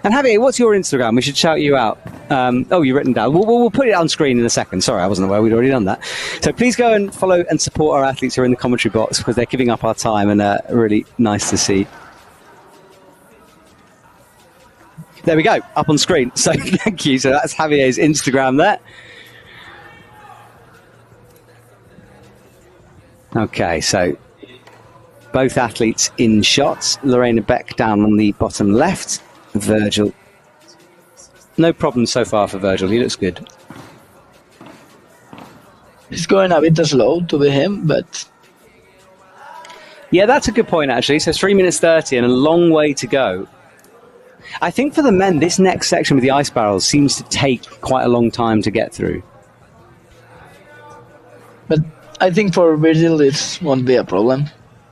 And Javier, what's your Instagram? We should shout you out. You've written down. We'll put it on screen in a second. Sorry, I wasn't aware we'd already done that. So please go and follow and support our athletes who are in the commentary box, because they're giving up our time, and really nice to see. There we go, up on screen. So thank you. So that's Javier's Instagram there. Okay, so both athletes in shots. Lorena Beck down on the bottom left. Virgil. No problem so far for Virgil. He looks good. He's going a bit slow to be him, but... Yeah, that's a good point, actually. So 3 minutes 30 and a long way to go. I think for the men, this next section with the ice barrels seems to take quite a long time to get through. But I think for Virgil, it won't be a problem.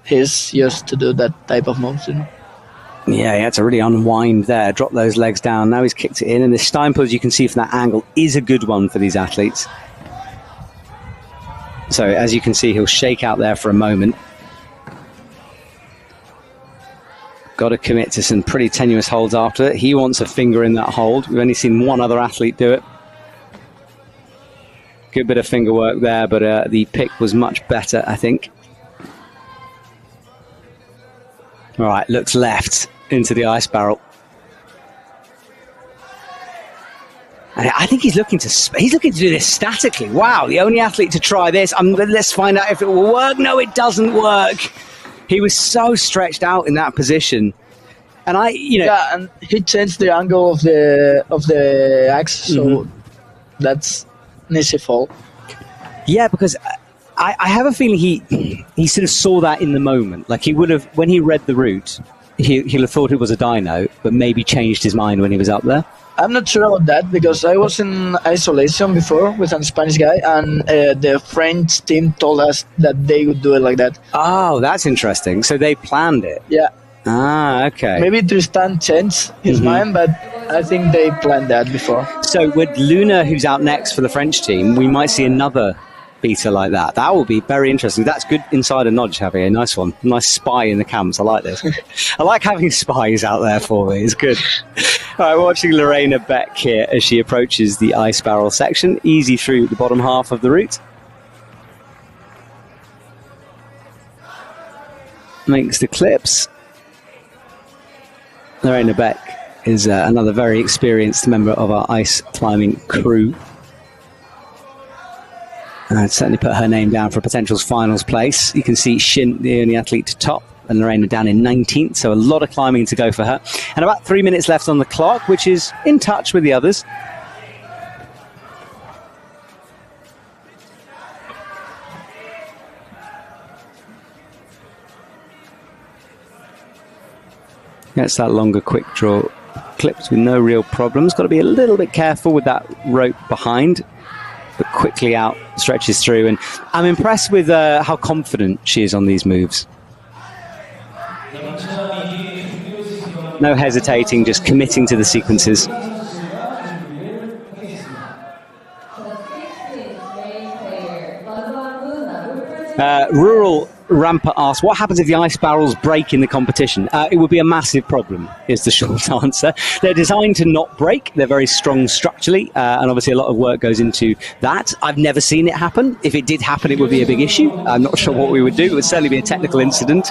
He's used to do that type of moves, you know. Yeah, he had to really unwind there, drop those legs down. Now he's kicked it in, and this Steinpull, as you can see from that angle, is a good one for these athletes. So as you can see, he'll shake out there for a moment. Got to commit to some pretty tenuous holds after it. He wants a finger in that hold. We've only seen one other athlete do it. Good bit of finger work there, but the pick was much better, I think. All right, looks left into the ice barrel. And I think he's looking to do this statically. Wow, the only athlete to try this. Let's find out if it will work. No, it doesn't work. He was so stretched out in that position. And yeah, and he changed the angle of the axe, so that's an easy fall. Yeah, because I have a feeling he sort of saw that in the moment. Like he would have, when he read the route, he'll have thought it was a dyno, but maybe changed his mind when he was up there. I'm not sure about that, because I was in isolation before with a Spanish guy, and the French team told us that they would do it like that. Oh, that's interesting. So they planned it. Yeah. Ah, okay. Maybe Tristan changed his mind, but I think they planned that before. So with Luna, who's out next for the French team, we might see another beat her like that. That will be very interesting. That's good insider knowledge, Javier. Nice one. Nice spy in the camps. I like this. I like having spies out there for me. It's good. All right, we're watching Lorena Beck here as she approaches the ice barrel section, easy through the bottom half of the route. Makes the clips. Lorena Beck is another very experienced member of our ice climbing crew. I'd certainly put her name down for a potential finals place. You can see Shin, the only athlete to top, and Lorena down in 19th, so a lot of climbing to go for her. And about 3 minutes left on the clock, which is in touch with the others. Gets that longer quick draw clipped with no real problems. Got to be a little bit careful with that rope behind, but quickly out, stretches through. And I'm impressed with how confident she is on these moves. No hesitating, just committing to the sequences. Rural Ramper asks, what happens if the ice barrels break in the competition? It would be a massive problem, is the short answer. They're designed to not break. They're very strong structurally, and obviously a lot of work goes into that. I've never seen it happen. If it did happen, it would be a big issue. I'm not sure what we would do. It would certainly be a technical incident.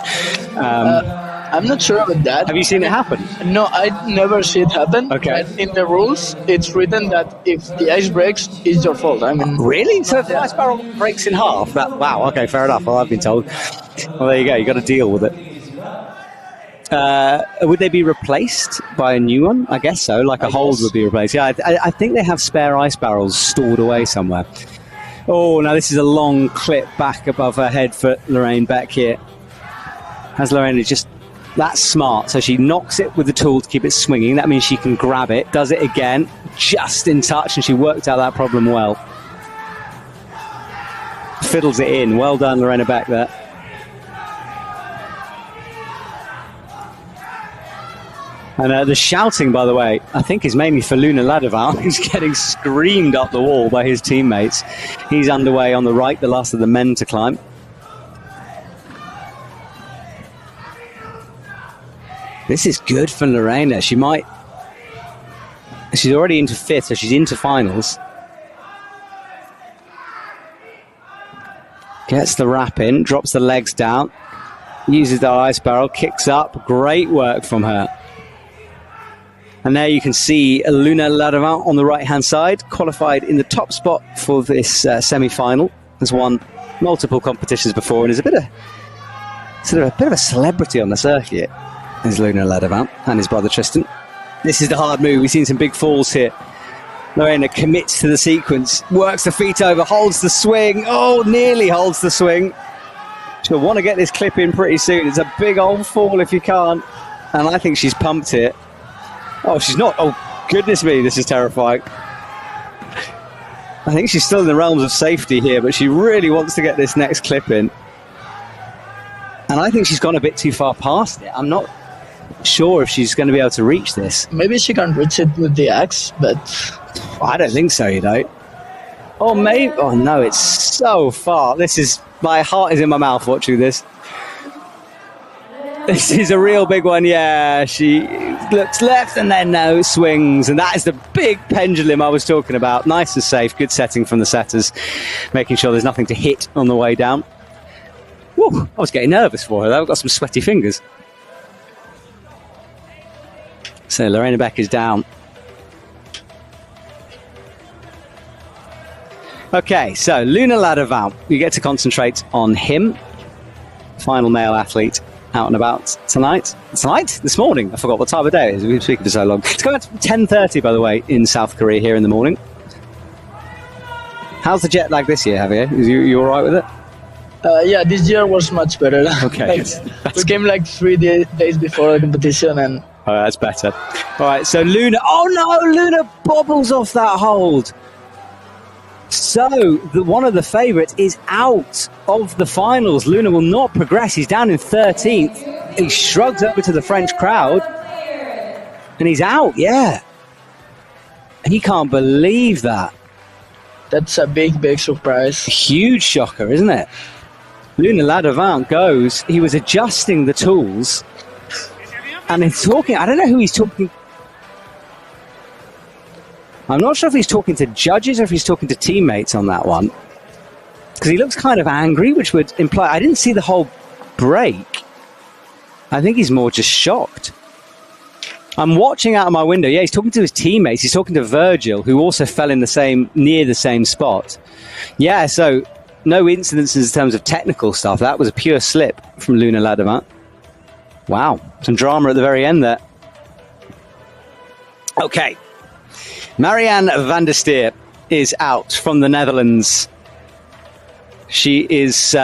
I'm not sure about that. Have you seen it happen? No, I never see it happen. Okay. But in the rules, it's written that if the ice breaks, it's your fault. I mean, really? So if the ice barrel breaks in half, wow, okay, fair enough. Well, I've been told. Well, there you go. You got to deal with it. Would they be replaced by a new one? I guess so. Like a hold would be replaced. Yeah, I think they have spare ice barrels stored away somewhere. Oh, now this is a long clip back above her head for Lorraine Beck here. Has Lorraine just... That's smart. So she knocks it with the tool to keep it swinging. That means she can grab it. Does it again, just in touch, and she worked out that problem well. Fiddles it in. Well done, Lorena Beck there. And the shouting, by the way, I think is mainly for Luna Ladevant, who's getting screamed up the wall by his teammates. He's underway on the right, the last of the men to climb. This is good for Lorena. She's already into 5th, so she's into finals. Gets the wrap in, drops the legs down, uses the ice barrel, kicks up. Great work from her. And there you can see Luna Ladevant on the right-hand side, qualified in the top spot for this semi-final. Has won multiple competitions before and is a bit of a celebrity on the circuit. Is Luna Ladevant and his brother Tristan. This is the hard move. We've seen some big falls here. Lorena commits to the sequence, works the feet over, holds the swing. Oh, nearly holds the swing. She'll want to get this clip in pretty soon. It's a big old fall if you can't. And I think she's pumped it. Oh, she's not. Oh, goodness me, this is terrifying. I think she's still in the realms of safety here, but she really wants to get this next clip in. And I think she's gone a bit too far past it. I'm not sure if she's going to be able to reach this. Maybe she can reach it with the axe, but I don't think so, you know. Or maybe... Oh, no, it's so far. My heart is in my mouth watching this. This is a real big one, yeah. She looks left and then no, swings. And that is the big pendulum I was talking about. Nice and safe. Good setting from the setters. Making sure there's nothing to hit on the way down. Woo, I was getting nervous for her. I've got some sweaty fingers. So Lorena Beck is down. Okay, so Luna Ladevant. We get to concentrate on him. Final male athlete out and about tonight. Tonight? This morning. I forgot what time of day it is. We've been speaking for so long. It's going out to 10:30, by the way, in South Korea here in the morning. How's the jet lag this year, Javier? You all right with it? Yeah, this year was much better. Okay. We came like 3 days before the competition and... Oh, that's better. All right, so Luna... Oh, no! Luna bobbles off that hold. So, one of the favourites is out of the finals. Luna will not progress. He's down in 13th. He shrugs over to the French crowd. And he's out, yeah. And he can't believe that. That's a big surprise. Huge shocker, isn't it? Luna Ladevant goes. He was adjusting the tools, and he's talking. I don't know who he's talking. I'm not sure if he's talking to judges or if he's talking to teammates on that one, because he looks kind of angry, which would imply. I didn't see the whole break. I think he's more just shocked. I'm watching out of my window. Yeah, he's talking to his teammates. He's talking to Virgil, who also fell in near the same spot. Yeah, so no incidences in terms of technical stuff. That was a pure slip from Luna Ladevant. Wow, some drama at the very end there. Okay, Marianne van der Stier is out from the Netherlands. She's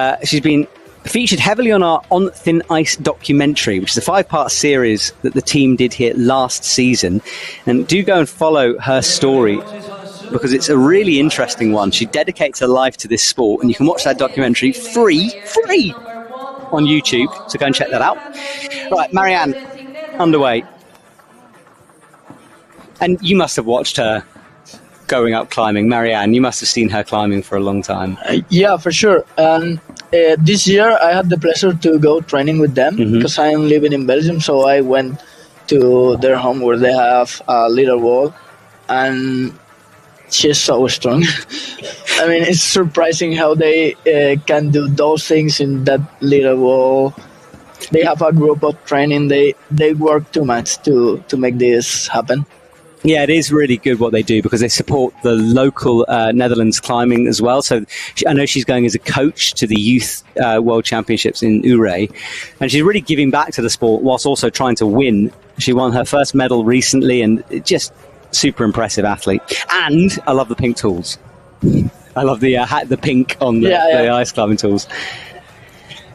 been featured heavily on our On Thin Ice documentary, which is a 5-part series that the team did here last season. And do go and follow her story, because it's a really interesting one. She dedicates her life to this sport, and you can watch that documentary free on YouTube. So go and check that out. Right, Marianne, underway. And you must have watched her going up climbing. Marianne, you must have seen her climbing for a long time. Yeah, for sure. This year I had the pleasure to go training with them, because I am living in Belgium. So I went to their home where they have a little wall, and she's so strong. I mean, it's surprising how they can do those things in that little wall. They have a group of training. They work too much to make this happen. Yeah, it is really good what they do, because they support the local Netherlands climbing as well. So I know she's going as a coach to the Youth World Championships in UIAA, and she's really giving back to the sport whilst also trying to win. She won her first medal recently, and just super impressive athlete. And I love the pink tools. I love the pink on the ice climbing tools.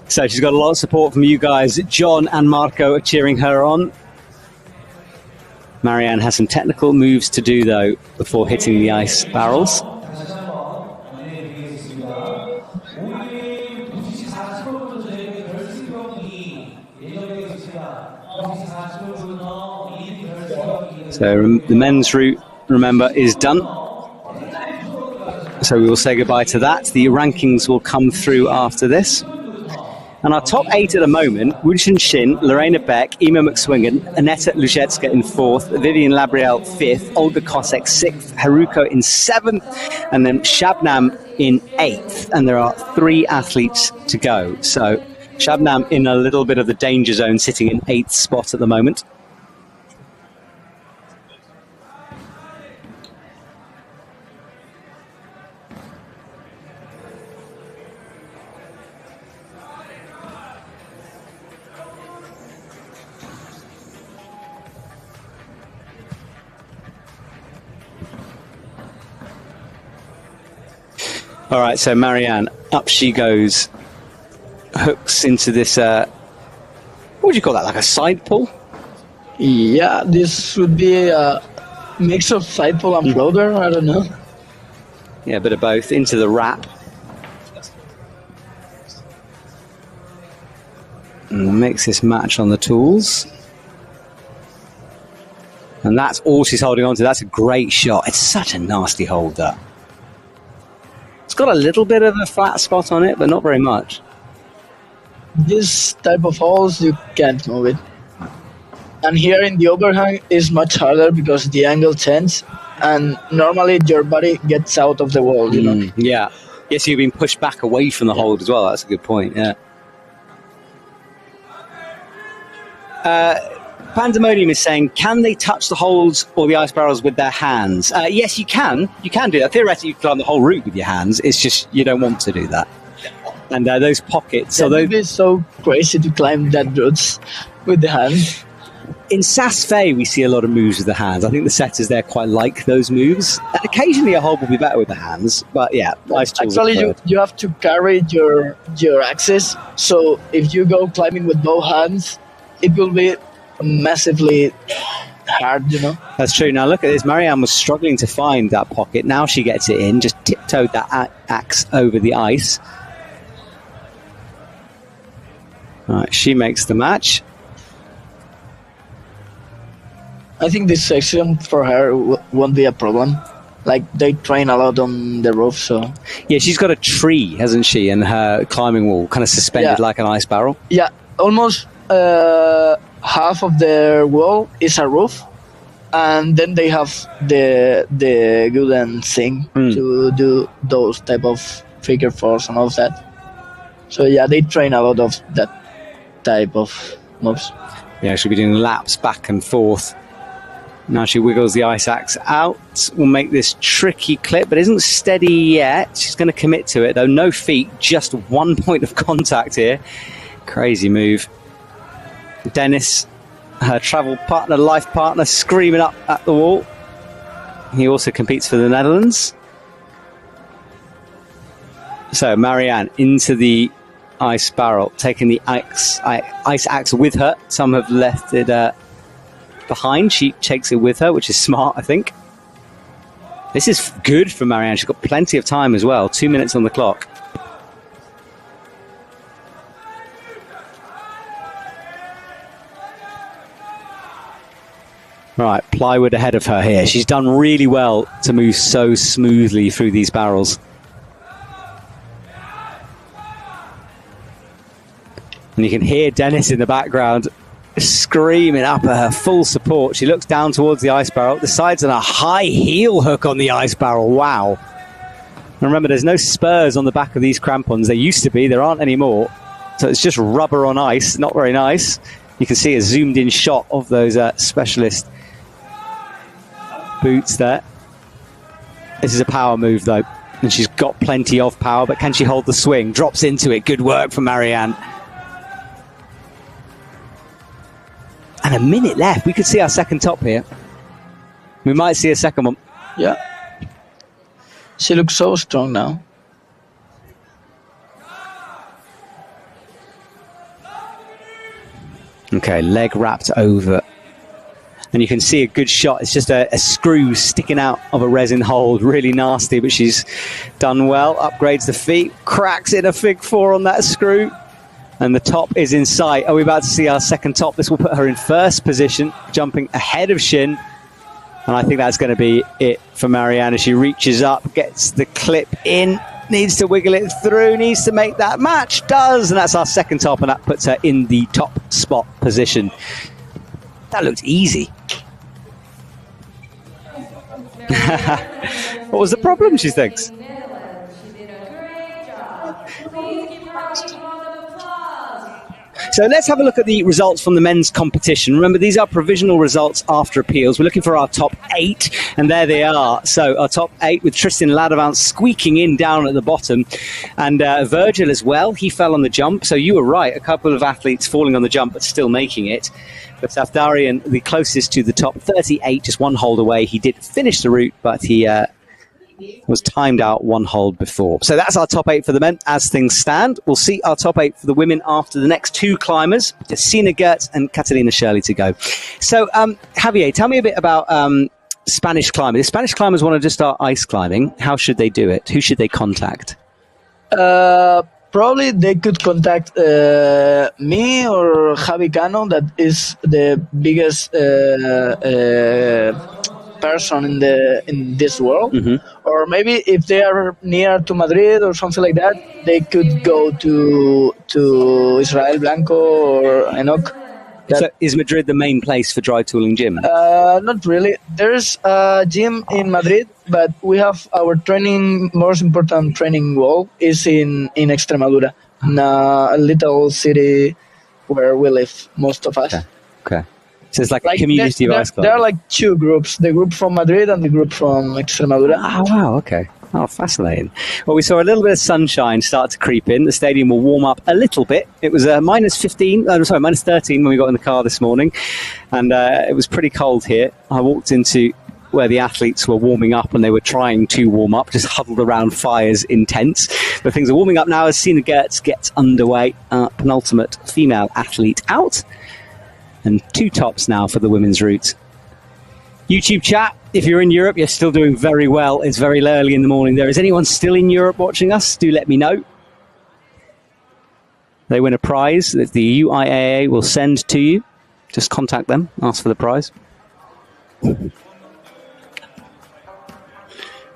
So she's got a lot of support from you guys. John and Marco are cheering her on. Marianne has some technical moves to do, though, before hitting the ice barrels. So the men's route, remember, is done. So we will say goodbye to that. The rankings will come through after this. And our top 8 at the moment: Wunshen Shin, Lorena Beck, Ema McSwingen, Aneta Luzhetska in 4th, Vivian Labriel 5th, Olga Kosek 6th, Haruko in 7th, and then Shabnam in 8th. And there are 3 athletes to go. So Shabnam in a little bit of the danger zone, sitting in 8th spot at the moment. All right, so Marianne, up she goes, hooks into this, what would you call that, like a side pull? Yeah, this would be a mix of side pull and floater, I don't know. Yeah, a bit of both, into the wrap. And makes this match on the tools. And that's all she's holding on to. That's a great shot. It's such a nasty hold, that. It's got a little bit of a flat spot on it, but not very much. This type of holes, you can't move it. And here in the overhang is much harder because the angle changes, and normally your body gets out of the wall, you know? Yeah. Yes, you've been pushed back away from the hold as well. That's a good point, yeah. Pandemonium is saying, can they touch the holds or the ice barrels with their hands? Yes, you can. You can do that. Theoretically, you can climb the whole route with your hands. It's just you don't want to do that. And those pockets... It would be so crazy to climb that routes with the hands. In Saas-Fee, we see a lot of moves with the hands. I think the setters there quite like those moves. And occasionally a hold will be better with the hands. But yeah, ice tools. Actually, you have to carry your axis. So if you go climbing with both hands, it will be massively hard, you know. That's true. Now look at this. Marianne was struggling to find that pocket. Now she gets it in. Just tiptoed that axe over the ice. All right, she makes the match. I think this section for her won't be a problem. like they train a lot on the roof. So Yeah, she's got a tree, hasn't she, and her climbing wall kind of suspended like an ice barrel. yeah, almost half of their wall is a roof, and then they have the golden thing to do those type of figure fours and all of that. So yeah, they train a lot of that type of moves. Yeah, she'll be doing laps back and forth. Now she wiggles the ice axe out. We'll make this tricky clip, but isn't steady yet. She's going to commit to it, though. No feet, just 1 point of contact here. Crazy move. Dennis, her travel partner, life partner, screaming up at the wall. He also competes for the Netherlands. So Marianne into the ice barrel, taking the ice axe with her. Some have left it behind. She takes it with her, which is smart, I think. This is good for Marianne. She's got plenty of time as well. 2 minutes on the clock. Right, plywood ahead of her here. She's done really well to move so smoothly through these barrels. And you can hear Dennis in the background screaming up at her, full support. She looks down towards the ice barrel, decides on a high heel hook on the ice barrel. Wow. And remember, there's no spurs on the back of these crampons. There used to be, there aren't anymore. So it's just rubber on ice, not very nice. You can see a zoomed in shot of those specialist boots there. This is a power move though, and she's got plenty of power, but can she hold the swing? Drops into it. Good work from Marianne. And a minute left. We could see our second top here. We might see a second one. Yeah. She looks so strong now. Okay, leg wrapped over. And you can see a good shot. It's just a screw sticking out of a resin hold. Really nasty, but she's done well. Upgrades the feet. Cracks in a fig four on that screw. And the top is in sight. Are we about to see our second top? This will put her in first position, jumping ahead of Shin. And I think that's going to be it for Marianne as she reaches up, gets the clip in, needs to wiggle it through, needs to make that match, does. And that's our second top, and that puts her in the top spot position. That looked easy. What was the problem, she thinks? So let's have a look at the results from the men's competition. Remember, these are provisional results after appeals. We're looking for our top 8, and there they are. So our top 8 with Tristan Ladavant squeaking in down at the bottom. And Virgil as well, he fell on the jump. So you were right, a couple of athletes falling on the jump but still making it. But Safdarian, the closest to the top, 38, just one hold away. He did finish the route, but he was timed out one hold before. So that's our top 8 for the men as things stand. We'll see our top 8 for the women after the next 2 climbers, Sina Gertz and Catalina Shirley to go. So, Javier, tell me a bit about Spanish climbing. If Spanish climbers want to just start ice climbing, how should they do it? Who should they contact? Probably they could contact me or Javi Cano, that is the biggest person in this world. Or maybe if they are near to Madrid or something like that, they could go to Israel Blanco or Enoch. So is Madrid the main place for dry tooling gym? Not really. There's a gym in Madrid, but we have our most important training wall is in Extremadura, in a little city where we live, most of us. Okay. So it's like a community of ice climbing. There are like 2 groups, the group from Madrid and the group from Extremadura. Oh, wow, okay. Oh, fascinating. Well, we saw a little bit of sunshine start to creep in. The stadium will warm up a little bit. It was minus 13 when we got in the car this morning. And it was pretty cold here. I walked into where the athletes were warming up and they were trying to warm up, just huddled around fires in tents. But things are warming up now as Sina Gertz gets underway. Penultimate female athlete out. And 2 tops now for the women's route. YouTube chat, if you're in Europe, you're still doing very well. It's very early in the morning there. Is anyone still in Europe watching us? Do let me know. They win a prize that the UIAA will send to you. Just contact them, ask for the prize.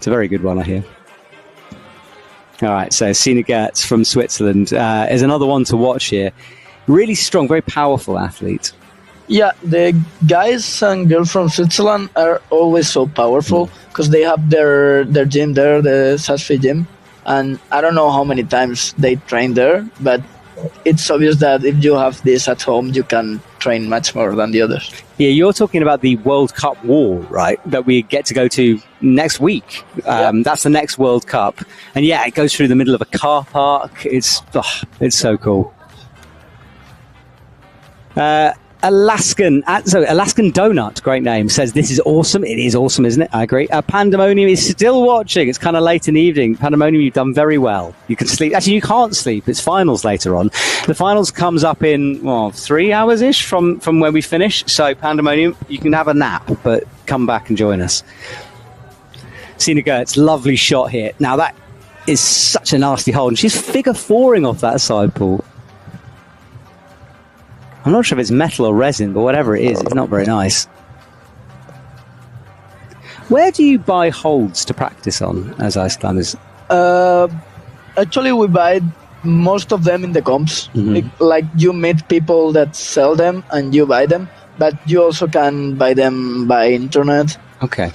It's a very good one, I hear. All right, so Sina Gertz from Switzerland is another one to watch here. Really strong, very powerful athlete. Yeah, the guys and girls from Switzerland are always so powerful because they have their gym there, the Sassfi gym, and I don't know how many times they train there, but it's obvious that if you have this at home, you can train much more than the others. Yeah, you're talking about the World Cup wall, right? That we get to go to next week. That's the next World Cup, and yeah, it goes through the middle of a car park. It's so cool. Alaskan Donut, great name, says this is awesome. It is awesome, isn't it? I agree. Pandemonium is still watching. It's kind of late in the evening. Pandemonium, you've done very well. You can sleep. Actually, you can't sleep. It's finals later on. The finals comes up in 3 hours-ish from when we finish. So Pandemonium, you can have a nap, but come back and join us. Sina Gertz, lovely shot here. Now that is such a nasty hold, and she's figure fouring off that side pool. I'm not sure if it's metal or resin, but whatever it is, it's not very nice. Where do you buy holds to practice on as ice climbers? Actually, we buy most of them in the comps. Like you meet people that sell them and you buy them, but you also can buy them by internet. Okay.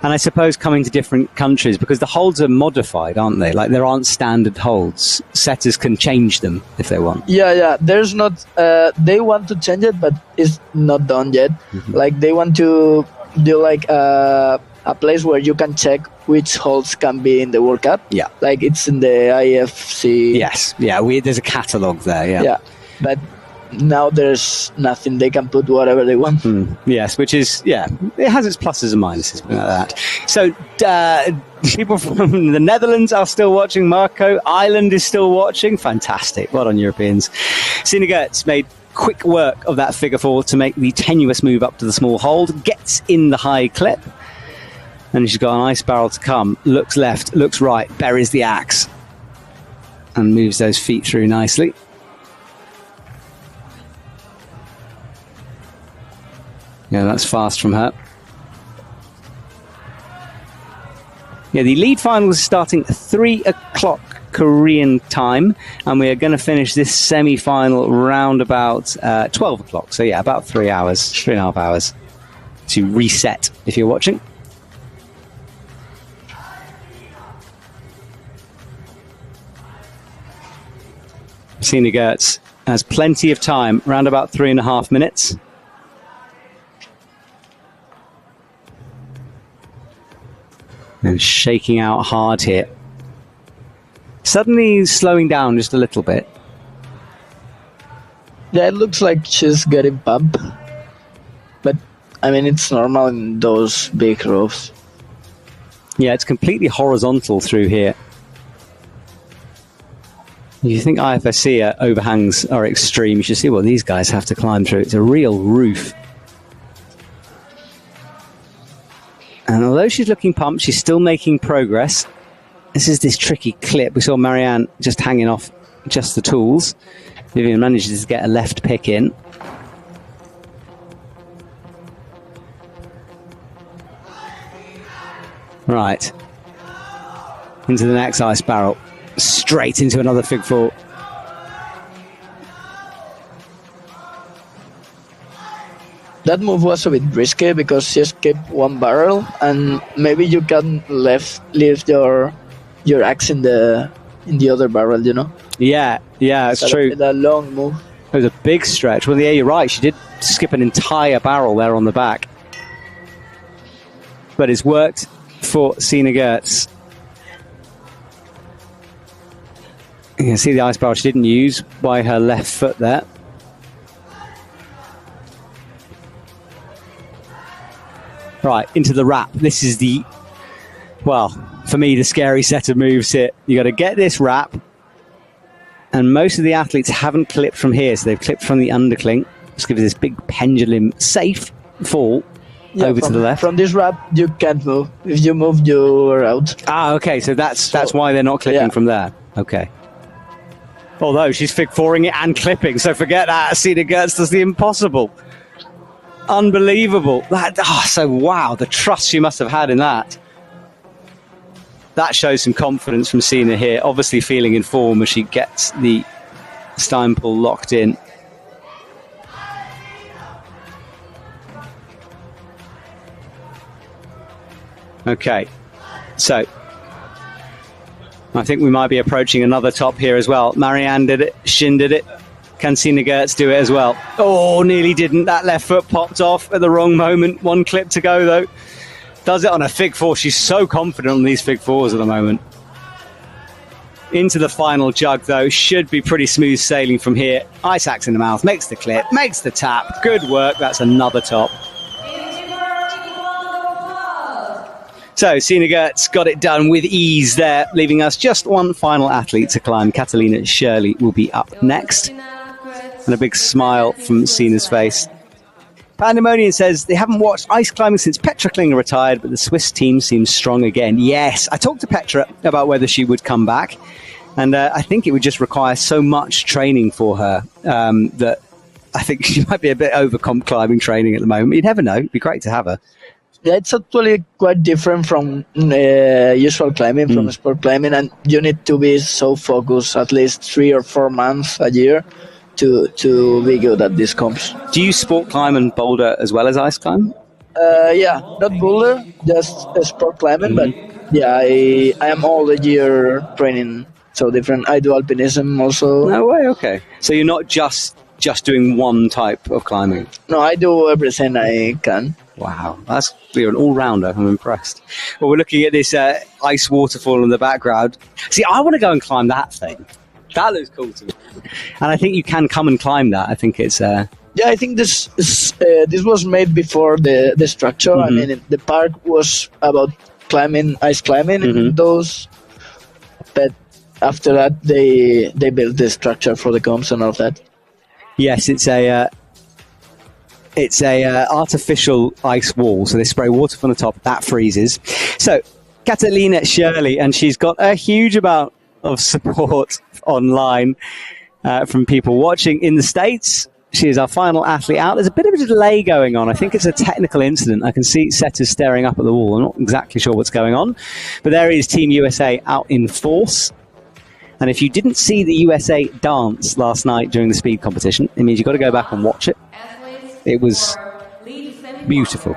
And I suppose coming to different countries, because the holds are modified, aren't they? Like there aren't standard holds. Setters can change them if they want. Yeah. There's not. They want to change it, but it's not done yet. Like they want to do like a place where you can check which holds can be in the World Cup. Yeah. Like it's in the IFC. Yes. Yeah. There's a catalogue there. Yeah. Yeah. But now there's nothing. They can put whatever they want. Yes, which is, it has its pluses and minuses, like that. So people from the Netherlands are still watching. Marco, Ireland is still watching. Fantastic. Well done, Europeans. Sina Gertz made quick work of that figure four to make the tenuous move up to the small hold, gets in the high clip, and she's got an ice barrel to come. Looks left, looks right, buries the axe, and moves those feet through nicely. Yeah, that's fast from her. Yeah, the lead final is starting at 3 o'clock Korean time, and we are going to finish this semi-final round about 12 o'clock. So yeah, about 3 hours, 3.5 hours to reset if you're watching. Sina Gertz has plenty of time, around about 3.5 minutes. And shaking out hard here. Suddenly slowing down just a little bit. Yeah, it looks like she's getting pumped. But, I mean, it's normal in those big ropes. Yeah, it's completely horizontal through here. You think IFSC overhangs are extreme. You should see what these guys have to climb through. It's a real roof. And although she's looking pumped, she's still making progress. This is this tricky clip. We saw Marianne just hanging off just the tools. Vivian manages to get a left pick in. Right. Into the next ice barrel. Straight into another fig four. That move was a bit risky because she skipped one barrel, and maybe you can leave your axe in the other barrel, you know? Yeah, it's true. A long move. It was a big stretch. Well, yeah, you're right. She did skip an entire barrel there on the back. But it's worked for Sina Gertz. You can see the ice barrel she didn't use by her left foot there. Right, into the wrap. This is for me, the scary set of moves here. You got to get this wrap. And most of the athletes haven't clipped from here, so they've clipped from the undercling. Just gives this big pendulum safe fall over to the left. From this wrap, you can't move. If you move, you're out. Ah, okay, so that's why they're not clipping from there. Okay. Although she's fig fouring it and clipping, so forget that. Sina Gertz does the impossible. Unbelievable. Wow, the trust she must have had in that. that shows some confidence from Sina here. Obviously feeling in form as she gets the Stein pull locked in. Okay, so I think we might be approaching another top here as well. Marianne did it, Shin did it. Can Sina Gertz do it as well? Oh, nearly didn't. That left foot popped off at the wrong moment. One clip to go though. Does it on a fig four. She's so confident on these fig fours at the moment. Into the final jug though. Should be pretty smooth sailing from here. Ice axe in the mouth. Makes the clip. Makes the tap. Good work. That's another top. So Sina Gertz got it done with ease there, leaving us just one final athlete to climb. Catalina Shirley will be up next. And a big smile from Sina's face. Pandemonium says they haven't watched ice climbing since Petra Klinger retired, but the Swiss team seems strong again. Yes, I talked to Petra about whether she would come back, and I think it would just require so much training for her that I think she might be a bit over comp climbing training at the moment. You never know. It'd be great to have her. Yeah, it's actually quite different from usual climbing, from sport climbing, and you need to be so focused at least 3 or 4 months a year to be good at these comps. Do you sport climb and boulder as well as ice climb? Yeah, not boulder, just sport climbing, but yeah, I am all the year training, so different. I do alpinism also. No way, okay. So you're not just doing one type of climbing? No, I do everything I can. Wow, you're an all-rounder. I'm impressed. Well, we're looking at this ice waterfall in the background. See, I want to go and climb that thing. That looks cool to me. And I think you can come and climb that. I think it's... Yeah, I think this was made before the structure. I mean, the park was about climbing, ice climbing, and those... But after that, they built the structure for the comps and all of that. Yes, it's a artificial ice wall, so they spray water from the top, that freezes. So Catalina Shirley, and she's got a huge amount of support online from people watching in the States. She is our final athlete out. There's a bit of a delay going on. I think it's a technical incident. I can see setters staring up at the wall. I'm not exactly sure what's going on, but there is Team USA out in force. And if you didn't see the USA dance last night during the speed competition, it means you've got to go back and watch it. It was beautiful,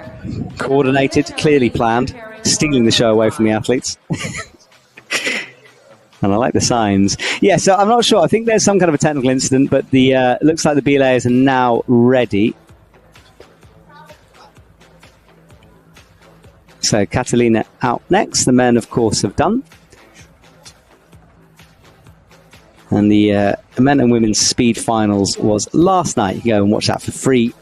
coordinated, clearly planned, stealing the show away from the athletes. And I like the signs. Yeah, so I'm not sure. I think there's some kind of a technical incident, but it looks like the belays are now ready. So Catalina out next. The men, of course, have done. And the men and women's speed finals was last night. You can go and watch that for free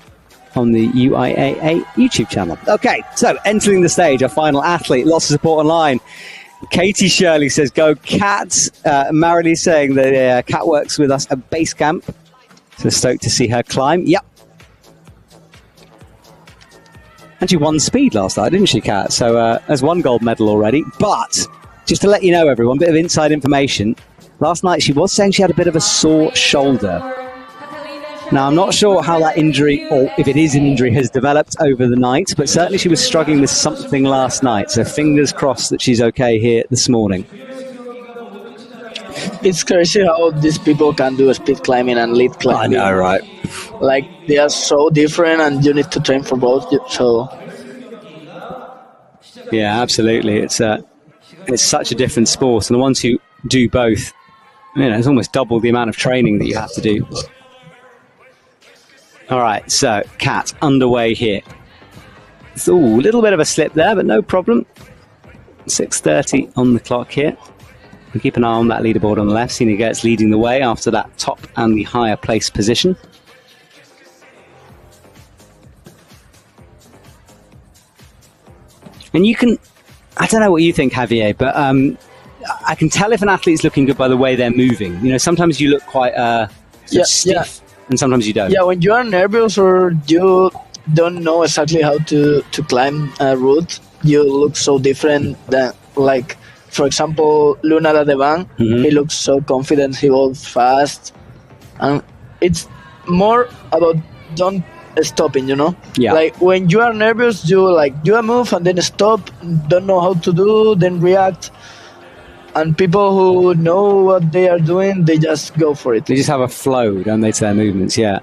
on the UIAA YouTube channel. Okay, so entering the stage, our final athlete. Lots of support online. Katie Shirley says, go Kat. Marilee saying that Kat works with us at base camp. So stoked to see her climb. Yep. And she won speed last night, didn't she, Kat? So there's one gold medal already. But just to let you know, everyone, a bit of inside information. Last night she was saying she had a bit of a sore shoulder. Now, I'm not sure how that injury, or if it is an injury, has developed over the night, but certainly she was struggling with something last night. So fingers crossed that she's okay here this morning. It's crazy how these people can do speed climbing and lead climbing. I know, right? Like, they are so different and you need to train for both. So, yeah, absolutely. It's such a different sport. And the ones who do both, it's almost double the amount of training that you have to do. All right, so Kat underway here. So, a little bit of a slip there, but no problem. 6:30 on the clock here. And keep an eye on that leaderboard on the left. Sina Gertz leading the way after that top and the higher place position. And you can, I don't know what you think, Javier, but I can tell if an athlete's looking good by the way they're moving. Sometimes you look quite stiff, and sometimes you don't. Yeah, when you are nervous or you don't know exactly how to climb a route, you look so different than, like, for example, Luna Dadevan. He looks so confident, he goes fast. And it's more about don't stopping, Yeah. Like, when you are nervous, you do a move and then stop, don't know how to do, then react. and people who know what they are doing, they just go for it. They just have a flow, don't they, to their movements? Yeah.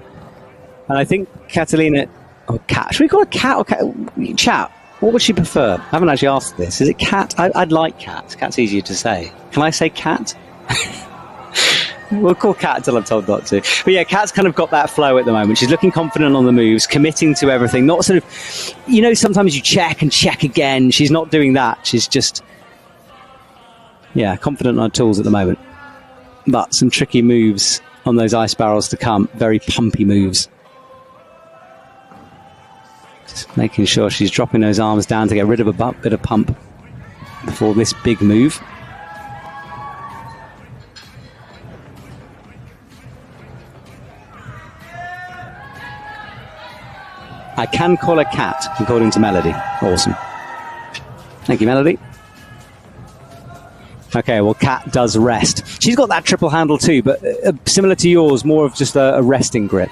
And I think Catalina, or Cat, should we call her Cat or Cat? Chat, what would she prefer? I haven't actually asked this. Is it Cat? I'd like Cat. Cat's easier to say. Can I say Cat? We'll call Cat until I'm told not to. But yeah, Cat's kind of got that flow at the moment. She's looking confident on the moves, committing to everything. Not sort of, sometimes you check and check again. She's not doing that. She's just, confident on her tools at the moment. But some tricky moves on those ice barrels to come. Very pumpy moves. Just making sure she's dropping those arms down to get rid of a bit of pump before this big move. I can call her Cat, according to Melody. Awesome. Thank you, Melody. Okay, well, Cat does rest. She's got that triple handle too, but similar to yours, more of just a resting grip.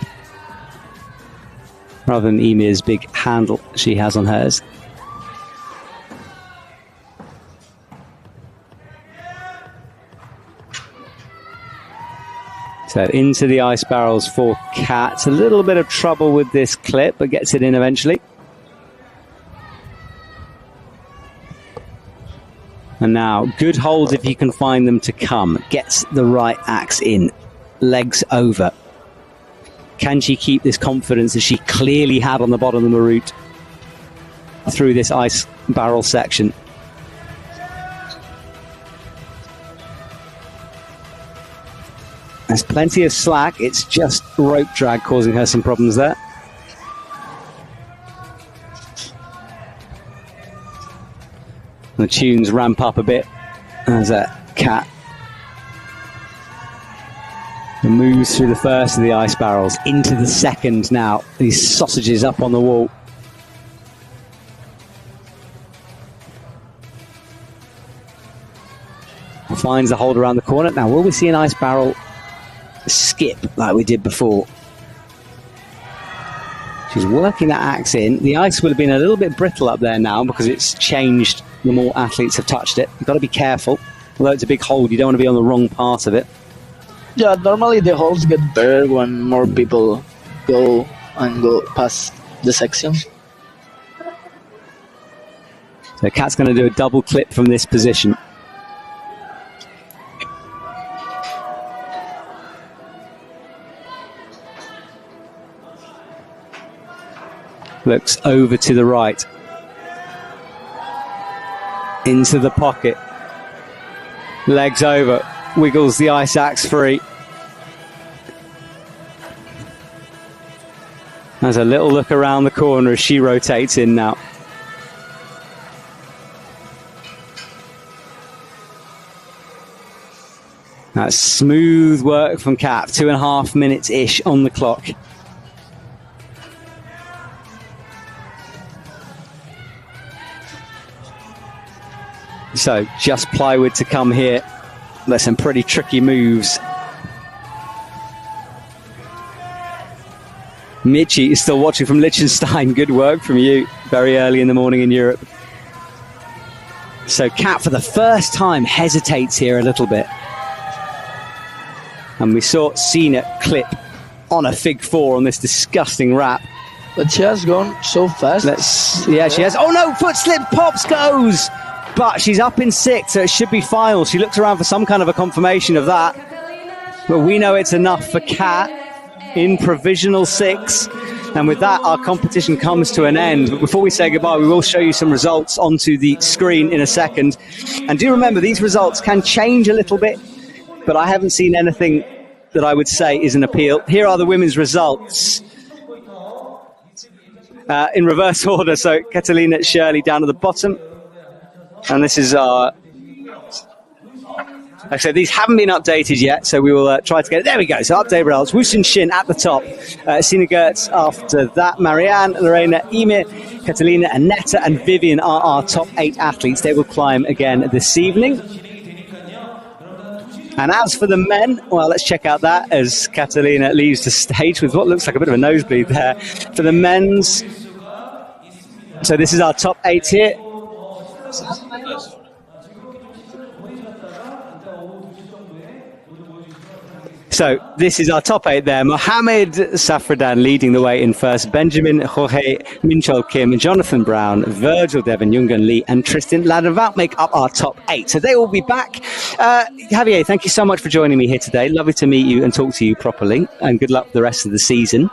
Rather than Emir's big handle she has on hers. So into the ice barrels for Cat. A little bit of trouble with this clip, but gets it in eventually. And now, good holds if you can find them to come. Gets the right axe in. Legs over. Can she keep this confidence that she clearly had on the bottom of the route through this ice barrel section? There's plenty of slack. It's just rope drag causing her some problems there. The tunes ramp up a bit as that Cat moves through the first of the ice barrels into the second now. These sausages up on the wall. Finds the hold around the corner. Now, will we see an ice barrel skip like we did before? She's working that axe in. The ice would have been a little bit brittle up there now because it's changed the more athletes have touched it. You've got to be careful. Although it's a big hold, you don't want to be on the wrong part of it. Yeah, normally the holds get better when more people go past the section. So Cat's going to do a double clip from this position. Looks over to the right. Into the pocket. Legs over. Wiggles the ice axe free. Has a little look around the corner as she rotates in now. That's smooth work from Cat. 2.5 minutes-ish on the clock. So just plywood to come here. There's some pretty tricky moves. Michi is still watching from Liechtenstein. Good work from you. Very early in the morning in Europe. So Cat, for the first time, hesitates here a little bit. And we saw Sina clip on a fig four on this disgusting wrap. But she has gone so fast. She has. Oh no, foot slip, pops goes! But she's up in sixth, so it should be final. She looks around for some kind of a confirmation of that. But we know it's enough for Cat in provisional 6. And with that, our competition comes to an end. But before we say goodbye, we will show you some results onto the screen in a second. And do remember, these results can change a little bit, but I haven't seen anything that I would say is an appeal. Here are the women's results. In reverse order, so Catalina Shirley down at the bottom. And this is our... Like I said, these haven't been updated yet, so we will try to get it. There we go. So update results. Wushin Shin at the top. Sina Gertz after that. Marianne, Lorena, Emir, Catalina, Annetta, and Vivian are our top 8 athletes. They will climb again this evening. And as for the men, well, let's check out that as Catalina leaves the stage with what looks like a bit of a nosebleed there. For the men's, so this is our top 8 here. So this is our top 8 there. Mohamed Safradan leading the way in first. Benjamin Jorge Minchol Kim, Jonathan Brown, Virgil Devon, Jungan Lee, and Tristan Ladenvalt make up our top 8. So they will be back. Javier, thank you so much for joining me here today. Lovely to meet you and talk to you properly. And good luck for the rest of the season.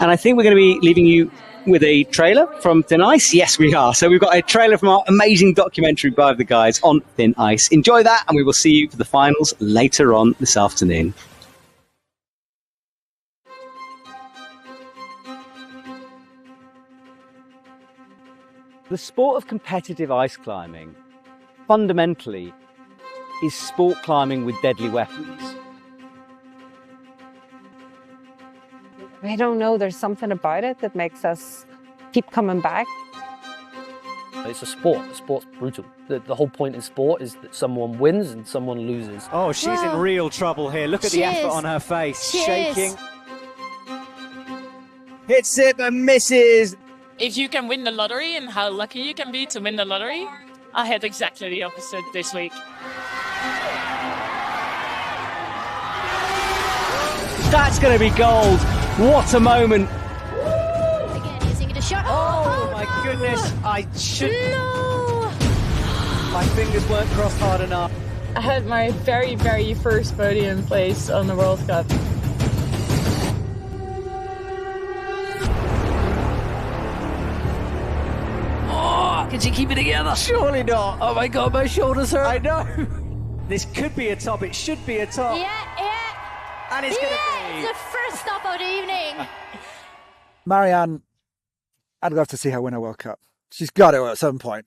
And I think we're going to be leaving you with a trailer from Thin Ice. Yes, we are. So we've got a trailer from our amazing documentary by the guys on Thin Ice. Enjoy that, and we will see you for the finals later on this afternoon. The sport of competitive ice climbing, fundamentally, is sport climbing with deadly weapons. I don't know, there's something about it that makes us keep coming back. It's a sport. Sport's brutal. The whole point in sport is that someone wins and someone loses. Oh, she's in real trouble here. Look at the effort on her face. Shaking. Hits it and misses. If you can win the lottery and how lucky you can be to win the lottery, I had exactly the opposite this week. That's going to be gold. What a moment. Again, using it a shot. Oh my goodness. I should. No! My fingers weren't crossed hard enough. I had my very, very first podium place on the World Cup. Can she keep it together? Surely not. Oh my god, my shoulders hurt. I know. This could be a top. It should be a top. Yeah. And it's going to be. It's the first stop of the evening. Marianne, I'd love to see her win a World Cup. She's got to at some point.